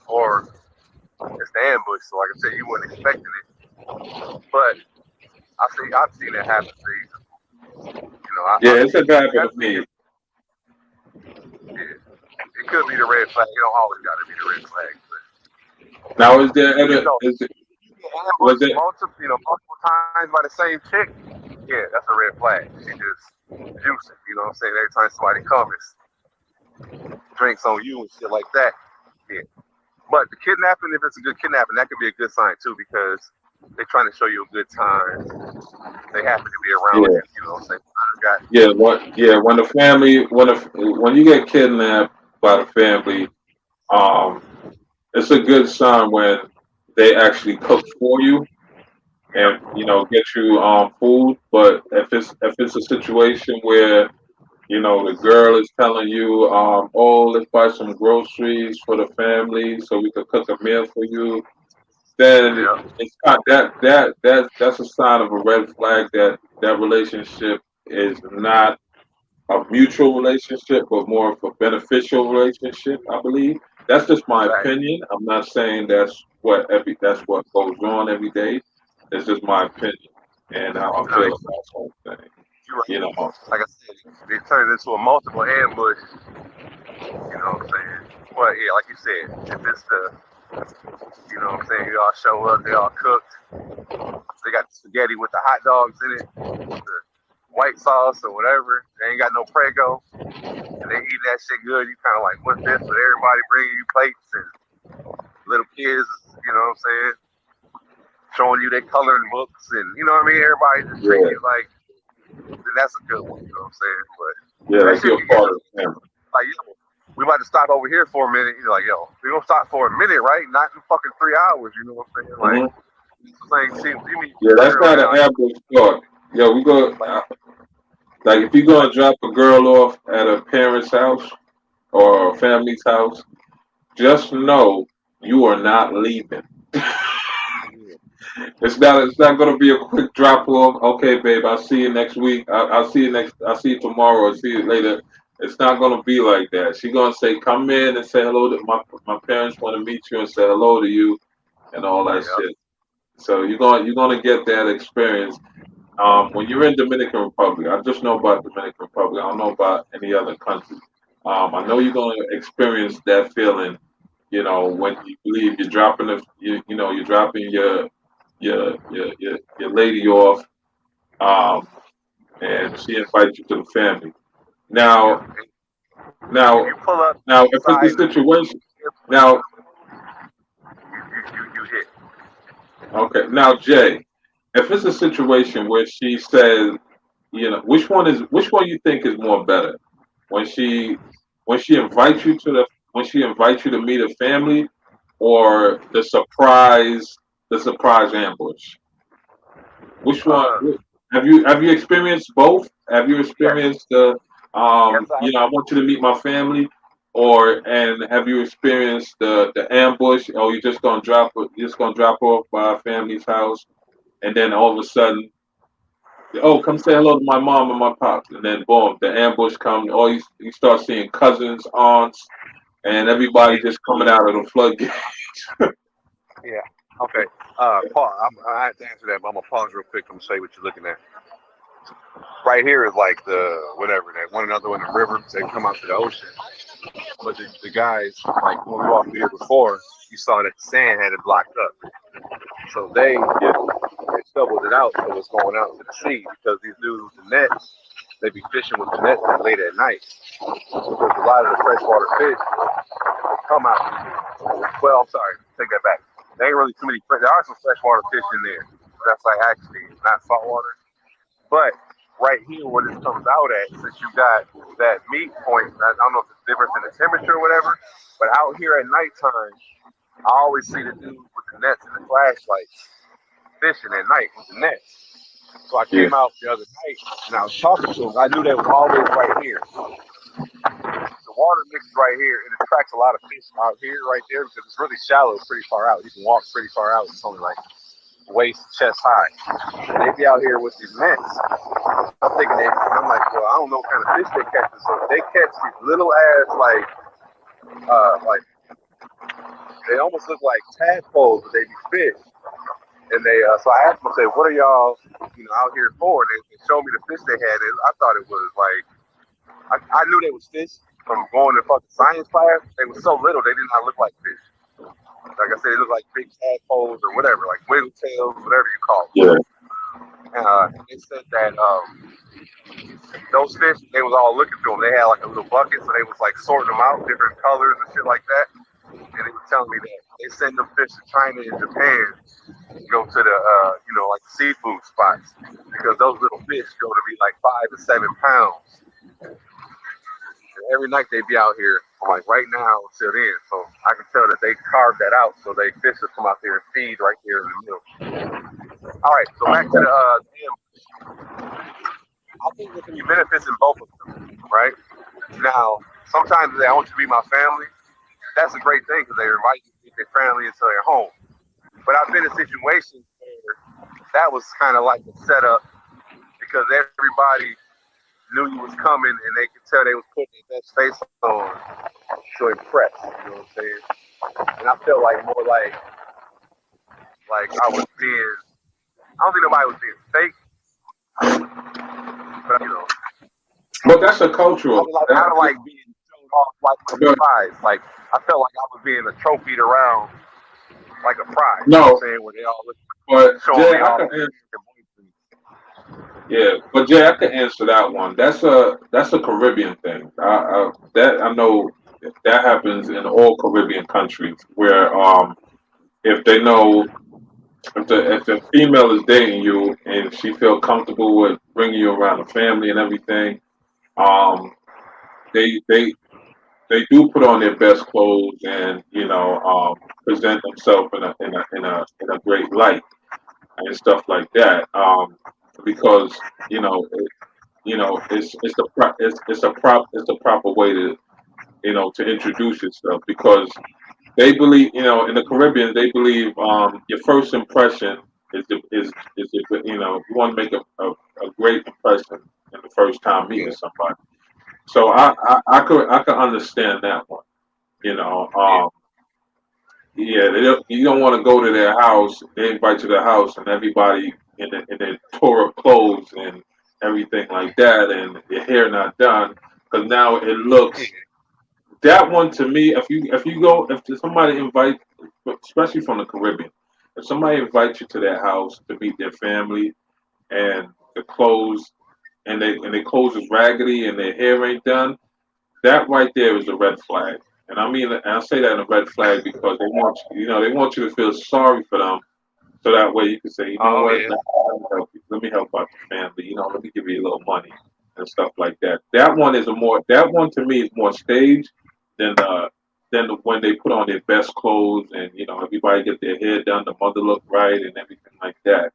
Or it's the ambush. So like I said, you weren't expecting it. But I've seen it happen to you. Yeah, it's a It happened got to to be, me. it could be the red flag. It don't always got to be the red flag. But Now, is there you ever, know, is it, you get was ambushed it, multiple times by the same chick, yeah, that's a red flag. She just juicing, you know what I'm saying? Every time somebody comes, drinks on you and shit like that. Yeah. But the kidnapping, if it's a good kidnapping, that could be a good sign too because they're trying to show you a good time. They happen to be around yeah, you, you know what I'm saying? I got when the family, when you get kidnapped by the family, um, it's a good sign when they actually cook for you yep, and get you food. But if it's a situation where the girl is telling you, oh, let's buy some groceries for the family so we could cook a meal for you, then yep, it's not that's a sign of a red flag that that relationship is not a mutual relationship, but more of a beneficial relationship. I believe that's just my right. opinion. I'm not saying that's what goes on every day. It's just my opinion and how I No, feel about something. you're right. You know, Like I said, they turned into a multiple ambush, you know what I'm saying? But yeah, like you said, if it's you know what I'm saying, you all show up, they all cooked. They got the spaghetti with the hot dogs in it, the white sauce or whatever. They ain't got no Prego. And they eat that shit good. You kind of like, what's this? But everybody bringing you plates and little kids, you know what I'm saying, showing you their coloring books and you know what I mean. Everybody just treating yeah, you like that's a good one. You know what I'm saying? But yeah, that like shit you're can get part of the family. like, we about to stop over here for a minute. You're like, yo, we gonna stop for a minute, right? Not in fucking 3 hours. You know what I'm saying? Like, Hmm. see me Yeah, that's girl not an down here. ambush thought. Yo, we go Like, like if you're gonna like, drop a girl off at a parent's house or a family's house, just know you are not leaving. yeah, It's not gonna be a quick drop off. Okay, babe, I'll see you next week. I'll see you I'll see you tomorrow. I'll see you later. It's not gonna be like that. She's gonna say, come in and say hello to my parents want to meet you and say hello to you and all that yeah, shit. So you're gonna get that experience. When you're in Dominican Republic, I just know about Dominican Republic. I don't know about any other country. I know you're gonna experience that feeling. When you believe you're dropping you're dropping your lady off, um, and she invites you to the family. yeah. Now, If now, you pull up now, if it's the inside the situation, airport, now, you hit. okay, now, Jay, if it's a situation where she says, which one you think is more better when she invites you to when she invites you to meet a family, or the surprise ambush? Which one? Uh, Have you experienced both? Have you yes, experienced the yes, I want you to meet my family, and have you experienced the ambush? Oh, you're just gonna drop off by a family's house, and then all of a sudden, oh, come say hello to my mom and my pops, and then boom, the ambush comes. Oh, you start seeing cousins, aunts, and everybody just coming out of the floodgate. yeah. Okay. Paul, I have to answer that, but I'm gonna pause real quick. I'm gonna show you what you're looking at. Right here is like the whatever that one another in the river. They come out to the ocean, but the guys like when we walked here before, you saw that the sand had it blocked up. So they shoveled it out so it's going out to the sea because these dudes with the nets, they be fishing with the nets late at night because a lot of the freshwater fish come out. Well, I'm sorry, take that back. There ain't really too many. There are some freshwater fish in there. That's like actually not saltwater. But right here, where this comes out at, since you got that meat point, I don't know if it's different in the temperature or whatever. But out here at nighttime, I always see the dude with the nets and the flashlights fishing at night with the nets. So I Yeah. came out the other night and I was talking to him. I knew they was always right here. The water mixes right here and it attracts a lot of fish out here right there because it's really shallow, pretty far out. You can walk pretty far out. It's only like waist, chest high. And they be out here with these nets. I'm thinking that I'm like, well, I don't know what kind of fish they catch. So they catch these little ass like they almost look like tadpoles, but they be fish. And they so I asked them, I said, what are y'all, out here for? And they showed me the fish they had. And I thought it was like I knew they was fish from going to fucking science class. They were so little they did not look like fish. Like I said, they look like big tadpoles or whatever, like wiggle tails, whatever you call them. Yeah. They said that those fish, they was all looking through them. They had like a little bucket, so they was like sorting them out, different colors and shit like that. And they were telling me that they send them fish to China and Japan to go to the, like seafood spots because those little fish go to be like 5 to 7 pounds. And every night they be out here from like right now until then. So I can tell that they carved that out so they fish will come out there and feed right here in the middle. All right, so back to the I think there can be benefits in both of them, right? Now, sometimes they want you to be my family. That's a great thing because they invite you to meet their family into their home. But I've been in situations where that was kind of like a setup because everybody knew you was coming and they could tell they was putting their best face on to impress. You know what I'm saying? And I felt like more like I was being. I don't think nobody was being fake, but But that's a I cultural. was like kind of like being shown off like a prize. Like I felt like I was being a trophied around like a prize. You know what I'm No, saying? Where they all look but showing Jay, me I all can the yeah, but Jay, I can answer that one. That's a Caribbean thing. I know that happens in all Caribbean countries where if they know if the female is dating you and she feel comfortable with bringing you around the family and everything, um, they they they do put on their best clothes and present themselves in a great light and stuff like that. Because it's the proper way to to introduce yourself because they believe in the Caribbean they believe your first impression you want to make a great impression in the first time meeting yeah, somebody. So I could understand that one. You know, yeah, yeah, you don't want to go to their house. They invite you to their house, and everybody in their tore up clothes and everything like that, and your hair not done, because now it yeah, looks. That one to me, if somebody invites, especially from the Caribbean, if somebody invites you to their house to meet their family, and the clothes and their clothes is raggedy and their hair ain't done, that right there is a red flag. And I say that in a red flag because they want you to feel sorry for them, so that way you can say, you know oh what, yeah, let me help you. Let me help out the family. Let me give you a little money and stuff like that. That one to me is more staged than when they put on their best clothes and everybody get their hair done, the mother look right and everything like that.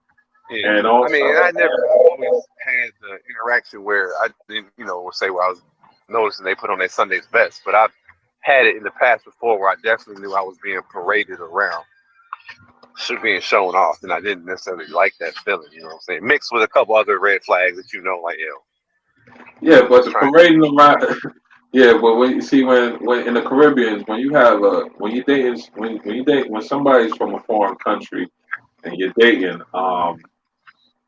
yeah. And I mean, also, I've always had the interaction where I didn't, say where I was noticing they put on their Sunday's best, but I've had it in the past before where I definitely knew I was being paraded around, being shown off, and I didn't necessarily like that feeling. You know what I'm saying? Mixed with a couple other red flags that like, yeah, I'm but just the trying to. parading around. Yeah, but when you see when in the Caribbean, when you have when somebody's from a foreign country and you're dating,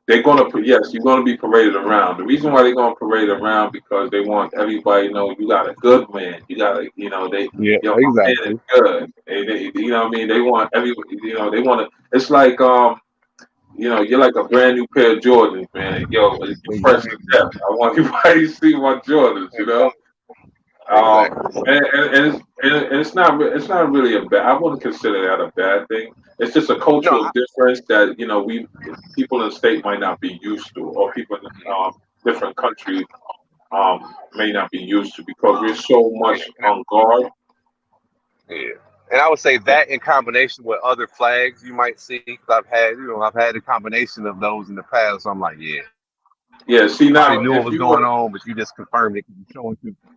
they're gonna yes, you're gonna be paraded around. The reason why they're gonna parade around because they want everybody to know you got a good man. You got a they Yeah, my man is exactly. good. You know what I mean? They want they want to. It's like you're like a brand new pair of Jordans, man. Yo, you're fresh to Exactly. death. I want everybody to see my Jordans. Exactly. Exactly. It's not really a bad. I wouldn't consider that a bad thing. It's just a No, cultural difference that we people in the state might not be used to, or people in different countries may not be used to because we're so yeah, much on guard. yeah. And I would say that in combination with other flags you might see, 'cause I've had a combination of those in the past. So I'm like, yeah, Yeah. See you already now, knew what if was you going were, on, but you just confirmed it 'cause you're showing people.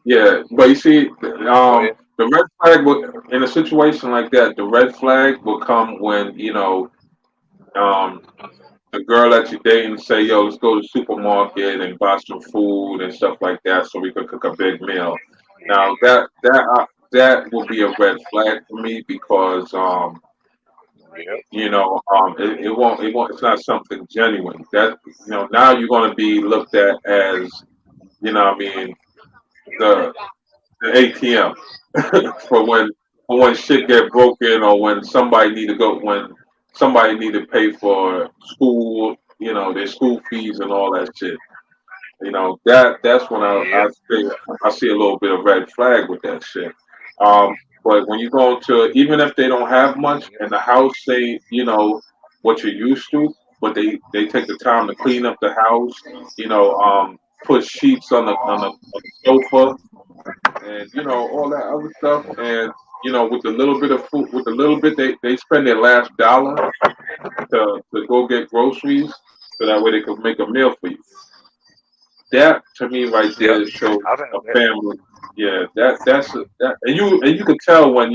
yeah, but you see, Go ahead. the red flag will, in a situation like that, the red flag will come when um, the girl that you're dating say, "Yo, let's go to the supermarket and buy some food and stuff like that, so we could cook a big meal." Now that will be a red flag for me because Yep. it won't it's not something genuine. That now you're going to be looked at as what I mean the ATM for when shit get broken or when somebody need to pay for school, their school fees and all that shit. That's when Yep. I see a little bit of red flag with that shit. But when you go to even if they don't have much and the house say what you're used to, but they take the time to clean up the house, put sheets on the sofa and all that other stuff, and with the little bit of food, with the little bit they spend their last dollar to go get groceries, so that way they can make a meal for you. That to me right Yep. there shows I've had a that. family. Yeah, that, and you could tell when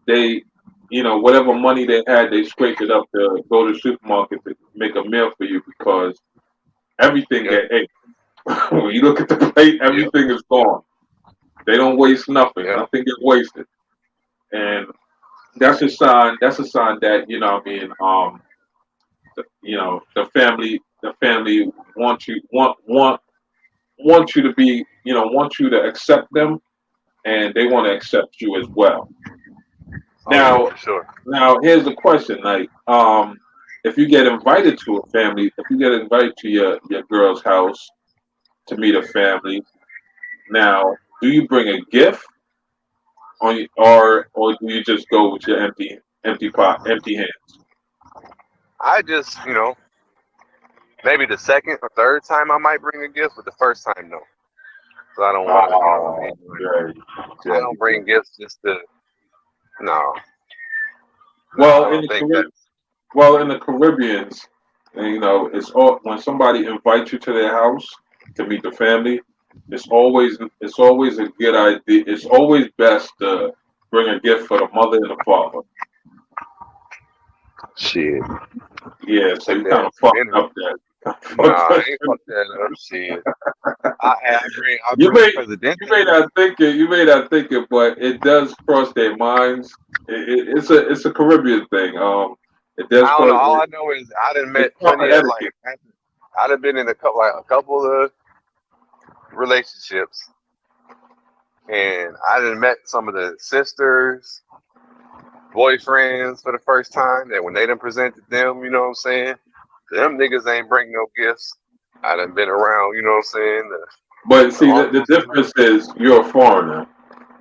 they whatever money they had, they scraped it up to go to the supermarket to make a meal for you because everything Yep. get ate. When you look at the plate, Yep. everything is gone. They don't waste nothing. Yep. Nothing get wasted, and that's a sign. That's a sign that the family want you to be want you to accept them, and they want to accept you as well. Oh yeah, Now, for sure. now here's the question: like, if you get invited to a family, if you get invited to your girl's house to meet a family, now do you bring a gift or do you just go with your empty hands? I just, maybe the second or third time I might bring a gift, but the first time no. So I don't want to, you know what I Oh, mean? Like, Jay, I Jay, don't bring Jay. gifts just to, no, no, Well, I in don't the think Caribbean, that's, well, in the Caribbeans, it's all when somebody invites you to their house to meet the family. It's always a good idea. It's always best to bring a gift for the mother and the father. shit. Yeah, so Take you their kind ass of to fucked dinner. up Nah, I that. ain't fuck that up. Shit. I You bring may you presidente. may not think it, but it does cross their minds. It's a Caribbean thing. It does I don't know. cross. All I know is I done It's met proper plenty of like, etiquette. I done been in a couple of relationships, and I done met some of the sisters, boyfriends for the first time. That when they done presented them, you know what I'm saying? Them niggas ain't bring no gifts. I done been around, you know what I'm saying? But The see, the uncles. difference is you're a foreigner.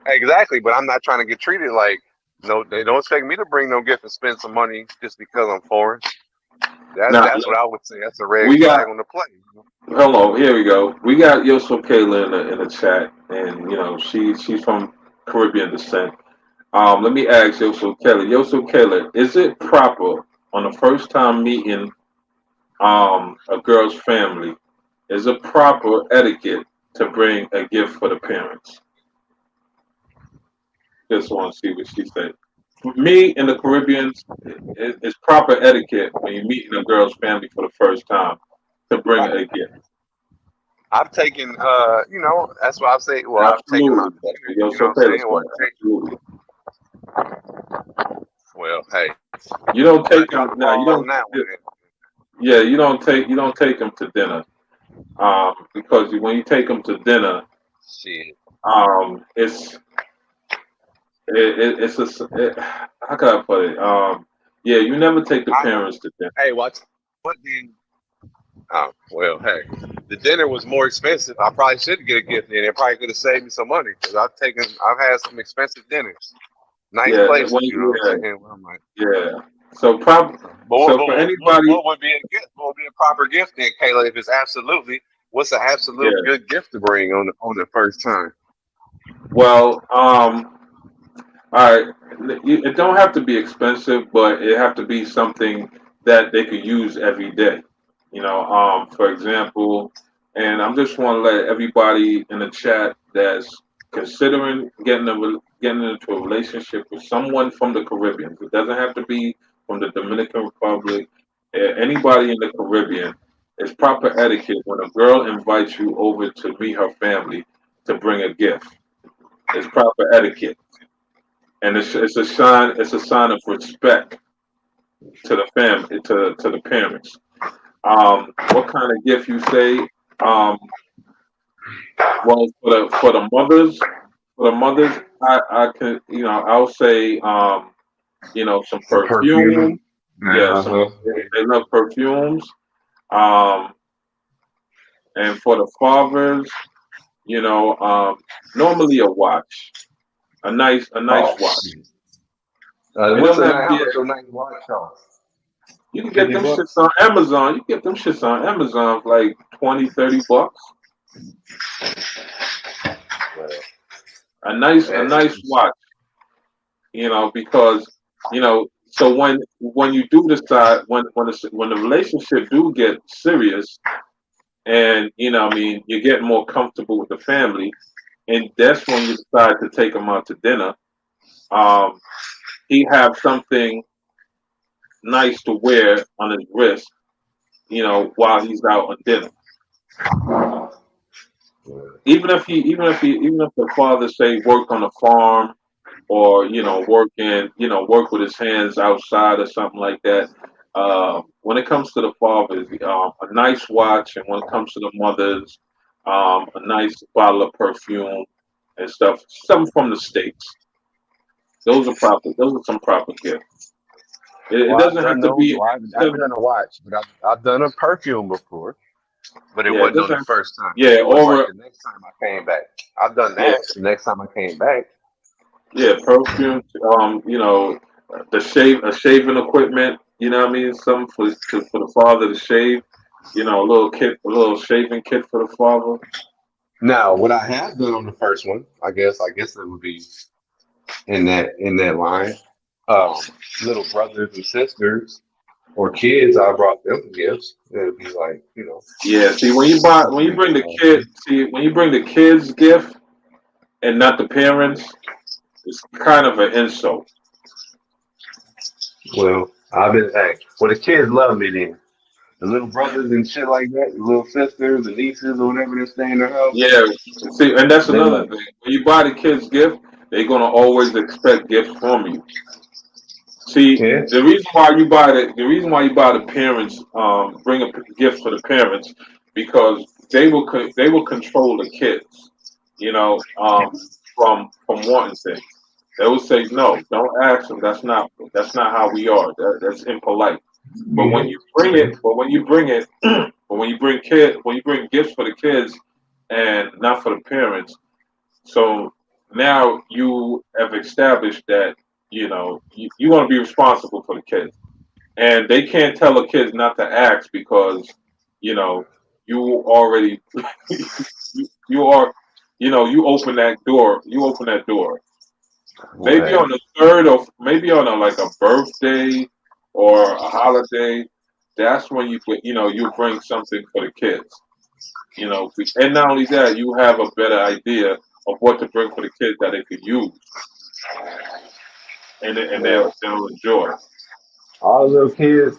Exactly, but I'm not trying to get treated like no. They don't expect me to bring no gift and spend some money just because I'm foreign. Now That's what I would say. That's a red we got flag on the play. hello. Here we go. We got Yoso Kayla in the chat, and she's from Caribbean descent. Let me ask Yoso Kayla. Yoso Kayla, is it proper on the first time meeting a girl's family? Is it proper etiquette to bring a gift for the parents? Just want to see what she said. Me in the Caribbean, it's proper etiquette when you're meeting a girl's family for the first time to bring a gift. I've taken, that's why I say, well, I've taken my Absolutely. That's parents, what Yo you know what So I'm saying? Taylor Well, said. Absolutely. hey, You don't I take drop them the now. You ball on don't. that one. Yeah, you don't take them to dinner. Because when you take them to dinner, Shit. it's it's how can I put it? Yeah, you never take the I, parents to dinner. hey, watch what then? Oh, well, hey, the dinner was more expensive. I probably should get a gift then. It probably could have saved me some money because I've had some expensive dinners, nice Yeah, places. when, You know what I'm yeah, saying? Well, I'm like, yeah. So prob but so for anybody, what would be a gift? What would be a proper gift then, Kayla? If it's absolutely, what's an absolute yeah. good gift to bring on the first time? Well, all right. It don't have to be expensive, but it have to be something that they could use every day. For example, and I'm just want to let everybody in the chat that's considering getting into a relationship with someone from the Caribbean. It doesn't have to be from the Dominican Republic. Anybody in the Caribbean. It's proper etiquette when a girl invites you over to meet her family to bring a gift. It's proper etiquette, and it's a sign of respect to the family, to the parents. What kind of gift you say? Um, well, for the mothers, I could, I'll say, some A perfume. perfume. Yeah, Uh-huh. they love perfumes. Um, and for the fathers, normally a watch, a nice Oh, watch. shit. It What's doesn't a have to night? How be. much a night watch cost? You can get them shits $50. on Amazon. You get them shits on Amazon for like 20, $30. Well, A nice that's watch, because so when you do decide when the relationship do get serious, and I mean you get more comfortable with the family, and that's when you decide to take them out to dinner. Um, he have something nice to wear on his wrist, while he's out on dinner. Even if the father say work on the farm, or work with his hands outside or something like that. When it comes to the fathers, a nice watch, and when it comes to the mothers, a nice bottle of perfume and stuff. Something from the states. Those are proper. Those are some proper gifts. It well, I've doesn't done have to those. be. Well, It I haven't doesn't, done a watch, but I've done a perfume before. But it yeah, it wasn't on doesn't. the first time. Yeah, It was like or the next time I came back. I've done yeah, that. The next time I came back. yeah, perfume. A shaving equipment. You know what I mean? Something for the father to shave. A little kit, a little shaving kit for the father. Now, what I have done on the first one, I guess it would be in that line. Um, Little brothers and sisters or kids, I brought them gifts. It'd be like, Yeah. See, when you something. bring the kid, see when you bring the kids gift and not the parents, it's kind of an insult. Well, I've been, hey, well, the kids love me then. The little brothers and shit like that, the little sisters, the nieces, or whatever that stay in their house, Yeah. See, and that's they another love thing. When you buy the kids gift, they're gonna always expect gifts from you. See, it. the reason why you buy the parents, bring a gift for the parents, because they will control the kids, from wanting things. They will say no, don't ask them. That's not how we are. That's impolite. But when Yeah. you bring it, but when you bring it, but when you bring gifts for the kids and not for the parents, so now you have established that you want to be responsible for the kids, and they can't tell the kids not to ask because you know you already you are you open that door. You open that door. Well, Maybe hey, on the third, or maybe on like a birthday or a holiday. That's when you bring something for the kids. And not only that, you have a better idea of what to bring for the kids that they could use, and they'll well, they'll enjoy. all the little kids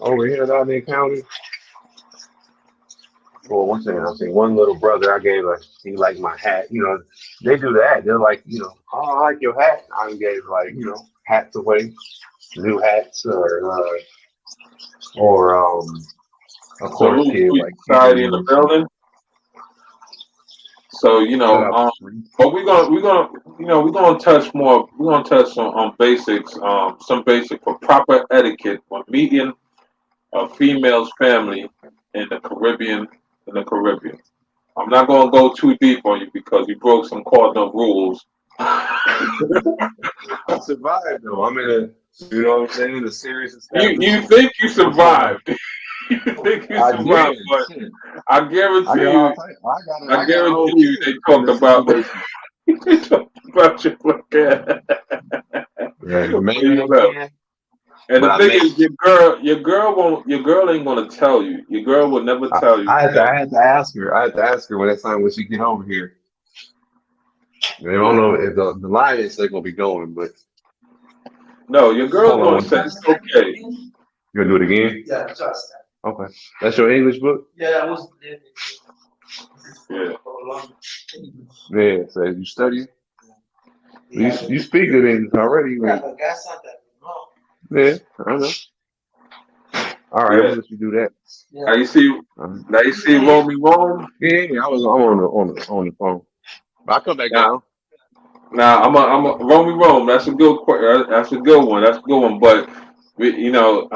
over here out in the county. Well, one thing I see, one little brother I gave he liked my hat. They do that. They're like, oh, I like your hat. I gave like, hats away, new hats, or of So, course, Little kids Sweet like Society in the candy. building. So Shout out to Sweet. but we're gonna touch more. We're gonna touch on basics, some basic for proper etiquette when meeting a female's family in the Caribbean. In the Caribbean. I'm not gonna go too deep on you because you broke some cardinal rules. I survived though. I'm in a, you know what I'm saying, a serious You establishment. think you survived? You think you I survived, did. but Shit. I I guarantee got all you, type. I I got a guarantee whole you, they kid in talked this about situation. they talked about you like that Yeah, when maybe you I left. can, And but the I thing may. is, your girl ain't gonna tell you. Your girl will never tell you that. I had to ask her. I had to ask her when that time when she get over here. I don't know if the line is still gonna be going, but No, your girl's hold on gonna one say second. it's okay. You gonna do it again? Yeah, just that. Okay. That's your English book? Yeah, I was. Yeah. Yeah. So you study? You speak good English already, right? Yeah, I know. All right, I'm Yeah. gonna let you do that. Now you see, Um, now you see Romy Rome. yeah, I'm on the phone. But I come back Now, down. now I'm a Romy Rome. That's a good, that's a good one. That's a good one. But you know,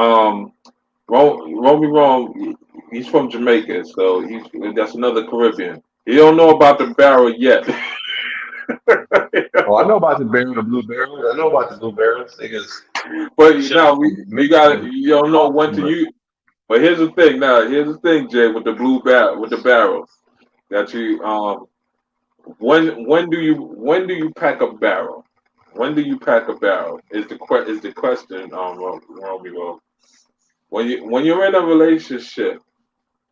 Romy Rome, he's from Jamaica, so that's another Caribbean. He don't know about the barrel yet. Oh, I know about the barrel, the blue barrel. I know about the blue barrels. Niggas But ship now from you got Mexico. you don't know when to But use. But here's the thing. Now here's the thing, Jay, with the blue barrel, with the barrel that you when do you pack a barrel? When do you pack a barrel? Is the question, Romeo. When you're in a relationship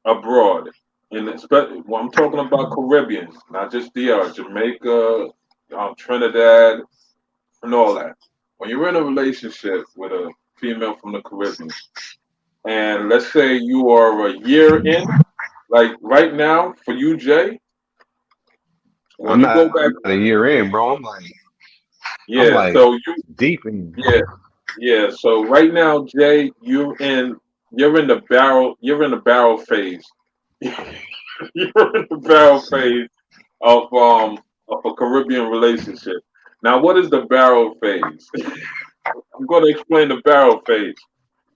abroad, and especially when I'm talking about Caribbeans, not just DR, Jamaica, Trinidad, and all that. When you're in a relationship with a female from the Caribbean, and let's say you are a year in, like right now for you, Jay, when you go back, I'm not a year in, bro. I'm yeah. like So you, deep in. yeah, yeah. So right now, Jay, you're in the barrel, you're in the barrel phase. You're in the barrel phase of a Caribbean relationship. Now, what is the barrel phase? I'm going to explain the barrel phase.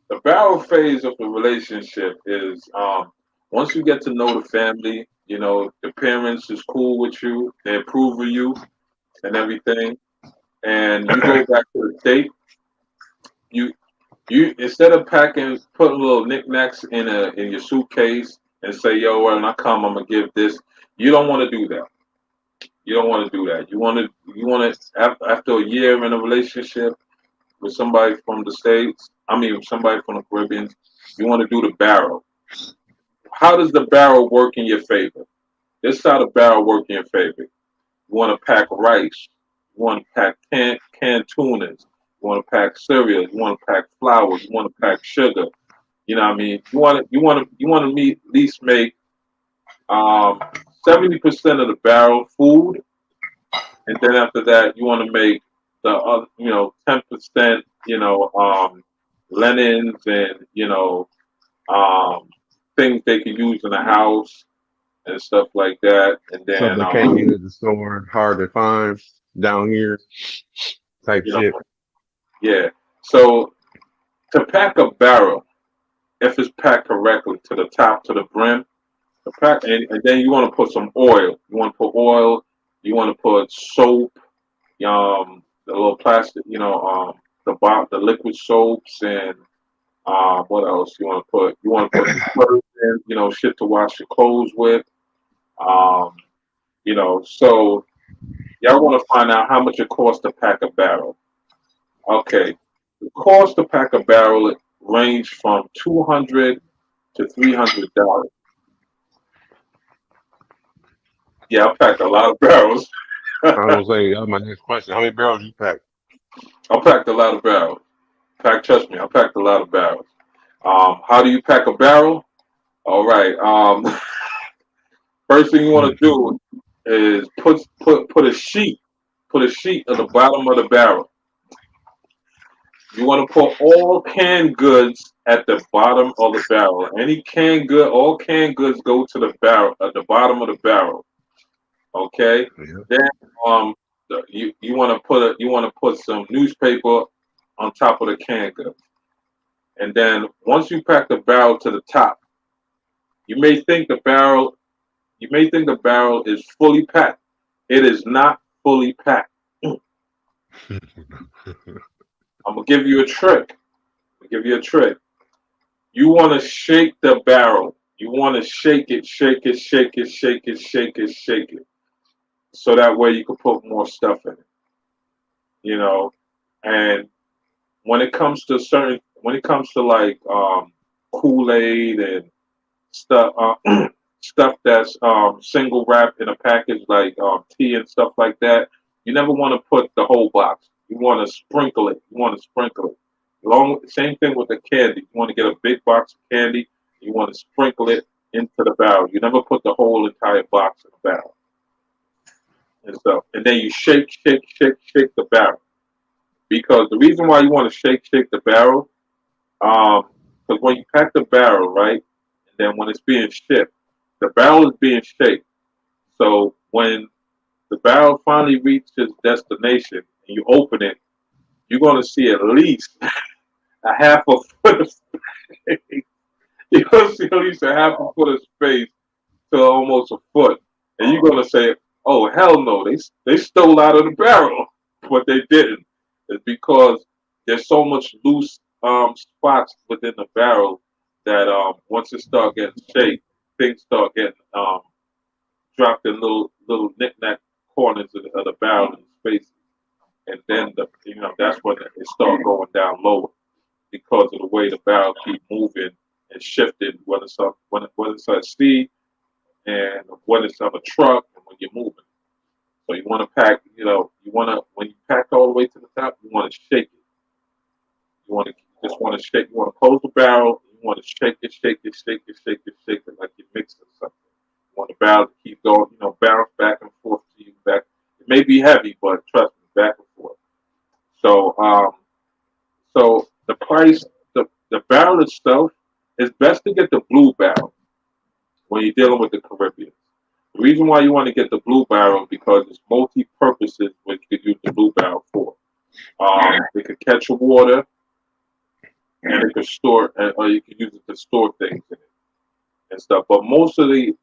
The barrel phase of the relationship is once you get to know the family, you know, the parents is cool with you, they approve of you and everything, and you go back to the state, you you instead of putting little knickknacks in your suitcase and say, yo, when I come, I'm gonna give this. You don't want to do that. You don't want to do that. You want to after a year in a relationship with somebody from the States, I mean somebody from the Caribbean, you want to do the barrel. How does the barrel work in your favor? This is how the barrel work in your favor. You want to pack rice. You want to pack canned tunas. You want to pack cereal. You want to pack flour. You want to pack sugar. You know what I mean? You want to meet at least make 70% of the barrel food, and then after that you want to make the 10%, linens and um things they can use in the house and stuff like that, and Stuff then they can't get at the store, hard to find down here, type you know shit. yeah. So to pack a barrel, if it's packed correctly to the top to the brim, the pack, and then you want to put some oil. You want to put oil. You want to put soap, the little plastic, the liquid soaps, and what else you want to put? You want to put detergent, shit to wash your clothes with. Um, so y'all want to find out how much it costs to pack a barrel. Okay, the cost to pack a barrel range from $200 to $300. Yeah, I packed a lot of barrels. I was gonna say, that's my next question. How many barrels you pack? I packed a lot of barrels. Trust me, I packed a lot of barrels. How do you pack a barrel? All right. First thing you want to do is put a sheet at the bottom of the barrel. You want to put all canned goods at the bottom of the barrel. All canned goods go to the barrel at the bottom of the barrel. Okay. Yeah. Then you want to put some newspaper on top of the canned goods, and then once you pack the barrel to the top, You may think the barrel is fully packed. It is not fully packed. I'm gonna give you a trick. You want to shake the barrel. You want to shake it, shake it, shake it, shake it, shake it, shake it, so that way you can put more stuff in it. You know, and when it comes to like Kool Aid and stuff, stuff that's single wrapped in a package like tea and stuff like that, you never want to put the whole box. You want to sprinkle it. Same thing with the candy. You want to get a big box of candy. You want to sprinkle it into the barrel. You never put the whole entire box in the barrel and stuff. And then you shake, shake, shake, shake the barrel. Because the reason why you want to shake, shake the barrel, because when you pack the barrel, right, and then when it's being shipped, the barrel is being shaped. So when the barrel finally reaches destination and you open it, you're going to see at least a half a foot of space. You're going to see at least a half a foot of space to almost a foot. And you're going to say, oh, hell no, they stole out of the barrel. But they didn't. It's because there's so much loose spots within the barrel that once it start getting shaped, things start getting dropped in little knick-knack corners of the barrel and spaces. And then that's when it start going down lower because of the way the barrel keep moving and shifting when it's at sea and when it's on a truck and when you're moving. So you want to pack, when you pack all the way to the top, you want to shake it. You want to shake. You want to close the barrel. You want to shake it, shake it, shake it, shake it, shake it like you're mixing something. You want the barrel to keep going, bounce back and forth to you back. It may be heavy, but trust me, back and forth. So, the price, the barrel itself, it's best to get the blue barrel when you're dealing with the Caribbean. The reason why you want to get the blue barrel because it's multi-purposes what you could use the blue barrel for. It could catch water and it could store, or you could use it to store things in it and stuff. But most of it's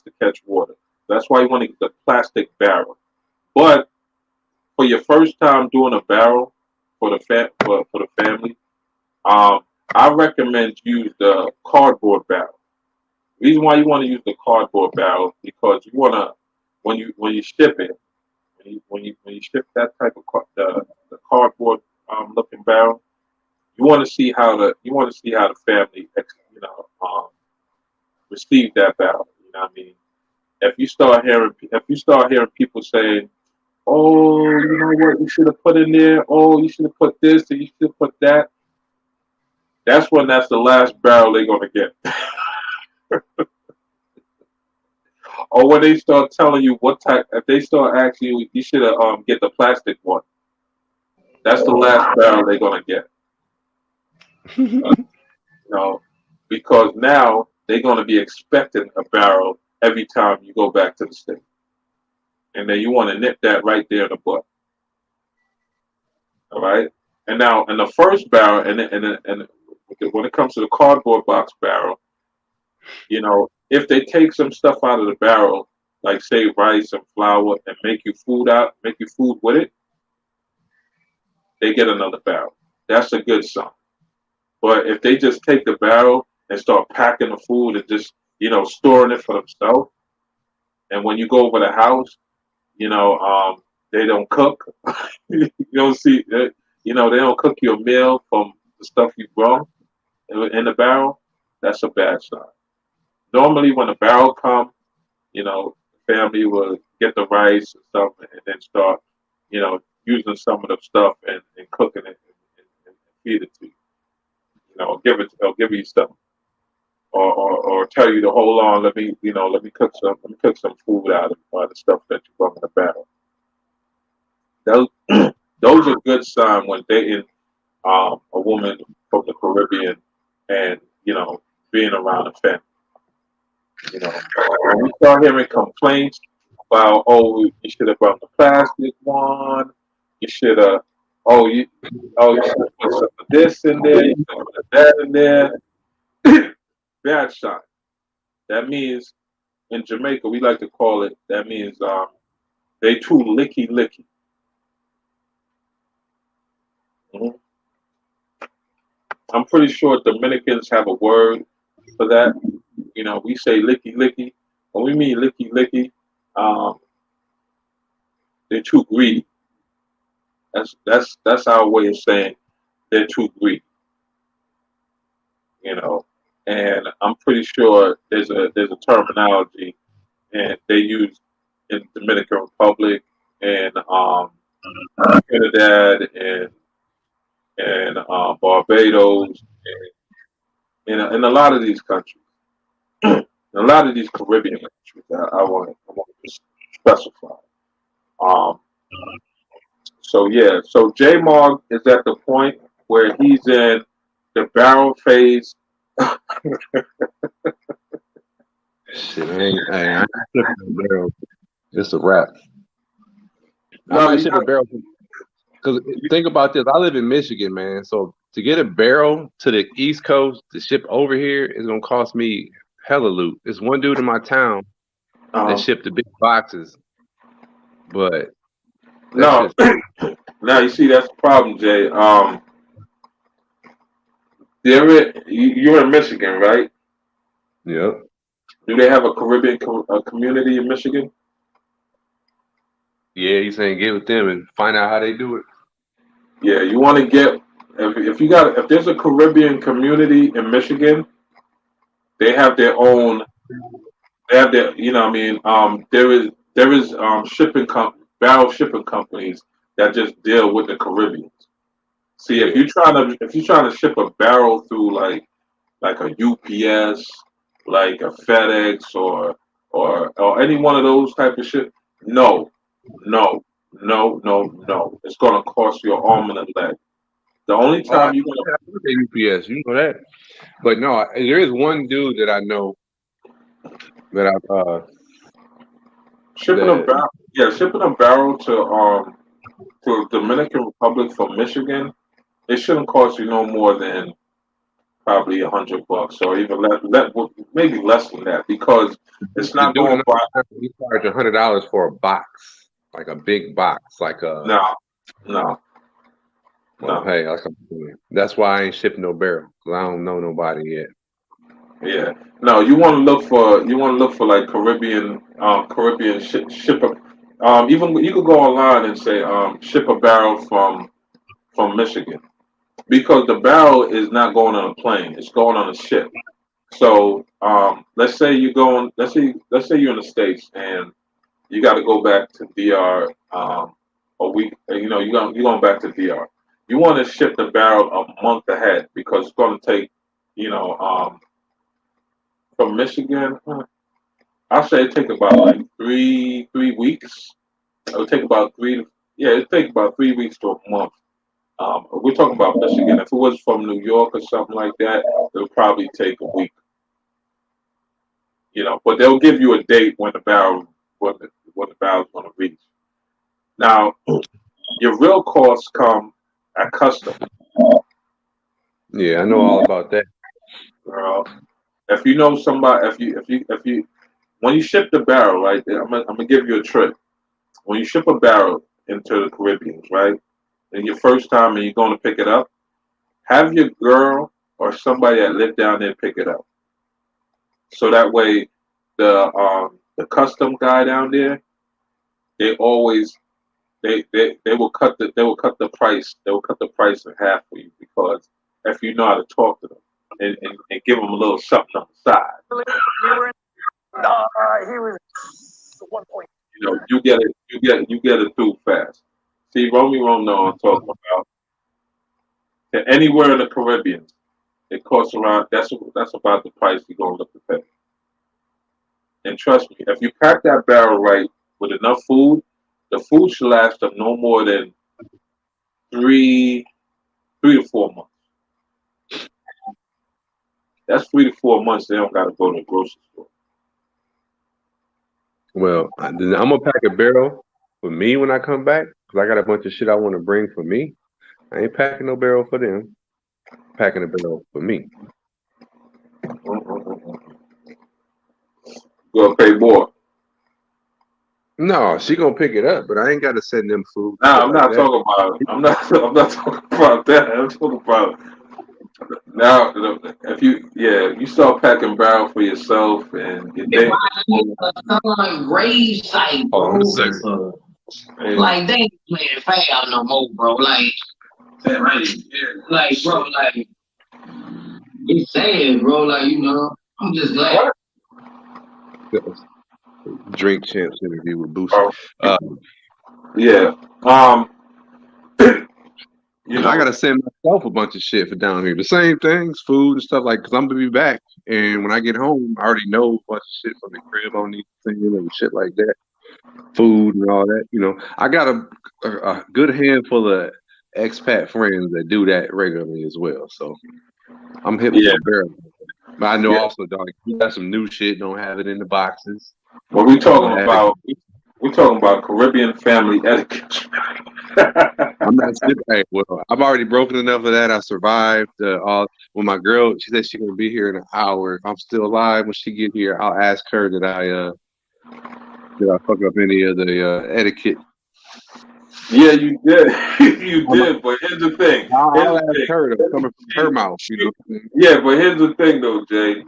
to catch water. That's why you want to get the plastic barrel. But for your first time doing a barrel for the family, I recommend you use the cardboard barrel. The reason why you want to use the cardboard barrel because you want to when you ship it when you ship that type of the cardboard looking barrel, you want to see how the family receive that barrel. You know what I mean? If you start hearing people saying, "Oh, you know what? You should have put in there. Oh, you should have put this, and you should have put that." That's the last barrel they're gonna get. Or when they start telling you what type, if they start asking you, you should have get the plastic one. That's the last barrel they're gonna get. You know, because now they're gonna be expecting a barrel every time you go back to the state, and then you want to nip that right there in the butt. All right. And now, in the first barrel, and when it comes to the cardboard box barrel, if they take some stuff out of the barrel, like say rice and flour, and make you food with it, they get another barrel. That's a good sign. But if they just take the barrel and start packing the food and just storing it for themselves, and when you go over the house, they don't cook. You don't see, they don't cook you a meal from the stuff you grow in the barrel. That's a bad sign. Normally, when a barrel comes, the family will get the rice and stuff, and then start, using some of the stuff and cooking it and feed it to you. They'll give you stuff, or tell you to hold on. Let me cook some food out of the stuff that you brought in the barrel. Those those are good signs when dating a woman from the Caribbean and being around a family. When we start hearing complaints about, oh, you should have brought the plastic one, you should have, oh, you should have put some of this in there, you should have put that in there. Bad sign. That means in Jamaica we like to call it. That means they too licky licky. Mhm. I'm pretty sure Dominicans have a word for that. You know, we say licky licky. When we mean licky licky, um, they're too greedy. That's our way of saying they're too greedy. You know, and I'm pretty sure there's a terminology and they use in Dominican Republic and Trinidad and Barbados and a lot of these countries, a lot of these Caribbean countries. I want to specify. Um, so yeah, so J Mog is at the point where he's in the barrel phase. Shit, I ain't shipping no barrel. It's a wrap. I No, might you're ship a not. barrel because think about this. I live in Michigan, man. So to get a barrel to the East Coast to ship over here is gonna cost me hella loot. There's one dude in my town that Um, shipped the big boxes, but that no, shit's now you see that's the problem, Jay. You're in Michigan, right? yep. Do they have a Caribbean community in Michigan? Yeah, he's saying get with them and find out how they do it. Yeah, you want to get if there's a Caribbean community in Michigan, they have their own. They have their what I mean. There is barrel shipping companies that just deal with the Caribbean. See, Yeah. if you're trying to ship a barrel through like a UPS, like a FedEx or any one of those type of shit. No, no, no. It's gonna cost you an arm and a leg. The only Oh, I time you're gonna look at UPS, you know that. But no, there is one dude that I know that I shipping a that barrel, yeah, shipping a barrel to Dominican Republic from Michigan, it shouldn't cost you no more than probably $100 or even maybe less than that because it's the not dude going in by. he charged $100 for a box, like a big box, like a No, no, well, no. hey, that's why I ain't shipping no barrel because I don't know nobody yet. Yeah, no. You want to look for like Caribbean shipper. Even you could go online and say ship a barrel from Michigan because the barrel is not going on a plane; it's going on a ship. So let's say you're going. Let's say you're in the States and you got to go back to DR a week. You're going back to DR. You want to ship the barrel a month ahead because it's going to take you know from Michigan. I'll say it take about like three weeks. It would take about yeah, it take about 3 weeks to a month. We're talking about Michigan. If it was from New York or something like that, it would probably take a week. But they'll give you a date when the barrel's going to reach. Now, your real costs come at custom. Yeah, I know all about that. Uh, if you know somebody, if you when you ship the barrel, right? I'm gonna give you a trick. When you ship a barrel into the Caribbean, right? And your first time and you're going to pick it up, have your girl or somebody that lived down there pick it up. So that way, the custom guy down there, they always they will cut the price in half for you because if you know how to talk to them and give them a little something on the side, We were in, he was 1 point. you get it through fast. See, Romy won't know what I'm talking about. Anywhere in the Caribbean, it costs around. That's about the price you're gonna look to pay. And trust me, if you pack that barrel right with enough food, the food should last them no more than three, 3 to 4 months. That's 3 to 4 months. They don't gotta go to the grocery store. Well, I'm gonna pack a barrel for me when I come back because I got a bunch of shit I want to bring for me. I ain't packing no barrel for them. Packing a barrel for me. Mm-mm-mm. gonna pay more. No, she gonna pick it up, but I ain't gotta send them food. Nah, Shit I'm like not that. talking about. I'm not. I'm not talking about that. I'm talking about now. If you start packing barrel for yourself and your They day, buying like grave site, Hold on a bro. second. and Like they ain't playing foul no more, bro. Like, bro, like it's sad, bro. Like, I'm just glad. Drink Champs interview with Boosie. oh, Uh, yeah, you Cause I know, gotta send myself a bunch of shit for down here. The same things, food and stuff like. Cause I'm gonna be back, and when I get home, I already know a bunch of shit from the crib I need to send and shit like that. Food and all that. I got a good handful of expat friends that do that regularly as well. So I'm hip yeah, for a barrel. But I know yeah. also, dog, you got some new shit. Don't have it in the boxes. But we Don't talking have it. about we're talking about Caribbean family etiquette. I'm not sitting. Hey, well, I've already broken enough of that. I survived. All when my girl, she said she's gonna be here in an hour. If I'm still alive when she get here, I'll ask her that I fuck up any of the etiquette. Yeah, you did. You I'm, did. But here's the thing. Here's I'll the ask thing. her though, coming from her mouth. Yeah, but here's the thing, though, Jay.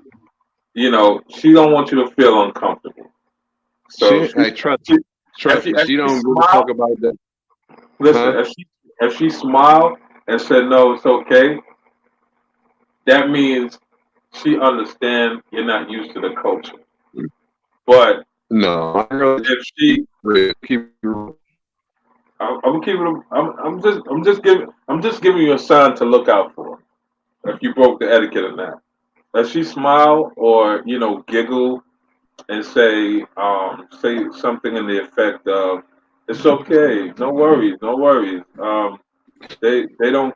She don't want you to feel uncomfortable. So Hey, trust she, me. if She she don't give a fuck smiled, about that, listen. huh? If she smiled and said no, it's okay. That means she understands you're not used to the culture. But No, my girl if she, keep. I'm keeping. I'm just giving you a sign to look out for if you broke the etiquette or not. If she smile or giggle and say something in the effect of, "It's okay, no worries, no worries." They don't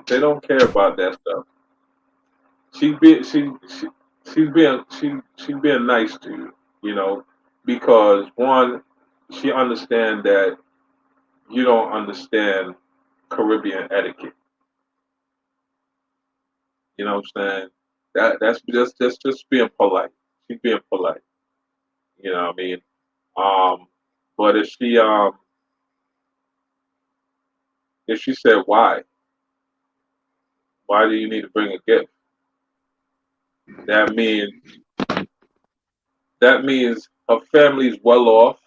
they don't care about that stuff. She be she she's being nice to you, because one, she understands that you don't understand Caribbean etiquette. You know what I'm saying? That's just being polite. She's being polite. You know what I mean? Um, but if she said why do you need to bring a gift? That means that means her family's well off,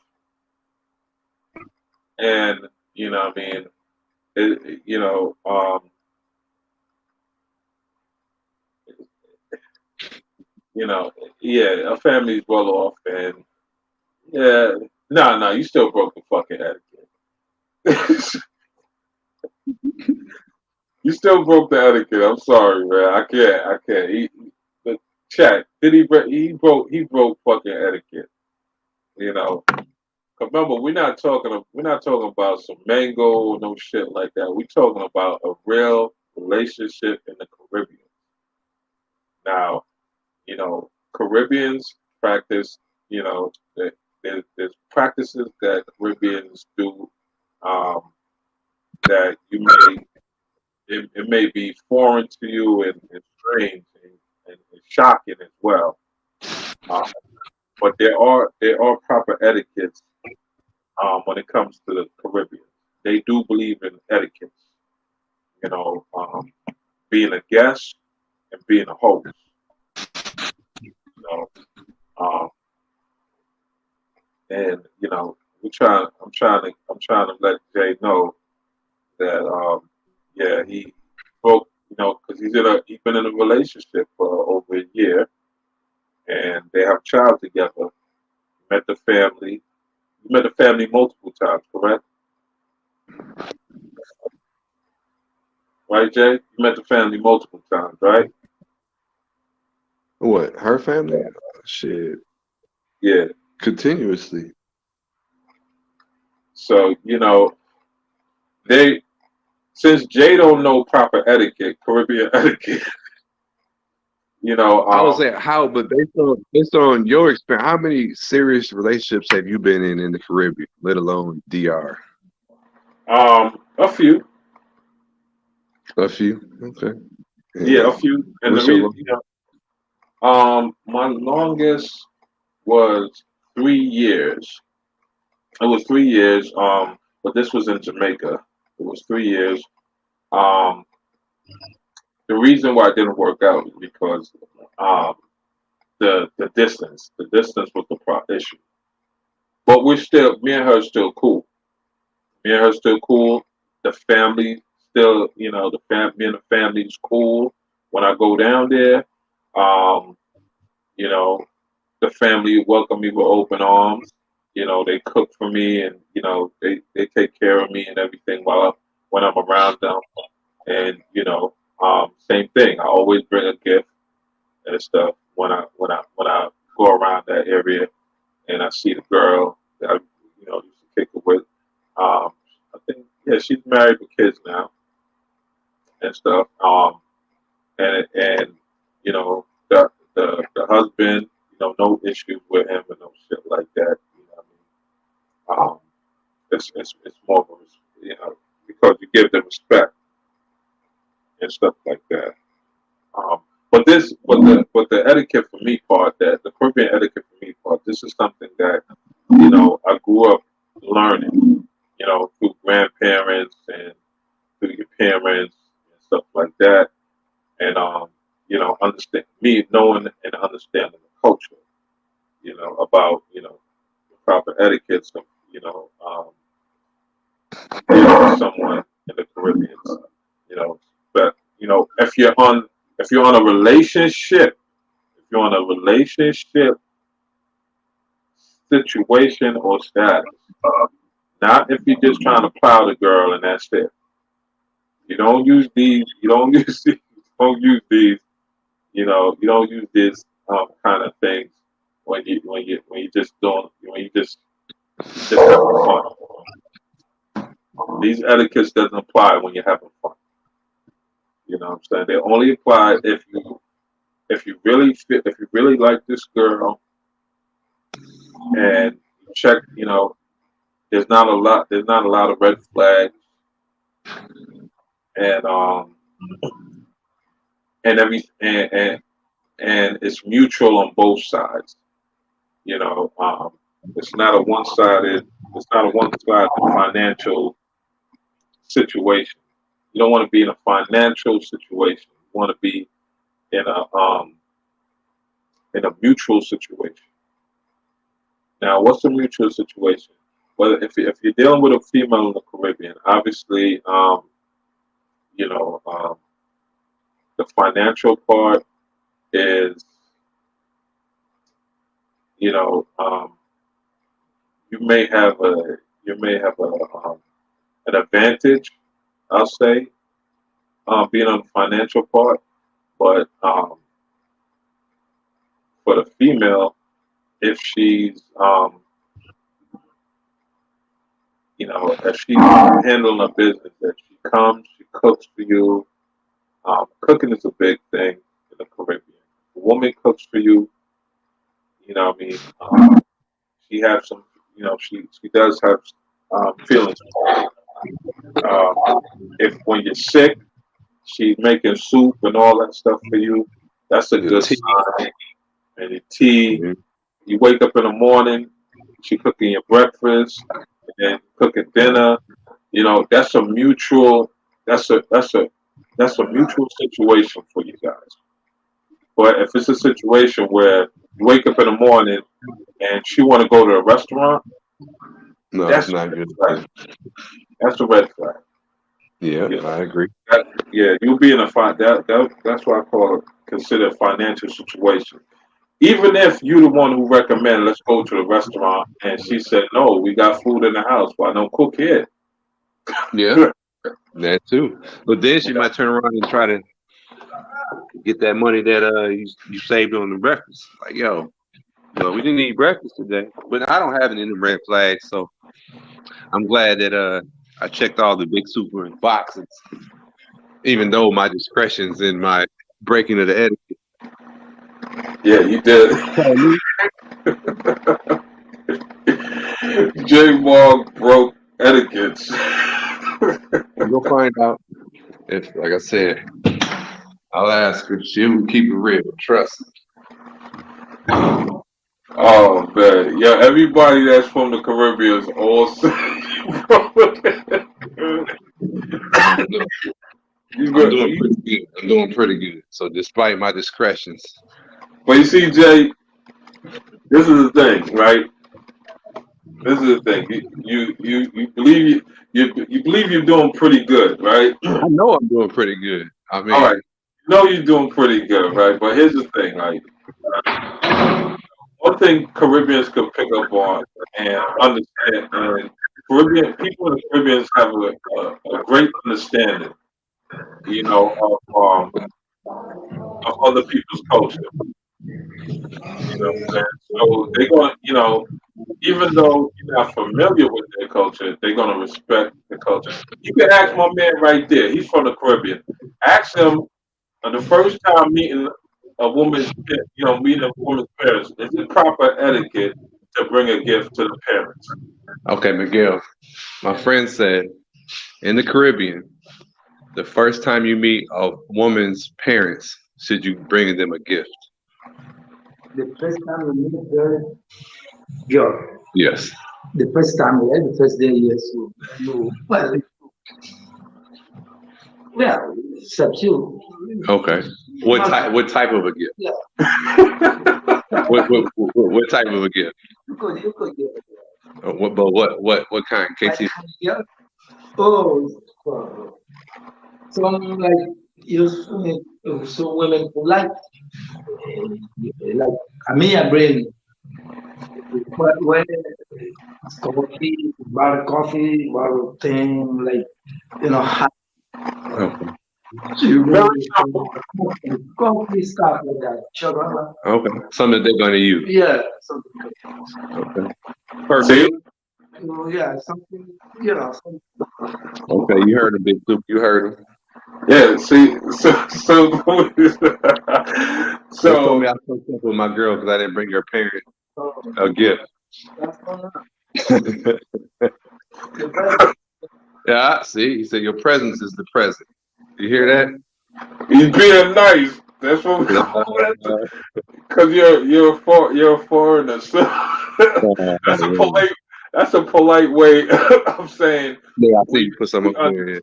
and you know what I mean. It, you know, you know, yeah, her family's well off, and yeah, no, you still broke the fucking etiquette. You still broke the etiquette. I'm sorry, man. I can't. The chat. Did he broke fucking etiquette. You know. 'Cause remember, we're not talking about some mango, no shit like that. We're talking about a real relationship in the Caribbean. Now, Caribbeans practice. There's practices that Caribbeans do, um, that it may be foreign to you and strange and shocking as well. Uh, but there are proper etiquettes, when it comes to the Caribbean. They do believe in etiquette. Being a guest and being a host. You know, um, and I'm trying to let Jay know that, yeah, he broke, because he's been in a relationship for over a year, and they have a child together. Met the family. You met the family multiple times, correct? Right, Jay? You met the family multiple times, right? What? Her family? Shit. Yeah. Continuously. So, they since Jay don't know proper etiquette, Caribbean etiquette, you know, I was saying how, but based on your experience, how many serious relationships have you been in the Caribbean, let alone DR? a few, A few. Okay. yeah, a And few, and the what's your reason, long? my longest, was 3 years. It was 3 years. But this was in Jamaica. It was 3 years. Um, the reason why it didn't work out is because um the distance. The distance was the issue. But we're still, me and her still cool. Me and her still cool. The family still, me and the family's cool. When I go down there, um, you know, the family welcome me with open arms. They cook for me, and they take care of me and everything when I'm around them. And same thing. I always bring a gift and stuff when I go around that area and I see the girl that I used to kick it with. I think, yeah, she's married with kids now and stuff. And the husband, no issues with him and no shit like that. You know what I mean? It's more of a, because you give them respect and stuff like that. But the etiquette for me part, that the Caribbean etiquette for me part, this is something that I grew up learning, through grandparents and through your parents and stuff like that, and understand me knowing and understanding the culture, about the proper etiquettes of someone in the Caribbean, you know, but if you're on a relationship, if you're on a relationship situation or status, not if you're just trying to plow the girl and that's it. You don't use these. You don't use these. Don't use these. You don't use this kind of things when you just don't when you just having fun. These etiquettes doesn't apply when you're having fun. You know what I'm saying? They only apply if you really like this girl and you check. There's not a lot of red flags, and and it's mutual on both sides. You know, it's not a one-sided. It's not a one-sided financial situation. You don't want to be in a financial situation. You want to be in a mutual situation. Now, what's a mutual situation? Well, if you're dealing with a female in the Caribbean, obviously, you know, the financial part is, you know, you may have an advantage, I'll say, being on the financial part, but for the female, if she's if she's handling a business, that she comes, she cooks for you. Cooking is a big thing in the Caribbean. A woman cooks for you. You know what I mean? She has some. She does have feelings. If when you're sick, she's making soup and all that stuff for you. That's a The good tea. sign. And the tea. Mhm. You wake up in the morning, she cooking your breakfast, and then cooking dinner. That's a mutual. That's a mutual situation for you guys. But if it's a situation where you wake up in the morning and she want to go to a restaurant, No, it's that's a not red good. flag. That's a red flag. Yeah, You know, I agree. yeah, you'll be in a that's what I call consider a financial situation. Even if you're the one who recommend, let's go to the restaurant, and she said, no, we got food in the house. Why don't cook here? Yeah, that too. But then she might turn around and try to get that money that you saved on the breakfast. Like, yo, no, we didn't eat breakfast today. But I don't have any of them red flags, so I'm glad that I checked all the big super boxes, even though my discretion's in my breaking of the etiquette. Yeah, you did. Tell me, J Wog broke etiquettes. you'll find out. If, like I said, I'll ask her. She'll keep it real. Trust me. Oh man, yeah. Everybody that's from the Caribbean is all. You I'm good? doing pretty good. I'm doing pretty good. So despite my discretions, But you see, Jay, this is the thing, right? This is the thing. You believe you believe you're doing pretty good, right? I know I'm doing pretty good. I All right. mean, You know you're doing pretty good, right? But here's the thing, like one thing Caribbeans could pick up on and understand, and Caribbean people in the Caribbean have a great understanding, you know, of other people's culture. You know what I'm saying? So they're going, to, even though you're not familiar with their culture, they're going to respect the culture. You can ask my man right there. He's from the Caribbean. Ask him the first time meeting a woman's, meeting a woman's parents. Is it proper etiquette to bring a gift to the parents? okay, Miguel. My friend said in the Caribbean, the first time you meet a woman's parents, should you bring them a gift? The first time you meet girl, Yes. the first time, yeah, the first day, yes, well, except you. Okay. What type of a gift? Yeah, What type of a gift? you could get What kind? like KT. yeah. Oh, some like you some women who like I bring when it's coffee, bar thing like hot Okay. you Very bring simple. coffee stuff like that. Sugar, Okay. Something they're gonna use. yeah, something. Okay. Per See? meal. Yeah, something. Something. Okay. You heard him, Big Luke. You heard him. Yeah, see, so, They told me so, I fucked up with my girl because I didn't bring her parents Oh, a gift. that's not the best. Yeah. See, he said your presence is the present. You hear that? he's being nice. That's what we call it. Because you're a foreigner. So that's a polite that's a polite way of saying Yeah, I see we you put some we up there.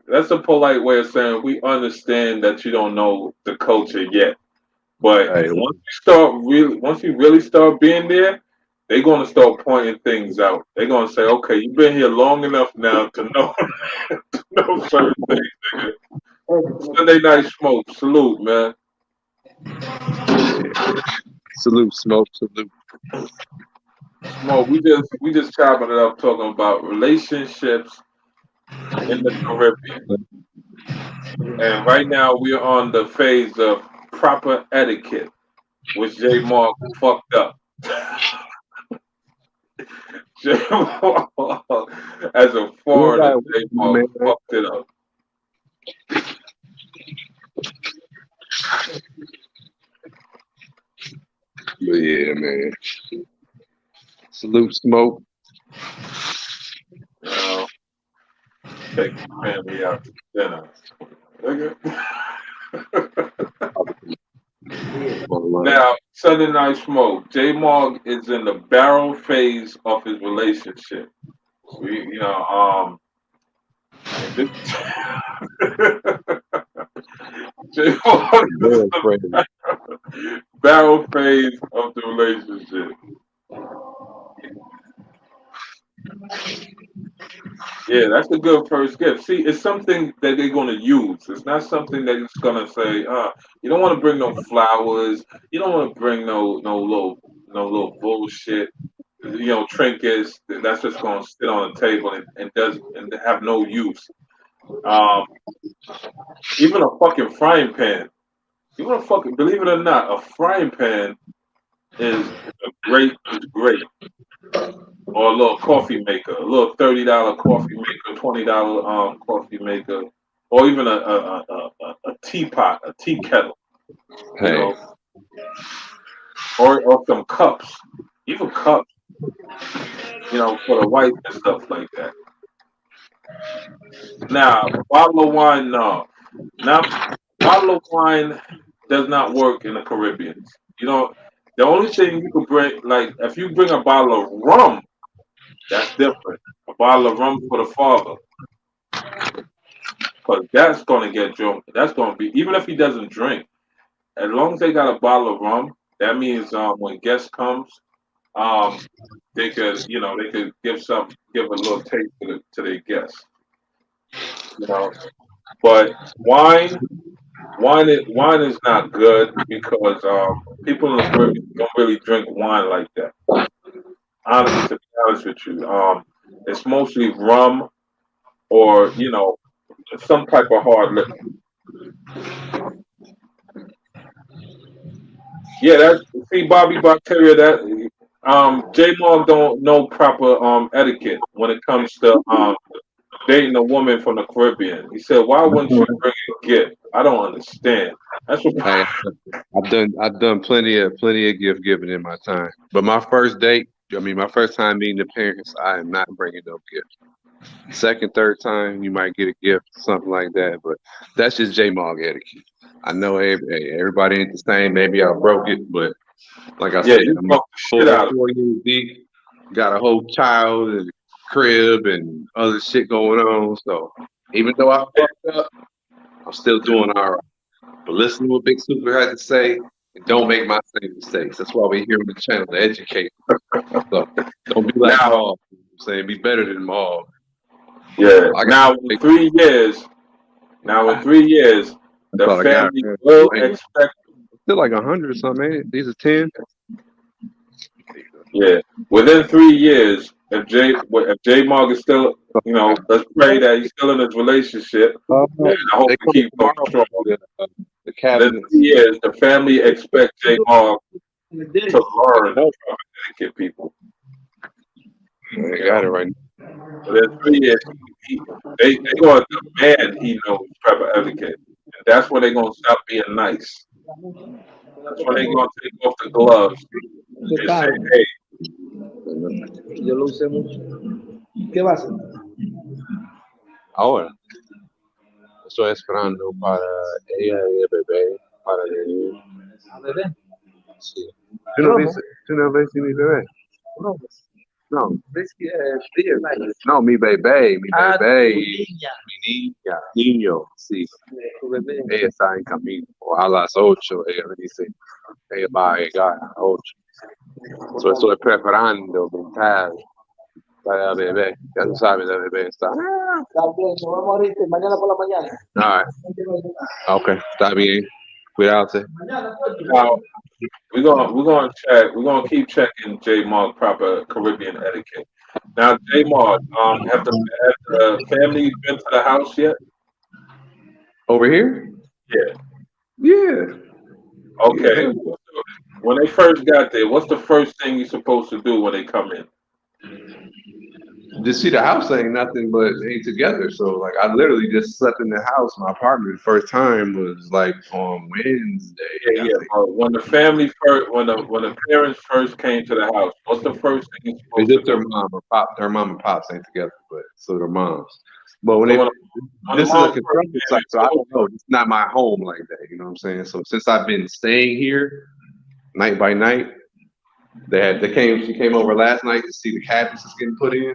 that's a polite way of saying we understand that you don't know the culture yet. But Hey, once you really start being there, they're gonna start pointing things out. They're gonna say, okay, you've been here long enough now to know to know certain things, nigga. Sunday night smoke, salute, man. salute, smoke, salute. Smoke, we just chopping it up talking about relationships in the Caribbean. And right now we're on the phase of proper etiquette, which J Mark fucked up. J Mark, as a You ain't foreigner, gotta J wait, Mark man. fucked it up. But yeah, man. Salute, smoke. You know, take the family out to dinner. Nigga. Now, Sunday night smoke. J Mark is in the barrel phase of his relationship. And this J Mark is in Very crazy. the barrel phase of the relationship. Yeah, that's a good first gift. See, it's something that they're gonna use. It's not something that it's gonna say, you don't want to bring no flowers. You don't want to bring no little bullshit. Trinkets. That's just gonna sit on the table and have no use. Um, even a fucking frying pan. You want to fucking believe it or not, a frying pan is great. Or a little coffee maker, a little $30 coffee maker, $20 coffee maker, or even a teapot, a tea kettle, you Hey, know, or some cups, even cups, for the wife and stuff like that. Now, bottle of wine, no. Now, bottle of wine does not work in the Caribbean. You know, The only thing you could bring, like, if you bring a bottle of rum, that's different. A bottle of rum for the father, because that's gonna get drunk. That's gonna be even if he doesn't drink. As long as they got a bottle of rum, that means when guest comes, um, they could, they could give a little taste to their guests, you know. But wine is not good because people in the Caribbean don't really drink wine like that. To be honest with you, it's mostly rum or some type of hard liquor. Yeah, that see Bobby Bacteria that J Mog don't know proper etiquette when it comes to dating a woman from the Caribbean. He said, "Why wouldn't you bring a gift?" I don't understand. That's what. Hey, I've done plenty of gift giving in my time. But my first date, my first time meeting the parents, I am not bringing no gift. Second, third time, you might get a gift, something like that. But that's just J Mog etiquette. I know everybody ain't the same. Maybe I broke it, but like I Yeah, said, you I'm broke the shit out of 4 years deep, got a whole child and crib and other shit going on. So even though I fucked up, I'm still doing all right. But listen to what Big Super had to say and don't make my same mistakes. That's why we're here on the channel to educate. So don't be it. like Now, Maul. I'm saying be better than Maul. yeah. I got Now in 3 years, that's the all I got, family man. will Ain't expect. still like 100 or something, ain't it? These are 10. Yeah, within 3 years, if J Mog is still, let's pray that he's still in his relationship, and I hope They he coming keeps going tomorrow strong. for the Within cabinets. 3 years, the family expect J Mog to learn Oh, from etiquette, people. I got it right Within 3 years, they going to demand he knows proper etiquette, and that's when they're going to stop being nice. That's when they're going to take off the gloves and say, "Hey, Yo lo usé mucho. ¿Qué va a hacer? ahora. Estoy esperando para ella y el bebé para venir. ¿A bebé? Sí. ¿Tú no ves mi bebé? No. No. ¿Ves que beer, right? No, mi bebé, mi Ah, bebé. tu niña. Mi niña, niño, sí. Tu bebé. Ella está en camino. O a las 8, ella me dice, ella va a llegar a las 8. So estoy preparando mental para el bebé. Ya tú sabes, el bebé está. Está bien, nos vemos ahorita, mañana por la mañana. All right. Okay, está bien. Cuídate. Mañana, pues. now we're gonna keep checking J Mog proper Caribbean etiquette." Now, J Mog, has the family been to the house yet? Over here? Yeah. Yeah. Okay. Yeah. When they first got there, what's the first thing you're supposed to do when they come in? Just see the house ain't nothing but ain't together. So like I literally just slept in the house. My apartment the first time was like on Wednesday. Yeah, yeah. But when the family first, when the parents first came to the house, what's the first thing you're It's supposed to just their do? mom or pop. Their mom and pops ain't together, but so their moms. But when So they, when the this is a mom first construction came site, so I don't know. It's not my home like that. You know what I'm saying? So since I've been staying here night by night, she came over last night to see the cabinets that's getting put in.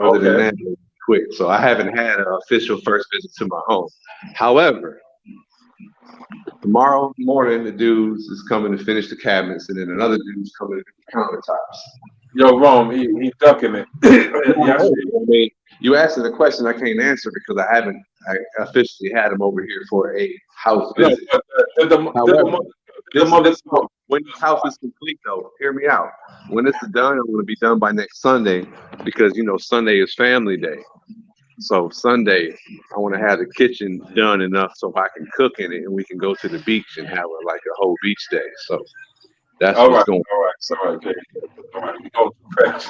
Other than okay. that, it was quick. So I haven't had an official first visit to my home. However, tomorrow morning the dudes is coming to finish the cabinets, and then another dude's coming to do the countertops. Yo, Rome, he ducking it. Yeah, I see. I mean, you asked a question I can't answer because I officially had him over here for a house No, visit. but However, the mother when this house is complete, though, hear me out. When this is done, I'm going to be done by next Sunday because Sunday is family day. So Sunday, I want to have the kitchen done enough so I can cook in it and we can go to the beach and have like a whole beach day. So that's all what's right, going all on. right, all right, Jay. All right, we go too fast.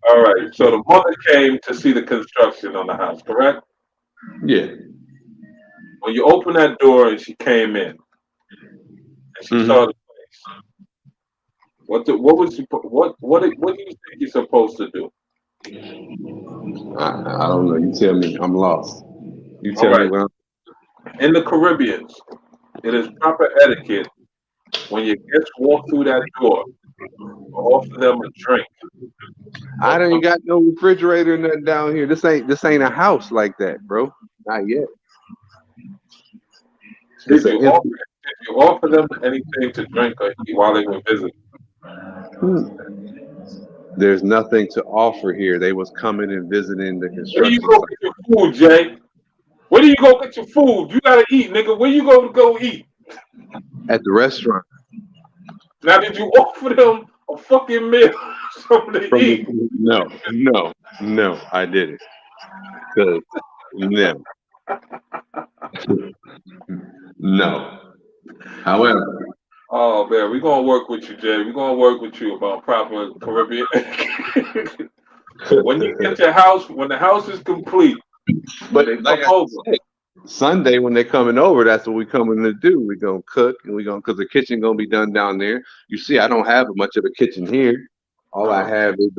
All right, so the mother came to see the construction on the house, correct? Yeah. When you opened that door and she came in and she saw the place, what do you think you're supposed to do? I don't know. You tell me. I'm lost. You All tell me right, what in the Caribbeans, it is proper etiquette when your guests walk through that door, offer them a drink. I don't got no refrigerator or nothing down here. This ain't a house like that, bro. Not yet. It's Did an you empty. offer them anything to drink or eat while they were visiting? There's nothing to offer here. They was coming and visiting the Where do you construction go site get your food, Jay? Where do you go get your food? You gotta eat, nigga. Where you go eat? at the restaurant. Now, did you offer them a fucking meal, something to From eat? no, I didn't. 'Cause no, no. However, Oh man, we're gonna work with you, Jay. We're gonna work with you about proper Caribbean. When you get your house, when the house is complete, when but they like come I over, said, Sunday when they're coming over, that's what we coming to do. We gonna cook and we gonna because the kitchen gonna be done down there. You see, I don't have much of a kitchen here. All I have is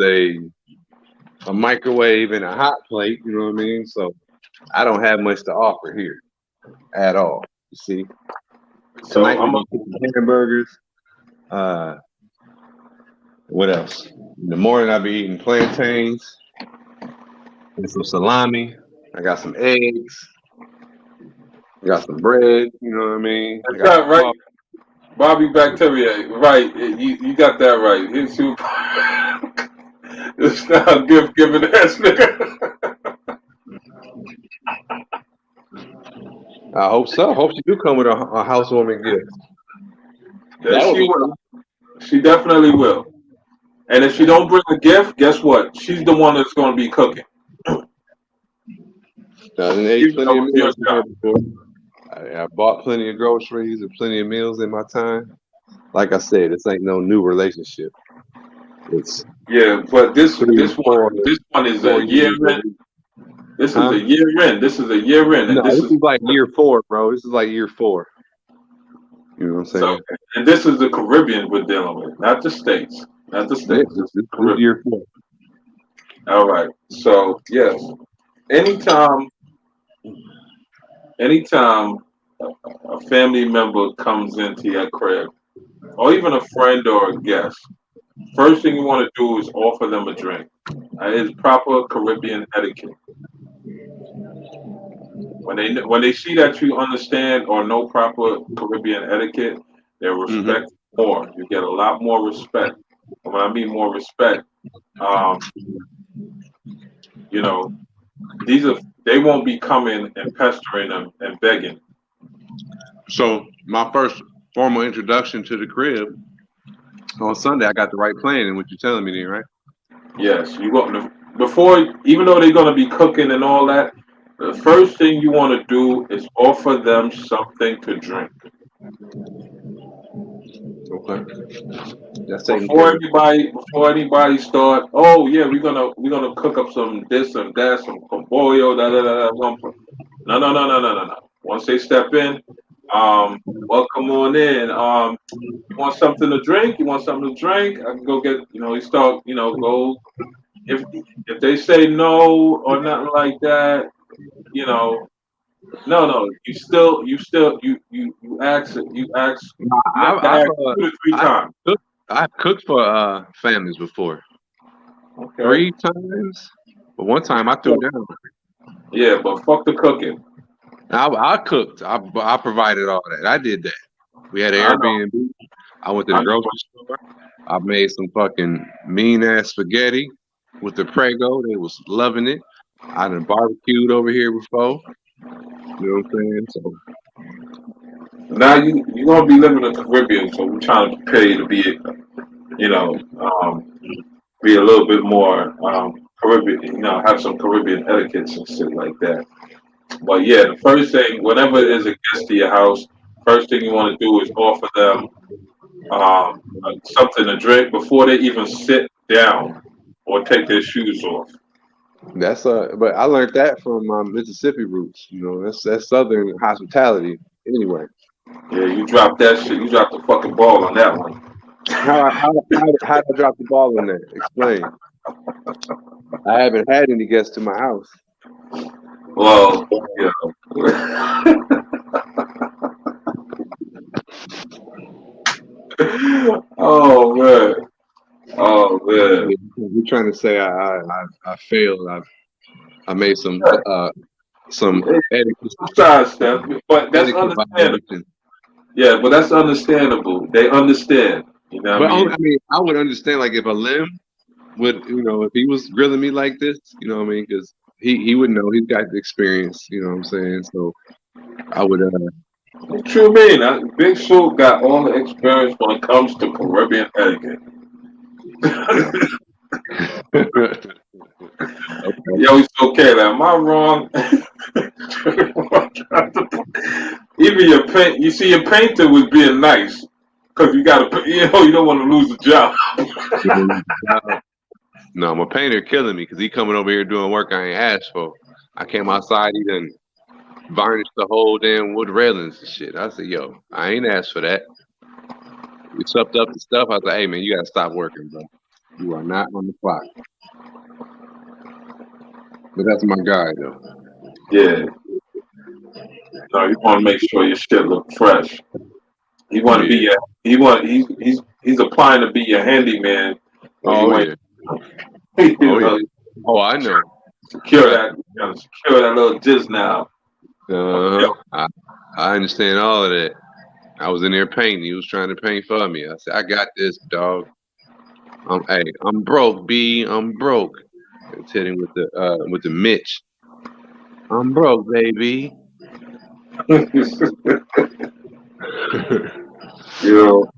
a microwave and a hot plate. You know what I mean? So I don't have much to offer here at all. You see, so tonight we I'm gonna cook some hamburgers. What else? In the morning I'll be eating plantains and some salami. I got some eggs. I got some bread. You know what I mean? I that's got some that right, coffee. Bobby Bacteria. Right, you got that right. Here's who. It's not a gift giving ass nigga. I hope so. I hope she do come with a housewarming gift. Yeah, That would she be will. cool. She definitely will. And if she don't bring a gift, guess what? She's the one that's gonna be cooking. I done ate Even plenty though of it's your meals in here job. before. I bought plenty of groceries and plenty of meals in my time. Like I said, this ain't no new relationship. It's Yeah, but this three, this one four, this one is a 4 years year in. old. This is Huh? a year in. This is a year in, No, and this this is is like year 4, bro. This is like year 4. You know what I'm so. saying? And this is the Caribbean we're dealing with, not the states, not the Yeah, states. This is this the is Caribbean. year 4. All right. So yes, anytime, anytime a family member comes into your crib, or even a friend or a guest, first thing you want to do is offer them a drink. It's proper Caribbean etiquette. When they see that you understand or know proper Caribbean etiquette, they Mm-hmm. respect more. You get a lot more respect. And when I mean more respect, um, you know, they won't be coming and pestering them and begging. So my first formal introduction to the crib on Sunday, I got the right plan in what you're telling me then, right? Yes, you got before, even though they're gonna be cooking and all that. The first thing you want to do is offer them something to drink. Okay. That's taken care of. Before anybody start, oh yeah, we're gonna cook up some this and that, some comboyo, da da da da. No. Once they step in, welcome on in. You want something to drink? You want something to drink? I can go get. You start. Go if they say no or nothing like that. You know, no. You ask it. You ask. You have to I've ask 2 to 3 I've times. cooked, I've cooked for families before. Okay. 3 times, but one time I threw down. Yeah, but fuck the cooking. I cooked. I provided all that. I did that. We had an I know. Airbnb. I went to I the know. grocery store. I made some fucking mean ass spaghetti with the Prego. They was loving it. I done barbecued over here before. You know what I'm saying? So Now you're gonna be living in the Caribbean, so we're trying to prepare you to be, you know, um, be a little bit more Caribbean. Have some Caribbean etiquettes and shit like that. But yeah, the first thing, whenever there's a guest to your house, first thing you want to do is offer them something to drink before they even sit down or take their shoes off. that's but I learned that from my Mississippi roots. You know, that's Southern hospitality. Anyway, Yeah, you drop that shit. You drop the fucking ball on that one. how did I drop the ball on that? Explain. I haven't had any guests to my house. Well, yeah. Oh man. Oh man. You're trying to say I failed. I made some Sidestep, but that's etiquette understandable. violation. Yeah, but that's understandable. They understand. You know what I But mean? I mean, I would understand like if a limb would, if he was grilling me like this, you know what I mean? Because he would know. He's got the experience. You know what I'm saying? So I would. What you mean? Big Shoot got all the experience when it comes to Caribbean etiquette. Okay. Yo, it's okay. Now, am I wrong? Even your paint, you see, your painter was being nice because you got to, you don't want to lose a job. No, my painter killing me because he coming over here doing work I ain't asked for. I came outside, he done varnished the whole damn wood railings and shit. I said, yo, I ain't asked for that. We swept up the stuff. I said, hey man, you gotta stop working, bro. You are not on the clock. But that's my guy though. Yeah. No, you want to make sure your shit look fresh. He want to be Yeah. he's applying to be your handyman when Oh you ain't, yeah. you Oh know, yeah. Oh, I know. secure Trust that, secure that little jizz now. me. I understand all of that. I was in there painting. He was trying to paint for me. I said, I got this, dog. I'm broke, B. I'm broke. And hit him with the Mitch. I'm broke, baby. You know,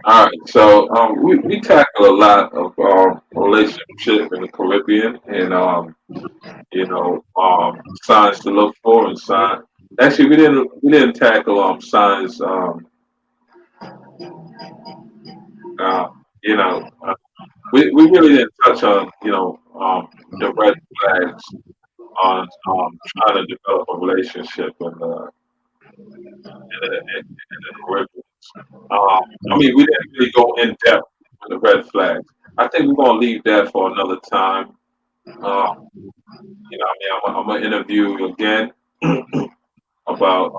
all right, so we tackle a lot of relationship in the Caribbean and signs to look for and sign. Actually, we didn't tackle signs uh, you know we really didn't touch on the red flags on trying to develop a relationship in the Caribbean. I mean, we didn't really go in depth with the red flags. I think we're gonna leave that for another time. Uh, I'm gonna interview you again about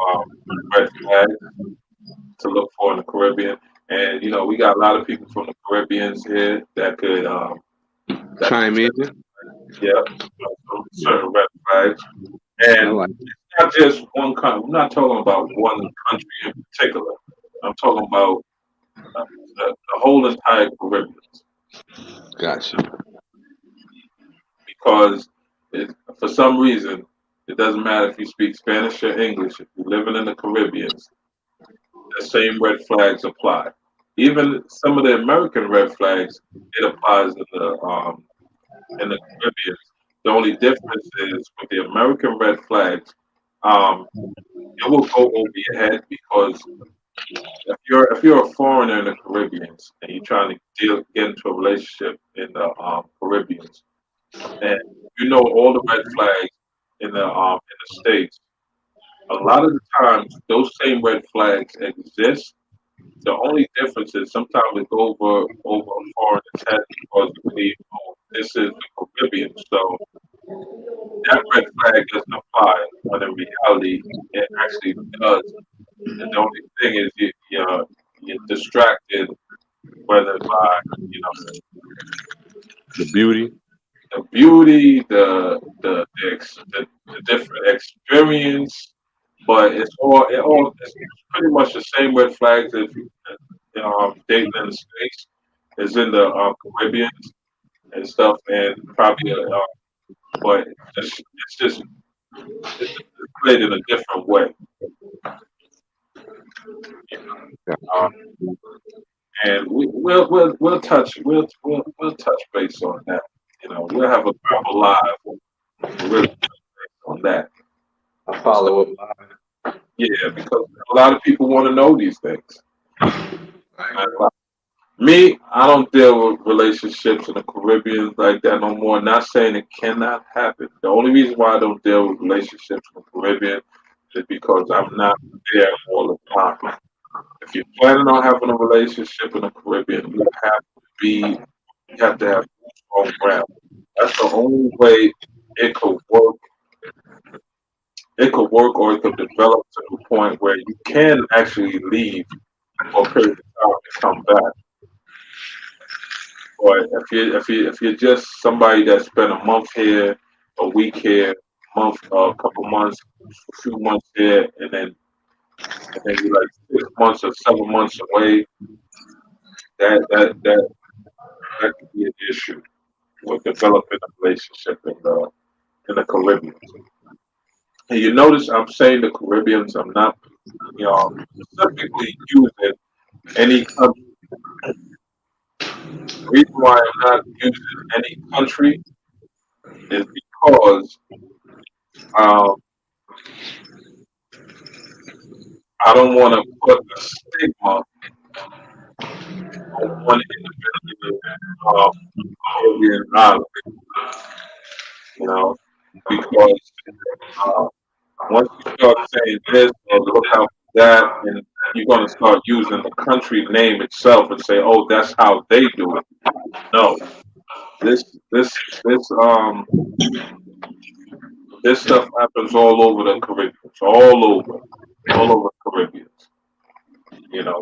red flags to look for in the Caribbean, and we got a lot of people from the Caribbeans here that could Chime in. yeah, certain red flags, I and like not just one country. I'm not talking about one country in particular. I'm talking about the whole entire Caribbean it. Gotcha. because for some reason it doesn't matter if you speak Spanish or English. If you're living in the Caribbean, the same red flags apply. Even some of the American red flags, it applies in the Caribbean. The only difference is with the American red flags, um, it will go over your head because if you're a foreigner in the Caribbean and you're trying to get into a relationship in the Caribbean, and you know all the red flags in the states, a lot of the times those same red flags exist. The only difference is sometimes it go over a foreigner's head because they believe, oh, this is the Caribbean, so that red flag doesn't apply. When in reality, it actually does. And the only thing is you're distracted, whether by you know The beauty. the beauty, the different experience, but it's pretty much the same red flags if you dating in the states is in the Caribbean and stuff, and probably but it's just played in a different way. Uh, and we'll touch base on that. We'll have a live to really on that. I follow up. Yeah, because a lot of people want to know these things. Me, I don't deal with relationships in the Caribbean like that no more. Not saying it cannot happen. The only reason why I don't deal with relationships in the Caribbean is because I'm not there all the time. If you're planning on having a relationship in the Caribbean, you have to have strong ground. That's the only way it could work. It could work or it could develop to the point where you can actually leave for a period of time to come back. But if you're just somebody that spent a month here, a week here, a couple months, a few months here, and then you're like 6 months or 7 months away, that that could be an issue with developing a relationship in the Caribbean. And you notice I'm saying the Caribbeans. I'm not, specifically using any country. The reason why I'm not using any country is because um, I don't want to put a stigma on one individual Caribbean island, you know, because uh, once you start saying this or look out for that, and you're going to start using the country name itself and say, "Oh, that's how they do it." No, this this this stuff happens all over the Caribbean, all over the Caribbean.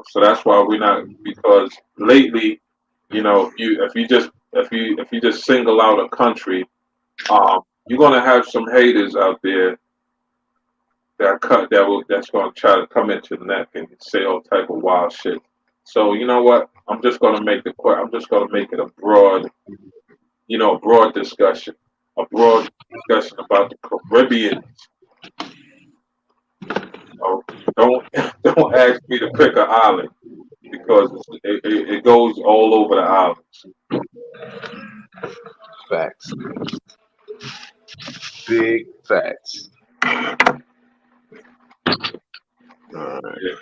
So that's why we're not, because lately, if you just single out a country, you're gonna have some haters out there that's gonna try to come into the neck and say all type of wild shit. So you know what? I'm just gonna make it a broad discussion, about the Caribbean. So don't don't ask me to pick an island because it goes all over the islands. Facts. Big facts. All right. Yeah.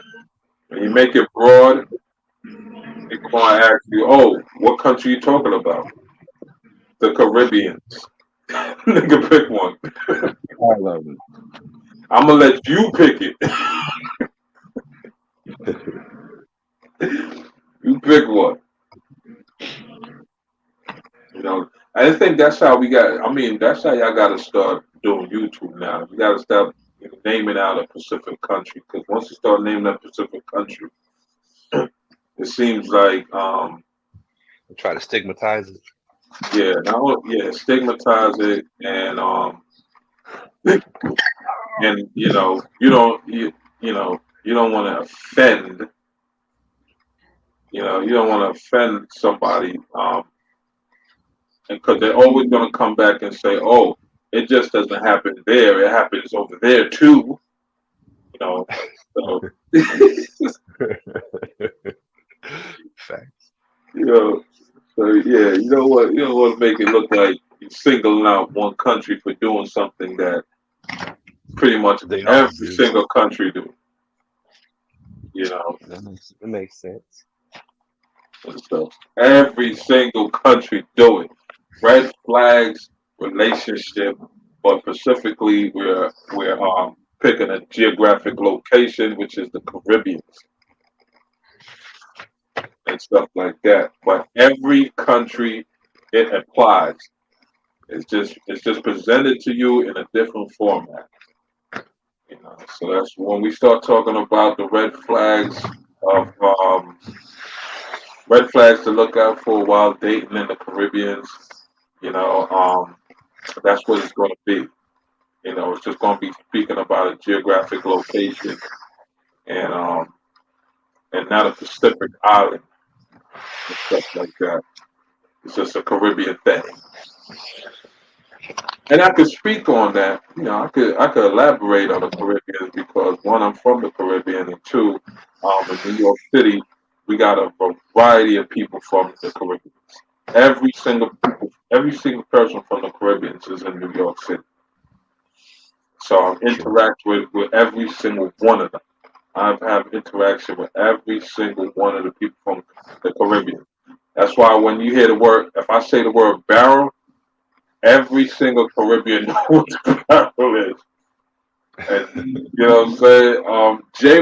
When you make it broad, people gonna ask you, "Oh, what country you talking about?" The Caribbean. Nigga, pick one. I love it. I'm gonna let you pick it. You pick one. You know, I think that's how we got. I mean, that's how y'all got to start doing YouTube now. You got to start naming out a Pacific country, because once you start naming a Pacific country, it seems like Try to stigmatize it. stigmatize it, and you don't want to offend. You don't want to offend somebody, because they're always going to come back and say, "Oh, it just doesn't happen there; it happens over there too." You know, so Facts. you know, so yeah, you don't want to make it look like you're singling out one country for doing something that pretty much They all every do. single country do. You know, That makes sense. and so every single country do it. Red flags, relationship, but specifically we're picking a geographic location, which is the Caribbean and stuff like that. But every country it applies. It's just presented to you in a different format. So that's when we start talking about the of red flags to look out for while dating in the Caribbean. You know, that's what it's going to be. It's just going to be speaking about a geographic location and not a Pacific island and stuff like that. It's just a Caribbean thing. And I could speak on that. I could elaborate on the Caribbean because one, I'm from the Caribbean, and two, in New York City, we got a variety of people from the Caribbean. Every single person from the Caribbean is in New York City. So I interact with every single one of them. I've had interaction with every single one of the people from the Caribbean. That's why when you hear if I say the word barrel, every single Caribbean knows what the barrel is. And you know what I'm saying?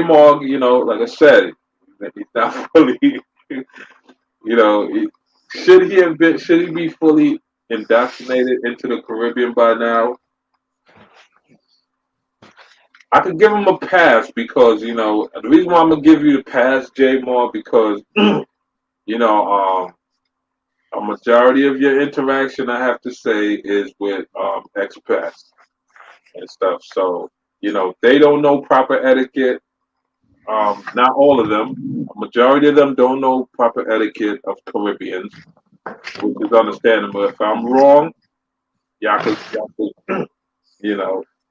J Mog, like I said, he's not fully, should he be fully indoctrinated into the Caribbean by now? I could give him a pass because the reason why I'm gonna give you the pass, J Moore, because you know a majority of your interaction, I have to say, is with expats and stuff. So they don't know proper etiquette. Not all of them. A majority of them don't know proper etiquette of Caribbeans, which is understandable. If I'm wrong, y'all could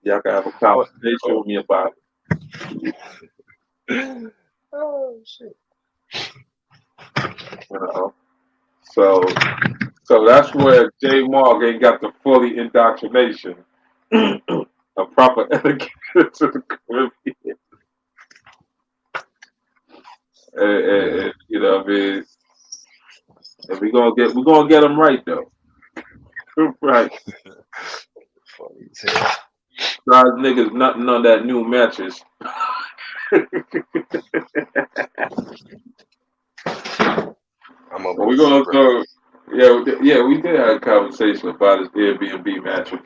y'all can have a What? conversation with me about Oh shit. it. So that's where J Morgan got the fully indoctrination of proper etiquette to the Caribbean. Yeah. I mean, and we're gonna get them right though. Right. Funny as hell. Guys, niggas nothing on that new mattress. I'm over We're here gonna super go. Yeah, we did have a conversation about his Airbnb mattress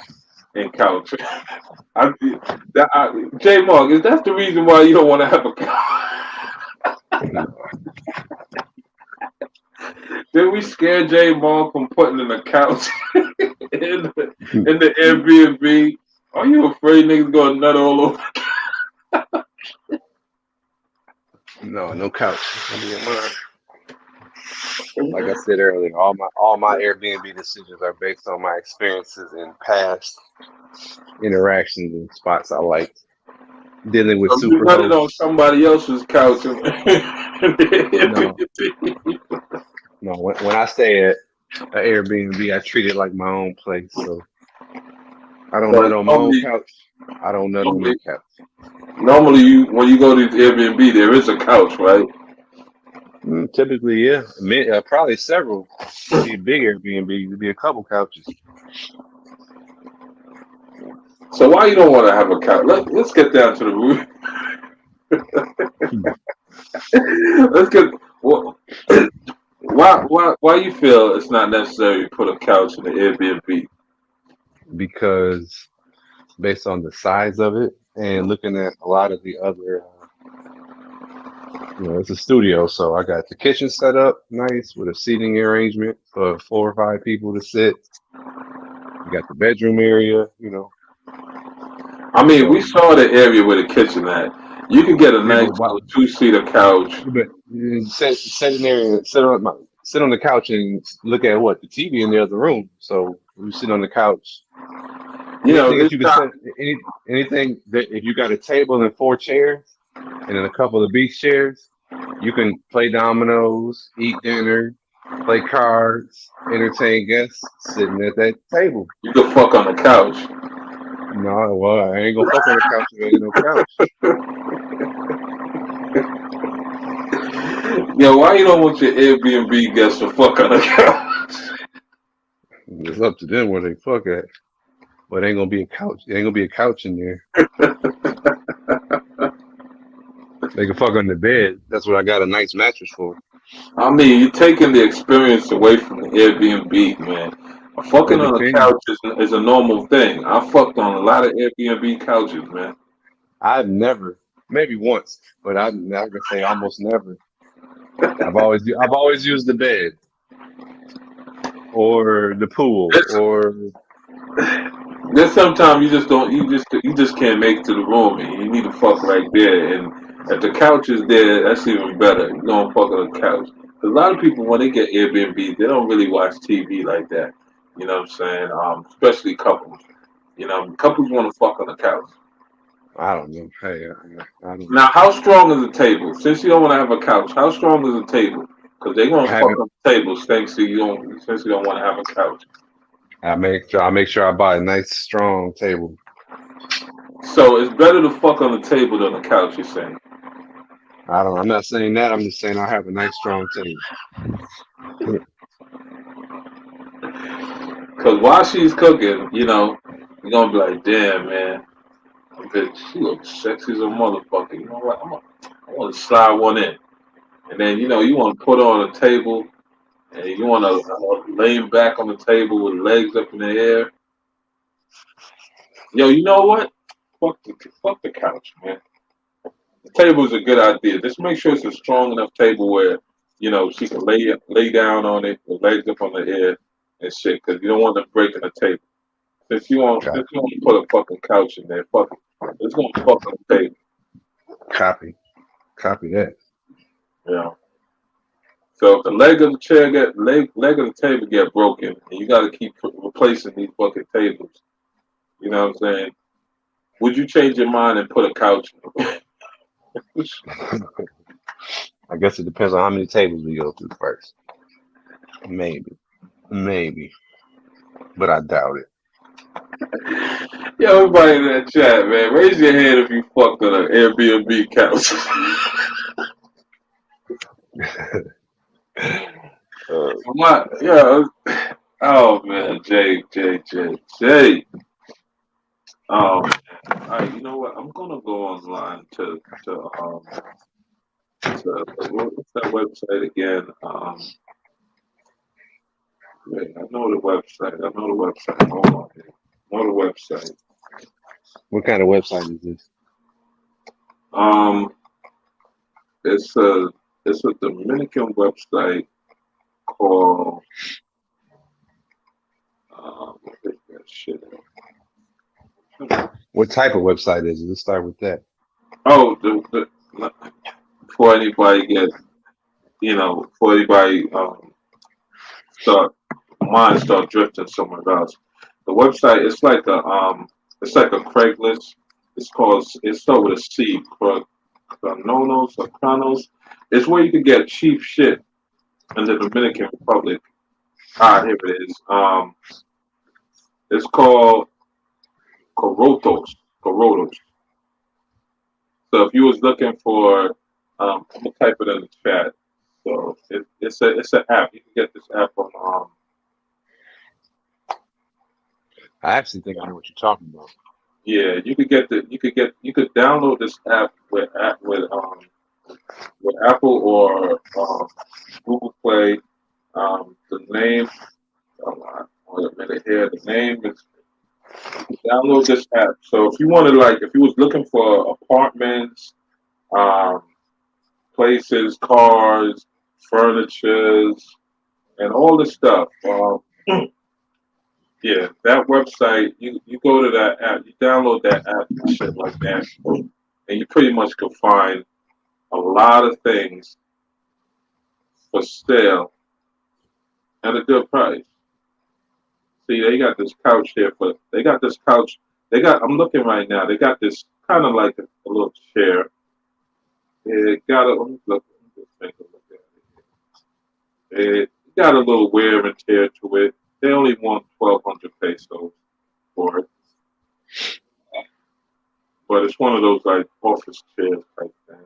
and couch. J Mark, is that the reason why you don't want to have a couch? happy. Did we scare J Mark from putting in a couch in the Airbnb? Are you afraid niggas gonna nut all over? No couch. I mean, like I said earlier, all my Airbnb decisions are based on my experiences and past interactions and spots I like. Dealing with So you super nutted on hosts. somebody else's couch in the No, no. When I stay at an Airbnb, I treat it like my own place. So I don't nut So on my own couch. I don't nut on normally, their couch. normally when you go to the Airbnb, there is a couch, right? Typically, yeah. Probably several. Be a big Airbnb. It'd be a couple couches. So why you don't want to have a couch? Let's get down to the root. Let's get well, why you feel it's not necessary to put a couch in the Airbnb? Because based on the size of it and looking at a lot of the other, it's a studio, so I got the kitchen set up nice with a seating arrangement for 4 or 5 people to sit. You got the bedroom area. I mean, we So, saw the area where the kitchen at. You can get a yeah, nice but little two-seater couch. sit in there and sit on the couch and look at what the TV in the other room. So you sit on the couch. Anything that This you can time, set, anything that if you got a table and 4 chairs, and then a couple of beach chairs, you can play dominoes, eat dinner, play cards, entertain guests sitting at that table. you can fuck on the couch. No, well, I ain't gonna fuck on the couch if there ain't no couch. Yo, why you don't want your Airbnb guests to fuck on the couch? It's up to them where they fuck at. But it ain't gonna be a couch. It ain't gonna be a couch in there. They can fuck on the bed. That's what I got a nice mattress for. I mean, you're taking the experience away from the Airbnb, man. Well, Fucking it on a depends. couch is a normal thing. I fucked on a lot of Airbnb couches, man. I've never, maybe once, but I'm not gonna say almost never. I've always used the bed or the pool or There's sometimes you just can't make it to the room, and you need to fuck right there. And if the couch is there, that's even better. You don't fuck on the couch. 'Cause a lot of people when they get Airbnb, they don't really watch TV like that. You know what I'm saying? Especially couples. Couples want to fuck on the couch. I don't know. Hey, I don't. Now, how strong is the table? Since you don't want to have a couch, how strong is the table? Because they're gonna I fuck haven't. on the tables thanks to you don't since you don't want to have a couch. I make sure I buy a nice strong table. So it's better to fuck on the table than the couch. You're saying? I don't. I'm not saying that. I'm just saying I have a nice strong table. Because while she's cooking, you're gonna be like, damn, man, bitch, she looks sexy as a motherfucker. You know what? I want to slide one in, and then you want to put her on a table, and you want to lay back on the table with legs up in the air. Yo, you know what? fuck the couch, man. The table is a good idea. Just make sure it's a strong enough table where she can lay down on it with legs up on the air and shit. Because you don't want them breaking the table. Got Since you want to put a fucking couch in there, fuck it. It's gonna fuck on the table. copy that. Yeah. So if the leg of the chair leg of the table get broken, and you got to keep replacing these fucking tables. You know what I'm saying? Would you change your mind and put a couch in? I guess it depends on how many tables we go through first. Maybe, but I doubt it. Yo, everybody in that chat, man, raise your hand if you fucked on an Airbnb couch. Yeah. Oh man, Jay. All right, you know what? I'm gonna go online to what's that website again? Wait, I know the website. Hold on, man. I know the website. What kind of website is this? It's a Dominican website called what is that shit? What type of website is it? Let's start with that. Oh, before anybody gets, before anybody start drifting somewhere else. The website it's like a Craigslist. It's start with a C, Cronos. It's where you can get cheap shit in the Dominican Republic. Here it is. It's called Corotos. So if you was looking for, I'm gonna type it in the chat. So it's an app. You can get this app on. I actually think I know what you're talking about. Yeah, you could download this app with Apple or Google Play. The name. Wait a minute here. The name is. Download this app. So if you was looking for apartments, places, cars, furnitures, and all this stuff. Yeah, that website, you go to that app, you download that app and shit like that, and you pretty much can find a lot of things for sale at a good price. See, they got this couch here I'm looking right now, they got this kind of like a little chair. It got let me just take a look at it. It got a little wear and tear to it. They only want 1,200 pesos for it. But it's one of those like office chairs type thing.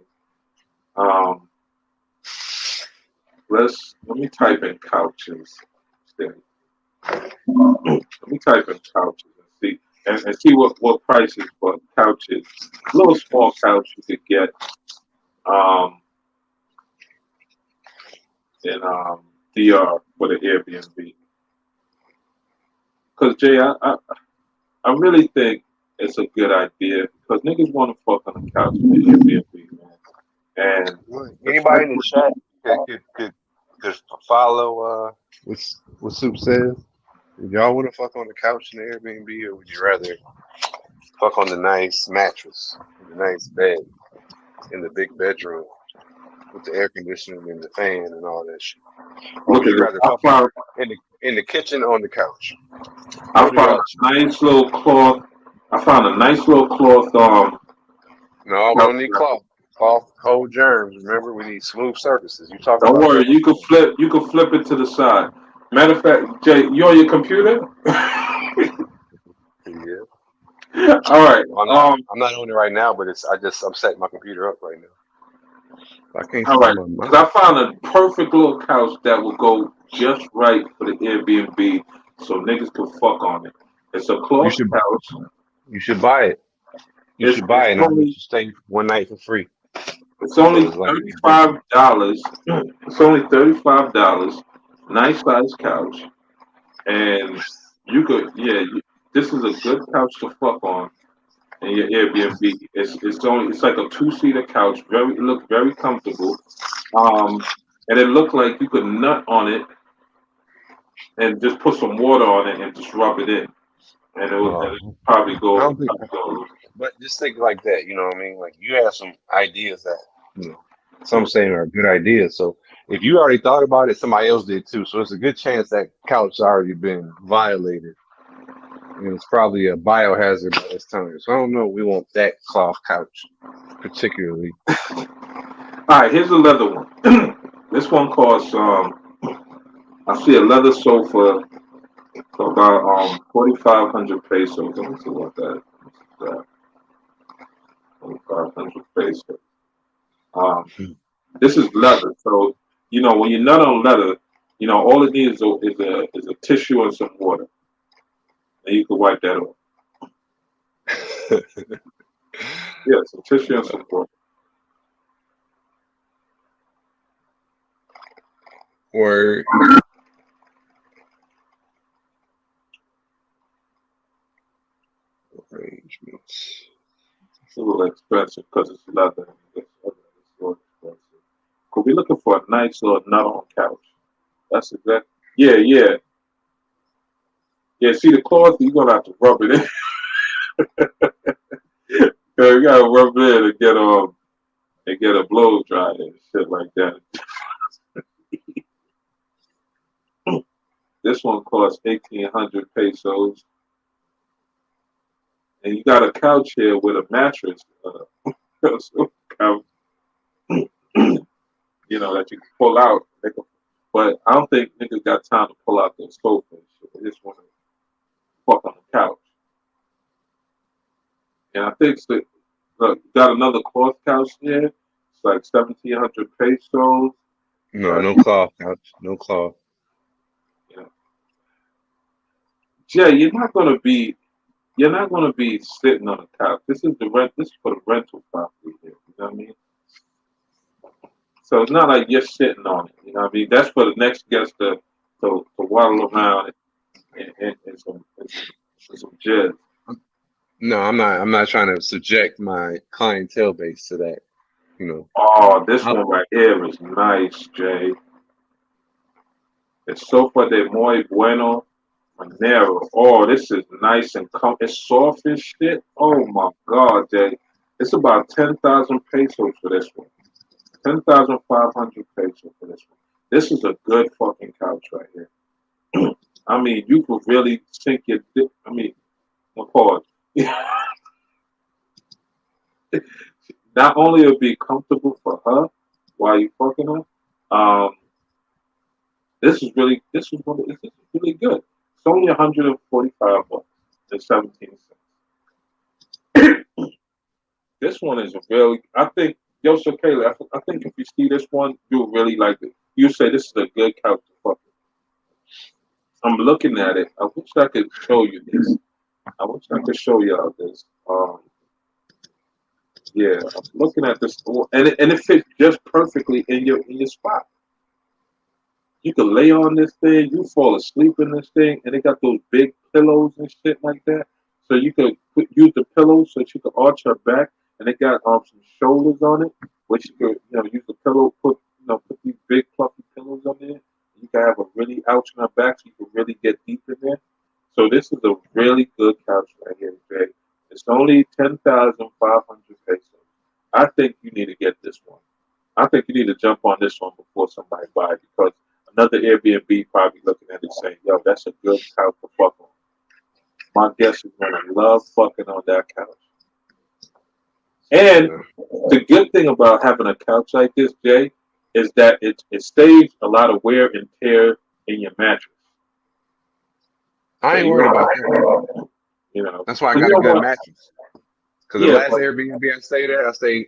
Let me type in couches. Let me type in couches and see what prices for couches. A little small couch you could get in DR for the Airbnb. Because Jay, I really think it's a good idea because niggas want to fuck on the couch in the Airbnb, man. And Anybody in the chat could follow what Soup says? Would y'all want to fuck on the couch in the Airbnb, or would you rather fuck on the nice mattress, the nice bed, in the big bedroom with the air conditioning and the fan and all that shit? Or would you rather fuck in the kitchen on the couch? I found a nice little cloth. No, we don't need cloth. Cloth hold germs. Remember, we need smooth surfaces. You talk Don't about worry, that you can flip it to the side. Matter of fact, Jay, you on your computer? Yeah. All right. I'm not on it right now, but I'm setting my computer up right now. I can't. All right. Because I found a perfect little couch that will go just right for the Airbnb, so niggas can fuck on it. It's a cloth couch. You should buy it. You should buy it, and I'll let you stay one night for free. It's only $35. It's only $35. Nice size couch, and you could, this is a good couch to fuck on. in your Airbnb. It's like a 2-seater couch. It looks very comfortable. And it looked like you could nut on it and just put some water on it and just rub it in, and it'll probably I go. don't think, but just think like that. You know what I mean? Like you have some ideas that some saying are good ideas. So if you already thought about it, somebody else did too. So it's a good chance that couch already been violated, and it's probably a biohazard by this time. So I don't know. We want that cloth couch particularly. All right, here's a leather one. This one costs. I see a leather sofa for about 4,500 pesos. Let me see what that is. 4,500 pesos. Um, this is leather, so when you nut on leather, all it needs is a tissue and some water, and you can wipe that off. Yeah, some tissue and some water. Or arrangements. It's a little expensive because it's leather. It's so expensive. Could be looking for a nice little nut on couch. That's exact. Yeah, yeah, yeah. See the cloth, you're gonna have to rub it in. You gotta rub it in and get a blow dry and shit like that. This one costs 1,800 pesos, and you got a couch here with a mattress. So couch, that you can pull out. But I don't think niggas got time to pull out their sofa and shit. They just want to fuck on the couch. And I think look, you got another cloth couch here. It's like 1,700 pesos. No cloth couch. No cloth. Yeah. Jay, you're not gonna be sitting on a couch. This is for the rental property here. You know what I mean? So it's not like you're sitting on it. You know what I mean? That's for the next guest to waddle around and some jizz. No, I'm not. I'm not trying to subject my clientele base to that. Oh, this one right here is nice, Jay. It's sofa de muy bueno manero. Oh, this is nice and it's soft as shit. Oh my God, Jay. It's about 10,000 pesos for this one. 10,500 pesos for this one. This is a good fucking couch right here. I mean, you could really sink your dick. I mean, pause. Not only it'll be comfortable for her while you fucking her, this is really good. It's only 145 bucks and 17 cents. This one is I think, so Kayla, I think if you see this one, you'll really like it. You say this is a good couch to fuck with. I'm looking at it. I wish I could show you this. I wish I could show y'all this. Yeah, I'm looking at this, and it fits just perfectly in your spot. You can lay on this thing, you fall asleep in this thing, and it got those big pillows and shit like that. So you could use the pillows so you can arch your back, and it got some shoulders on it, which you could use the pillow, put these big fluffy pillows on there. You can have a really ouch on your back, so you can really get deep in there. So this is a really good couch right here, Jay. It's only 10,500 pesos. I think you need to get this one. I think you need to jump on this one before somebody buys it, because another Airbnb probably looking at it saying, "Yo, that's a good couch to fuck on." My guess is gonna love fucking on that couch. And the good thing about having a couch like this, Jay, is that it saves a lot of wear and tear in your mattress. I ain't worried about that. That's why I got a good mattress. Because the last Airbnb I stayed at,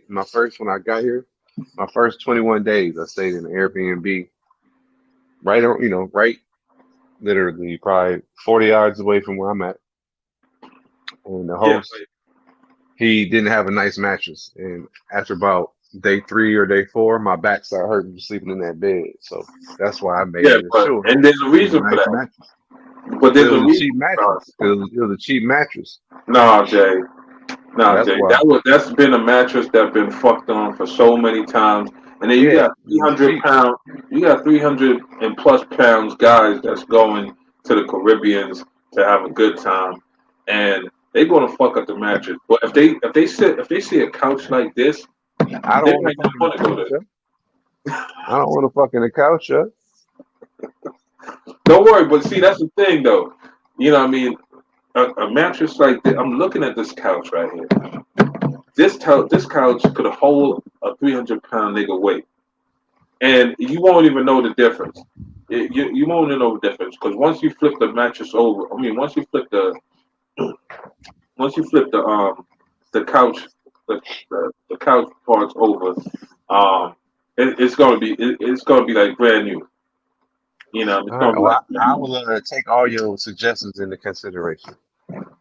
my first when I got here, my first 21 days, I stayed in an Airbnb right on, right literally probably 40 yards away from where I'm at. And the host, he didn't have a nice mattress. And after about day 3 or day 4, my back started hurting sleeping in that bed. So that's why I made sure. And there's a reason for that. Mattress. But there's a cheap mattress. It was a cheap mattress. No, Jay. Nah, That's Jay, why. that's been a mattress that's been fucked on for so many times. And then you Yeah, got it was 300 cheap. pound, you got 300 and plus pounds guys that's going to the Caribbeans to have a good time, and they gonna fuck up the mattress. But if they see a couch like this, I don't they want might to not fuck in the want to go couch. there. I don't want to fuck in the couch. Don't worry, but see that's the thing though. You know what I mean? A mattress like this. I'm looking at this couch right here. This couch could hold a 300-pound nigga weight, and you won't even know the difference. You won't even know the difference because once you flip the mattress over, I mean, once you flip the couch the couch parts over, it's gonna be like brand new. You know, it's All gonna right. be like Well, brand I new. will take all your suggestions into consideration.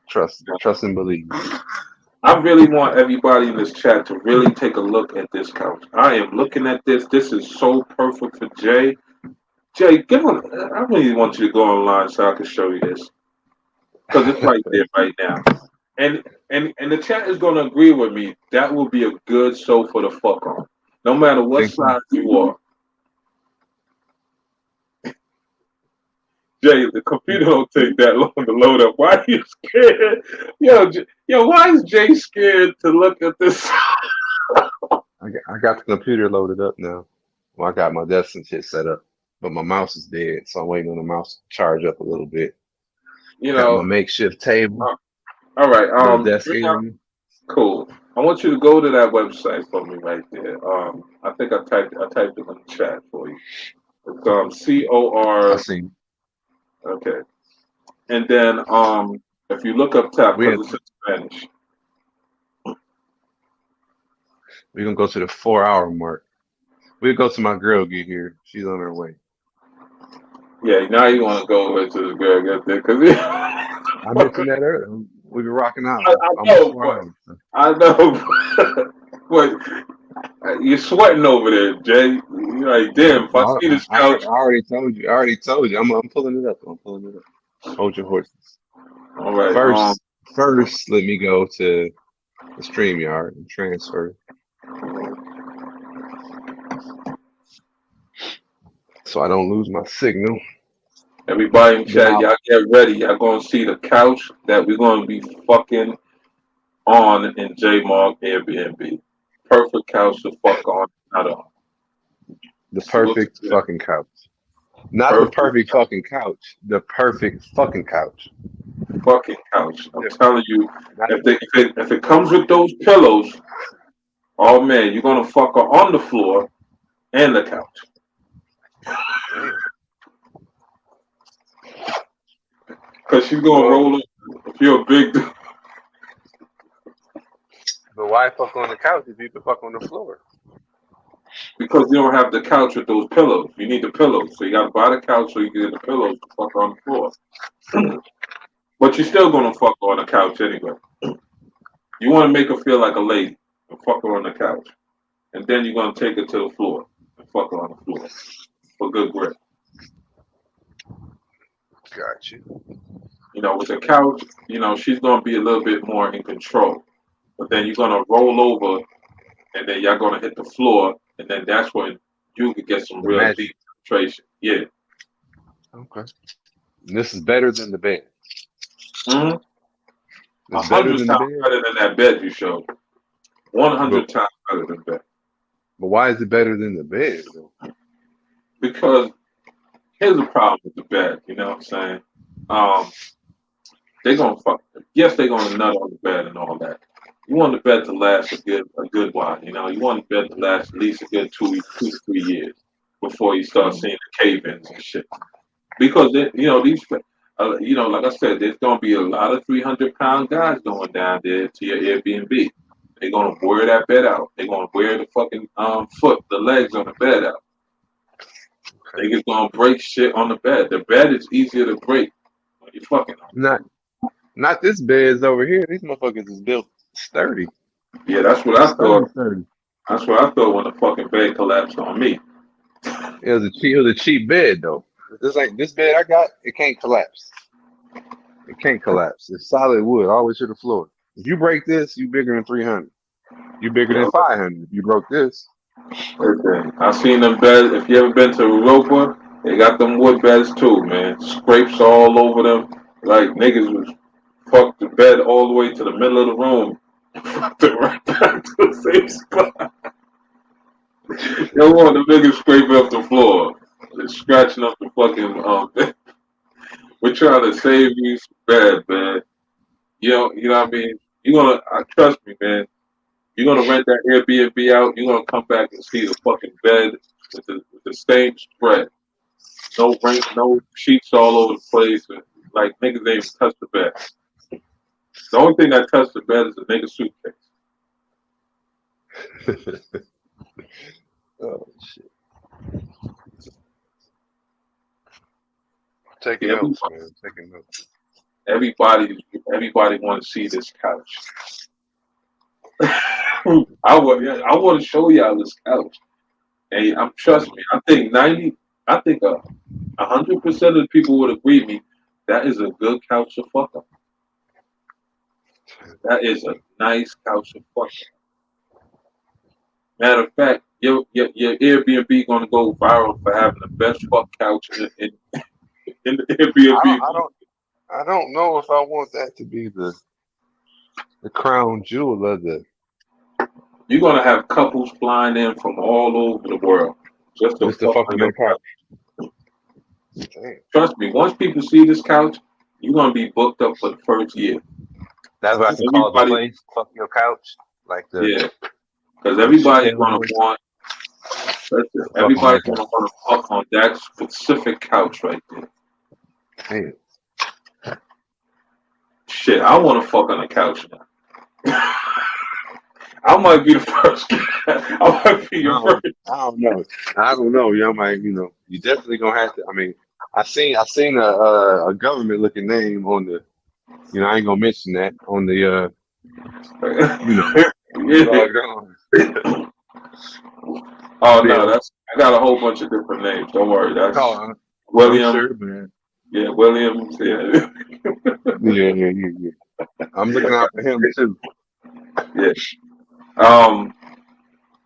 Trust and believe. I really want everybody in this chat to really take a look at this couch. I am looking at this. This is so perfect for Jay. Jay, give on. I really want you to go online so I can show you this because it's right there right now. And the chat is going to agree with me. That will be a good sofa to fuck on, no matter what Think so? size you are. Jay, the computer don't take that long to load up. Why are you scared? Yo, why is Jay scared to look at this? I got the computer loaded up now. Well, I got my desk and shit set up, but my mouse is dead, so I'm waiting on the mouse to charge up a little bit. You Got my know. makeshift table, All right. little desk Bring up, area. cool. I want you to go to that website for me right there. I think I typed it in the chat for you. It's I COR. see. Okay. And then if you look up top We because it's in Spanish. we gonna go to the 4 hour mark. We'll go to my girl get here. She's on her way. Yeah, now you want to go over to the girl get there because I mentioned that earlier. We've been rocking out I almost know, 4 hours. I know, but you're sweating over there, Jay. You're like, damn, if I see this couch. I already told you. I already told you. I'm pulling it up. I'm pulling it up. Hold your horses. All right. First, let me go to the StreamYard and transfer so I don't lose my signal. Everybody in Then chat, y'all get ready. Y'all gonna see the couch that we're gonna be fucking on in J Mark Airbnb. Perfect couch to fuck on, not on. the See what's perfect fucking couch. Not the perfect perfect fucking couch. The perfect fucking couch. fucking couch. I'm Yeah. telling you, Not, if it comes with those pillows, oh man, you're gonna fuck her on the floor and the couch. damn. Cause she's gonna Well, roll up. If you're a big dude. but why fuck on the couch if you can fuck on the floor? Because you don't have the couch with those pillows. You need the pillows. So you gotta buy the couch so you can get the pillows to fuck on the floor. But you're still gonna fuck on the couch anyway. You wanna make her feel like a lady and fuck her on the couch. And then you're gonna take her to the floor and fuck her on the floor for good grip. Got you. You know, with the couch, she's gonna be a little bit more in control. But then you're gonna roll over and then y'all gonna hit the floor and then that's when you could get some The real magic. deep penetration. Yeah. Okay. And this is better than the bed. Mm-hmm. It's better 100 than the times bed. better than that bed you showed. 100 But times better than that. why is it better than the bed though? Because here's the problem with the bed, you know what I'm saying? They're gonna fuck. Yes, they're gonna nut on the bed and all that. You want the bed to last a good while. You know, you want the bed to last at least a good 2 to 3 years before you start seeing the cave-ins and shit. Because like I said, there's gonna be a lot of 300-pound guys going down there to your Airbnb. They're gonna wear that bed out. They're gonna wear the fucking the legs on the bed out. Okay. They just gonna break shit on the bed. The bed is easier to break when you fucking on. Not this bed's over here. These motherfuckers is built sturdy. Yeah, that's what I Sturdy, thought. sturdy. That's what I thought when the fucking bed collapsed on me. It was a cheap bed though. It's like this bed I got, it can't collapse. It can't collapse. It's solid wood, always to the floor. If you break this, you bigger than 300. You bigger than Yo, 500. If you broke this, listen, I seen them beds. If you ever been to Europa, they got them wood beds too, man. Scrapes all over them. Like niggas was fucked the bed all the way to the middle of the room. Right back to the same spot. You don't want the niggas scraping up the floor. They're scratching up the fucking we're trying to save you some bed, man. You know what I mean? You're gonna trust me, man. You're gonna rent that Airbnb out. You're gonna come back and see the fucking bed with the same spread. No rain, no sheets all over the place. And, like niggas ain't even touch the bed. The only thing that touched the bed is the nigga suitcase. oh shit. Taking Yeah, notes, man. Taking notes. everybody want to see this couch. I want to show y'all this couch. And trust me, I think 100% of the people would agree with me. That is a good couch to fuck up. That is a nice couch to fuck up. Matter of fact, your Airbnb gonna go viral for having the best fuck couch in the Airbnb. I don't know if I want that to be the crown jewel of the. You're gonna have couples flying in from all over the world just to fuck fuck on on your that couch. couch. Damn. Trust me, once people see this couch, you're gonna be booked up for the first year. That's what I can call the Everybody, place. Fuck your couch. Like the. yeah, because the everybody's Taylor gonna voice. want. Fuck on Everybody's that couch. gonna want to fuck on that specific couch right there. Damn. Shit, I want to fuck on a couch now. I might be the first guy. I might be your first. I don't know. I don't know. You might, you definitely gonna have to. I mean, I seen a government looking name on the. I ain't gonna mention that on the. Yeah. Oh no, I got a whole bunch of different names. Don't worry, that's William. I'm sure, man. Yeah, Williams. Yeah. Yeah. I'm looking out for him too. Yeah.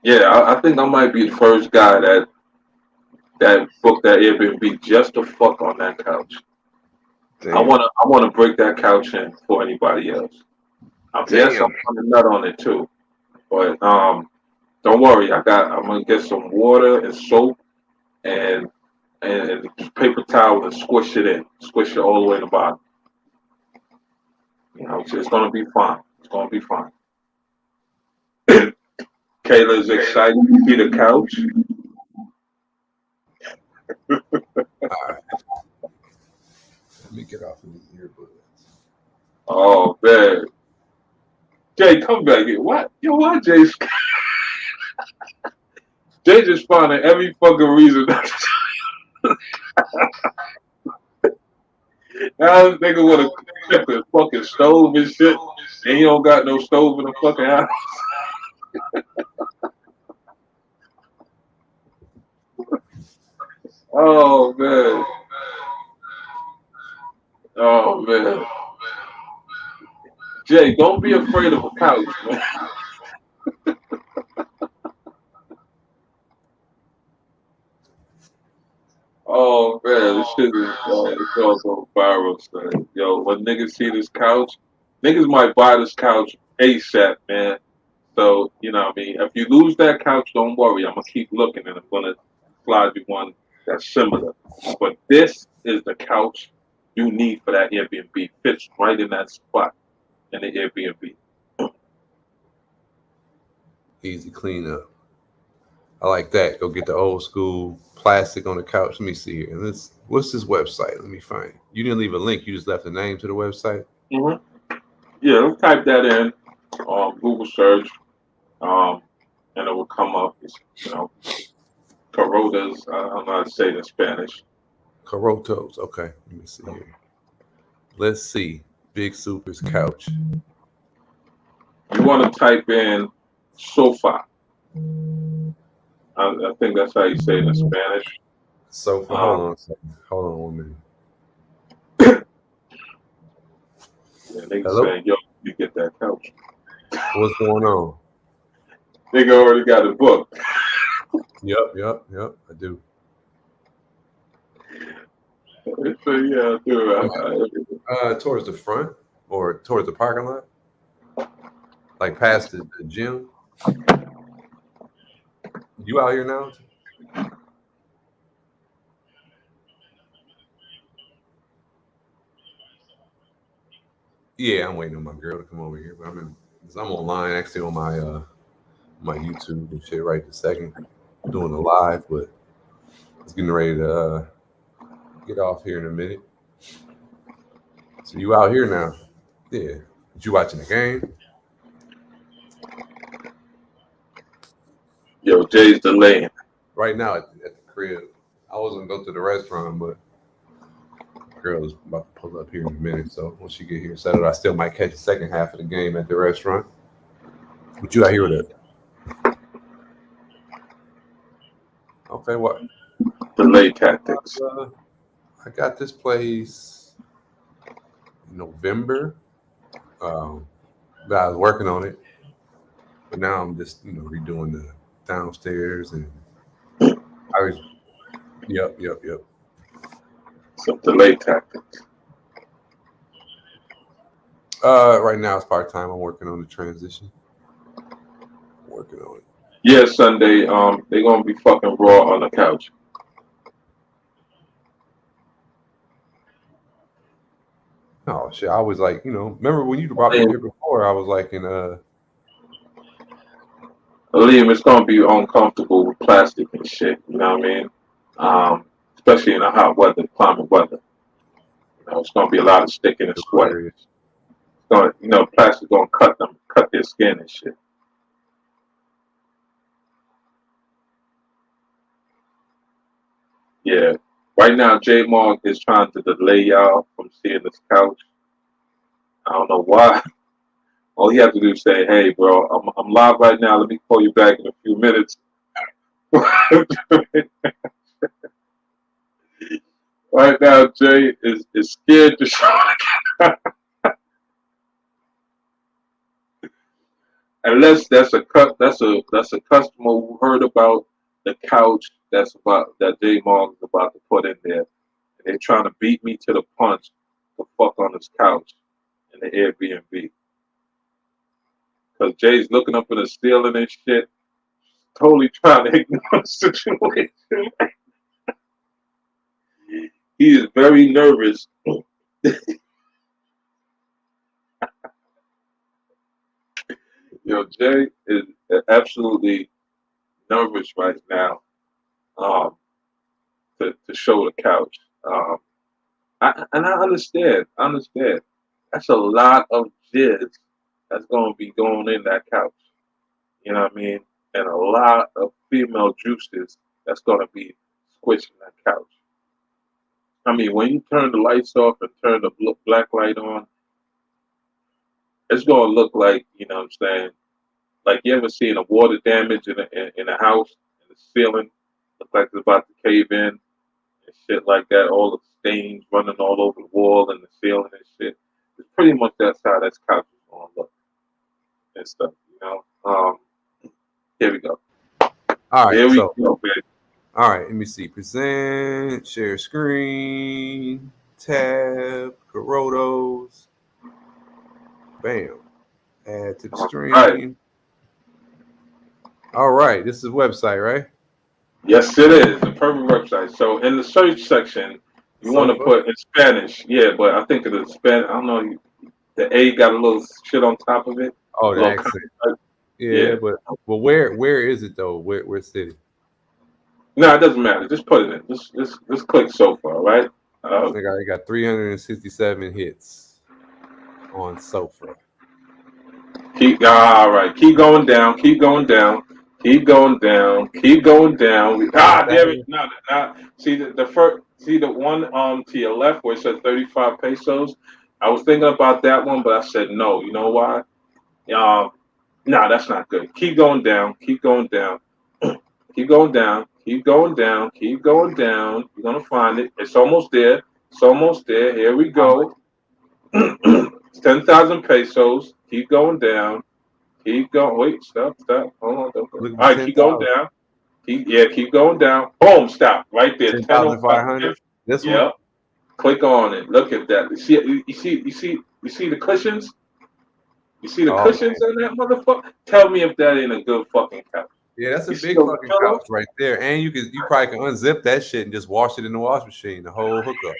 Yeah, I think I might be the first guy that booked that Airbnb just to fuck on that couch. Damn. I wanna break that couch in for anybody else. Yes, I'm gonna nut on it too. But don't worry, I'm gonna get some water and soap and paper towel and squish it all the way to the bottom. It's gonna be fine. It's gonna be fine. Kayla's excited to see the couch. All right. Let me get off of these earbuds. Oh man. Jay, come back here. What? Why Jay? Jay just finding every fucking reason not to. Now this nigga wanna cook the fucking stove and shit, and he don't got no stove in the fucking house. Oh man. Oh man. Jay, don't be afraid of a couch, man. Oh man, this shit is it's all so viral, son. Yo, when niggas see this couch, niggas might buy this couch ASAP, man. So, you know what I mean? If you lose that couch, don't worry. I'm gonna keep looking and I'm gonna slide you one that's similar. But this is the couch you need for that Airbnb. Fits right in that spot in the Airbnb. Easy cleanup. I like that. Go get the old school plastic on the couch. Let me see here. What's this website? Let me find it. You didn't leave a link. You just left the name to the website. Mm-hmm. Yeah, let's type that in Google search, and it will come up. Corotas. I don't know how to say it in Spanish. Corotos. Okay. Let me see here. Let's see. Big Super's couch. You want to type in sofa. I think that's how you say it in Spanish. Sofa. Hold on a second. Hold on 1 minute. Yeah, they Hello? saying, you get that couch. What's going on? Nigga already got a book. Yep. I do. So yeah, dude. Towards the front or towards the parking lot, like past the gym. You out here now? Yeah, I'm waiting on my girl to come over here, but I'm online actually on my YouTube and shit right this second, doing a live, but it's getting ready to get off here in a minute. So you out here now? Yeah. But you watching the game? Yo, Jay's delaying. Right now at the crib. I was gonna go to the restaurant, but girl is about to pull up here in a minute. So once she get here settled, I still might catch the second half of the game at the restaurant. But you out here with it? Okay, what? Delay tactics. I got this place in November. But I was working on it, but now I'm just redoing the downstairs and I was. Yep. Some delay tactics. Right now it's part time. I'm working on the transition. Working on it. Yeah, Sunday. They're gonna be fucking raw on the couch. Oh shit! I was like, remember when you brought me here before? I was like in Liam, it's gonna be uncomfortable with plastic and shit. You know what I mean? Especially in the hot weather, climate weather. It's gonna be a lot of sticking and sweat. It's gonna, plastic gonna cut their skin and shit. Yeah. Right now, J Mark is trying to delay y'all from seeing this couch. I don't know why. All he has to do is say, "Hey, bro, I'm live right now. Let me call you back in a few minutes." Right now, Jay is scared to show. Unless that's a customer who heard about the couch that J Mark is about to put in there. And they're trying to beat me to the punch to fuck on this couch in the Airbnb. Because Jay's looking up in the ceiling and shit, totally trying to ignore the situation. He is very nervous. Jay is absolutely nervous right now to show the couch. I understand. That's a lot of jizz that's going to be going in that couch. You know what I mean? And a lot of female juices that's going to be squishing that couch. I mean, when you turn the lights off and turn the black light on, it's going to look like, you know what I'm saying, like you ever seen a water damage in a house, in the ceiling, look like it's about to cave in and shit like that, all the stains running all over the wall and the ceiling and shit. It's pretty much that's how that couch is going to look and stuff, Here we go. All right, Here we go, man. All right, let me see. Present, share screen, tab, Corotos. Bam. Add to the stream. All right, this is a website, right? Yes, it is. The perfect website. So in the search section, you want to put in Spanish. Yeah, but I think it's Spanish. I don't know. The A got a little shit on top of it. Oh, the accent. Yeah, but where is it though? Where city? No, it doesn't matter. Just put it in. Just click so far, right? I think I got 367 hits on Sofa. All right. Keep going down. Keep going down. Keep going down. Keep going down. Damn it! No. See the first. See the one to your left where it says 35 pesos. I was thinking about that one, but I said no. You know why? No, that's not good. Keep going down. Keep going down. Keep going down. Keep going down. Keep going down. You're gonna find it. It's almost there. It's almost there. Here we go. It's 10,000 pesos. Keep going down. Keep going. Wait, stop. Hold on. Don't go. Look at All the right, keep going 10,000. down. Keep going down. Boom, stop. Right there. 10,500. This one? Yeah. Click on it. Look at that. You see the cushions? You see the Oh, cushions on that motherfucker? Tell me if that ain't a good fucking couch. yeah, that's a You see big those fucking pillows? couch right there. And you probably can unzip that shit and just wash it in the wash machine, the whole hookup.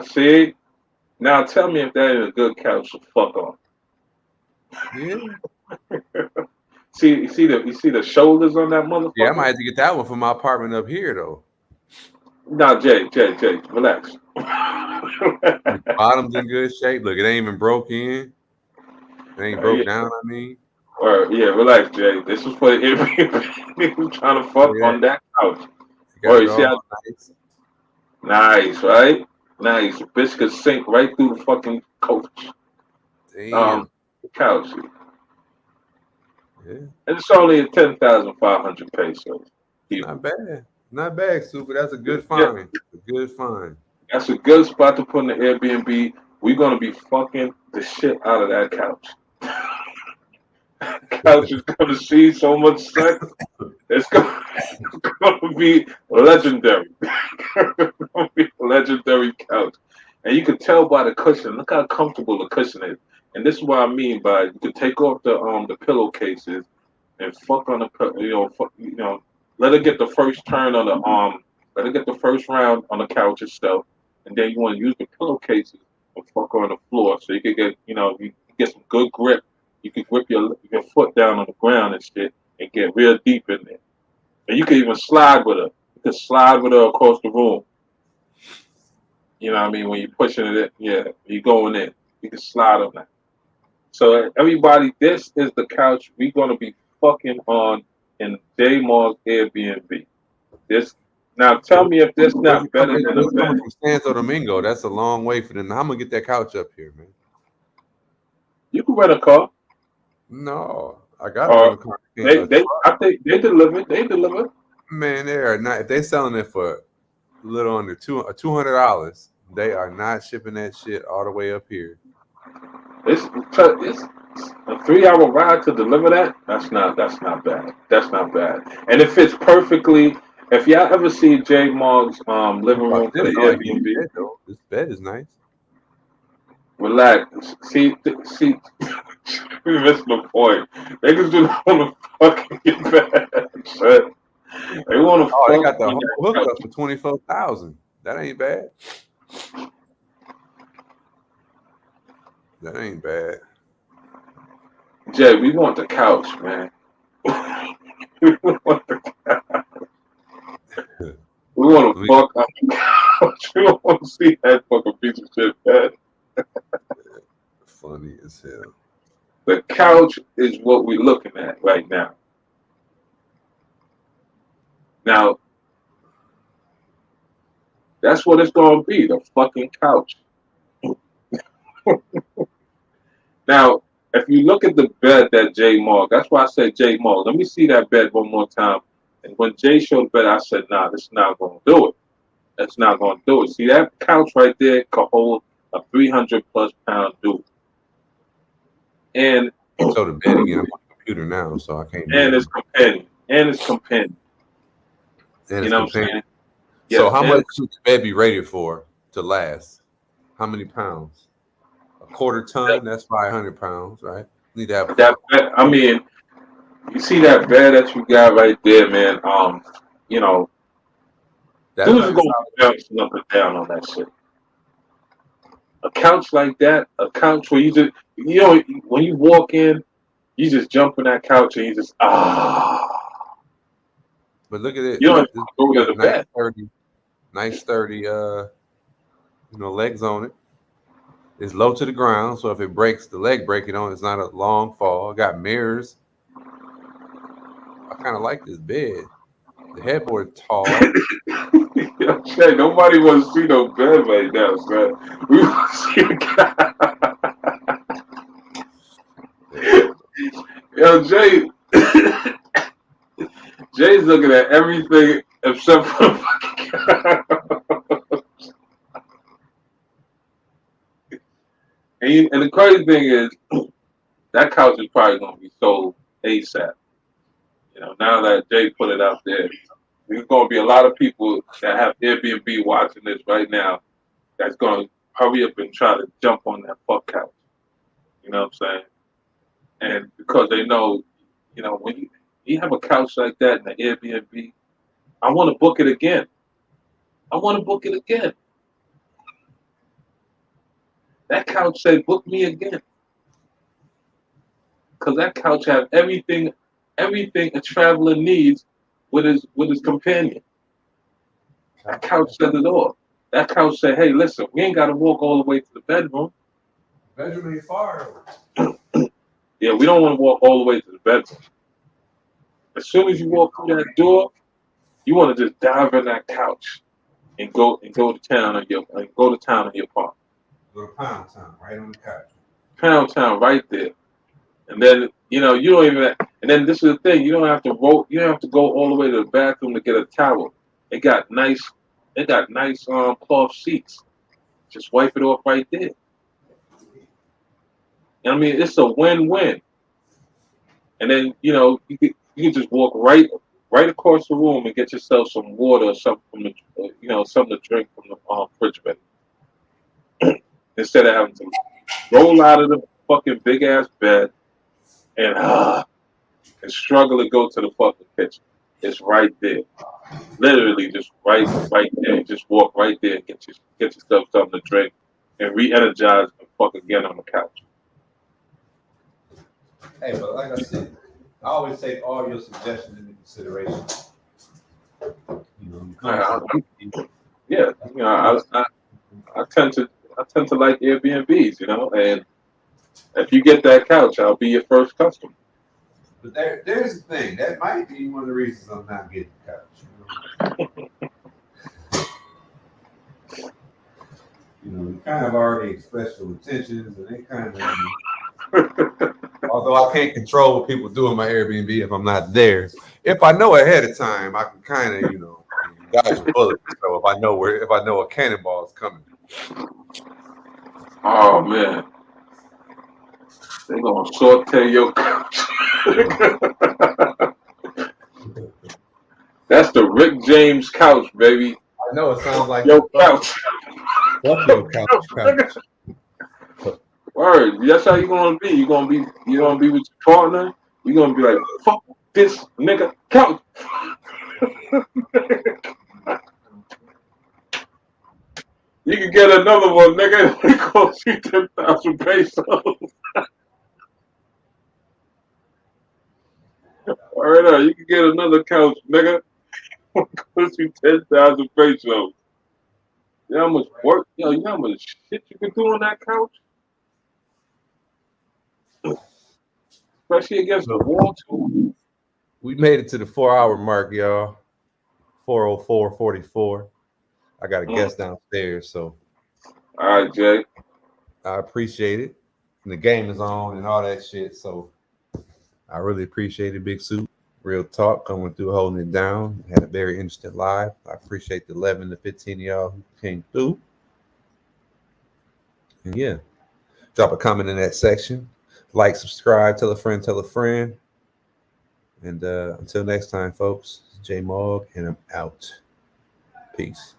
See? Now tell me if that ain't a good couch to fuck on. Yeah. You see the shoulders on that motherfucker? Yeah, I might have to get that one for my apartment up here though. Nah, Jay, relax. The bottom's in good shape. Look, it ain't even broke in. It ain't broke down, I mean. Yeah, relax, Jay. This is for the Airbnb who's trying to fuck Yeah. on that couch. You got it You see all how nice. nice, right? Nice. Bitch could sink right through the fucking coach. Damn. The couch. Yeah. And it's only 10,500 pesos. Not bad. Not bad, Super. That's a good Yeah, find. A good find. that's a good spot to put in the Airbnb. We're gonna be fucking the shit out of that couch. Couch is gonna see so much sex. It's gonna be legendary. It's gonna be a legendary couch. And you can tell by the cushion. Look how comfortable the cushion is. And this is what I mean by you can take off the pillowcases and fuck on let her get the first turn on let her get the first round on the couch itself, and then you want to use the pillowcases and fuck her on the floor so you can get you get some good grip. You can grip your foot down on the ground and shit and get real deep in there. And you can even slide with her. You can slide with her across the room. You know what I mean? When you're pushing it, you're going in. You can slide on that. So everybody, this is the couch we're gonna be fucking on in J Mall's Airbnb. This now tell me if this not better than a It's bed. coming from Santo Domingo. That's a long way for them. How am I gonna get that couch up here, man? You can rent a car. No, I gotta rent a car. I think they deliver. They deliver. Man, they are not. If they selling it for a little under $200, they are not shipping that shit all the way up here. It's a 3 hour ride to deliver that. That's not bad. That's not bad. And it fits perfectly. If y'all ever see J Mog's living room for the Airbnb, This bed is nice. relax. See, we missed the point. Niggas do not want to fucking get bad. Shit. They want to. Oh, they got the whole hookup for 24,000. That ain't bad. That ain't bad. Jay, we want the couch, man. We want the couch. We want to fuck on the couch. We don't want to see that fucking piece of shit, man. Funny as hell. The couch is what we're looking at right now. Now, that's what it's going to be, the fucking couch. Now, if you look at the bed that Jay Morg, that's why I said Jay Morg. Let me see that bed one more time. And when Jay showed the bed, I said, nah, this is not going to do it. That's not going to do it. See, that couch right there could hold a 300+ pound dude. And so the bed again, I'm on the computer now, so I can't. And his companion. And his companion. And you know what I'm saying? So how much should the bed be rated for to last? How many pounds? A quarter ton, that's 500 pounds, right? Need to have that bed, I mean, you see that bed that you got right there, man. Dudes are gonna be bouncing up and down on that shit. A couch like that, a couch where you just when you walk in, you just jump on that couch and you just But look at it. You don't go to the bed. Nice sturdy legs on it. It's low to the ground, so if it breaks, the leg breaking on, it's not a long fall. It got mirrors. I kind of like this bed. The headboard tall. Jay, nobody wants to see no bed right now, son. We want to see a guy. Yo, Jay. Jay's looking at everything except for the fucking couch. And the crazy thing is, that couch is probably gonna be sold ASAP. You know, now that Jay put it out there, there's gonna be a lot of people that have Airbnb watching this right now that's gonna hurry up and try to jump on that fuck couch. You know what I'm saying? And because they know, you know, when you have a couch like that in the Airbnb, I want to book it again. I want to book it again. That couch said, book me again. Because that couch has everything a traveler needs with his companion. That couch said it all. That couch said, hey, listen, we ain't got to walk all the way to the bedroom. Bedroom ain't far. Yeah, we don't want to walk all the way to the bedroom. As soon as you walk through that door, you want to just dive in that couch and go to town on your partner. Go to Pound Town, right on the couch. Pound Town right there. And then, you know, you don't even and then this is the thing, you don't have to go all the way to the bathroom to get a towel. They got nice cloth seats. Just wipe it off right there. I mean, it's a win-win. And then, you know, you can just walk right across the room and get yourself some water or something from the, something to drink from the refrigerator. Instead of having to roll out of the fucking big ass bed and struggle to go to the fucking kitchen. It's right there. Literally just right there. Just walk right there and get yourself something to drink and re-energize and fuck again on the couch. Hey, but like I said, I always take all your suggestions into consideration. You know, Yeah, you know, I tend to like Airbnbs, you know, and if you get that couch, I'll be your first customer. but there's the thing. That might be one of the reasons I'm not getting the couch. You know, you kind of already expressed your intentions, and they kind of. Although I can't control what people do in my Airbnb if I'm not there. If I know ahead of time, I can kind of, dodge a bullet. So if I know a cannonball is coming. Oh man, they gonna saute your couch. That's the Rick James couch, baby. I know it sounds like Your couch. Fuck your couch. Word. That's how you gonna be. You gonna be with your partner. You gonna be like, fuck this nigga couch. You can get another one, nigga. It costs you 10,000 pesos. All right, you can get another couch, nigga. It costs you 10,000 pesos. You know how much work? You know how much shit you can do on that couch? Especially against the wall, too. We made it to the 4-hour mark, y'all. 4:04:44. I got a guest downstairs, so. All right, Jay. I appreciate it. And the game is on and all that shit, so I really appreciate it, Big Soup. Real talk, coming through, holding it down. Had a very interesting live. I appreciate the 11 to 15 of y'all who came through. And yeah, drop a comment in that section. Like, subscribe, tell a friend. And until next time, folks, J Mog, and I'm out. Peace.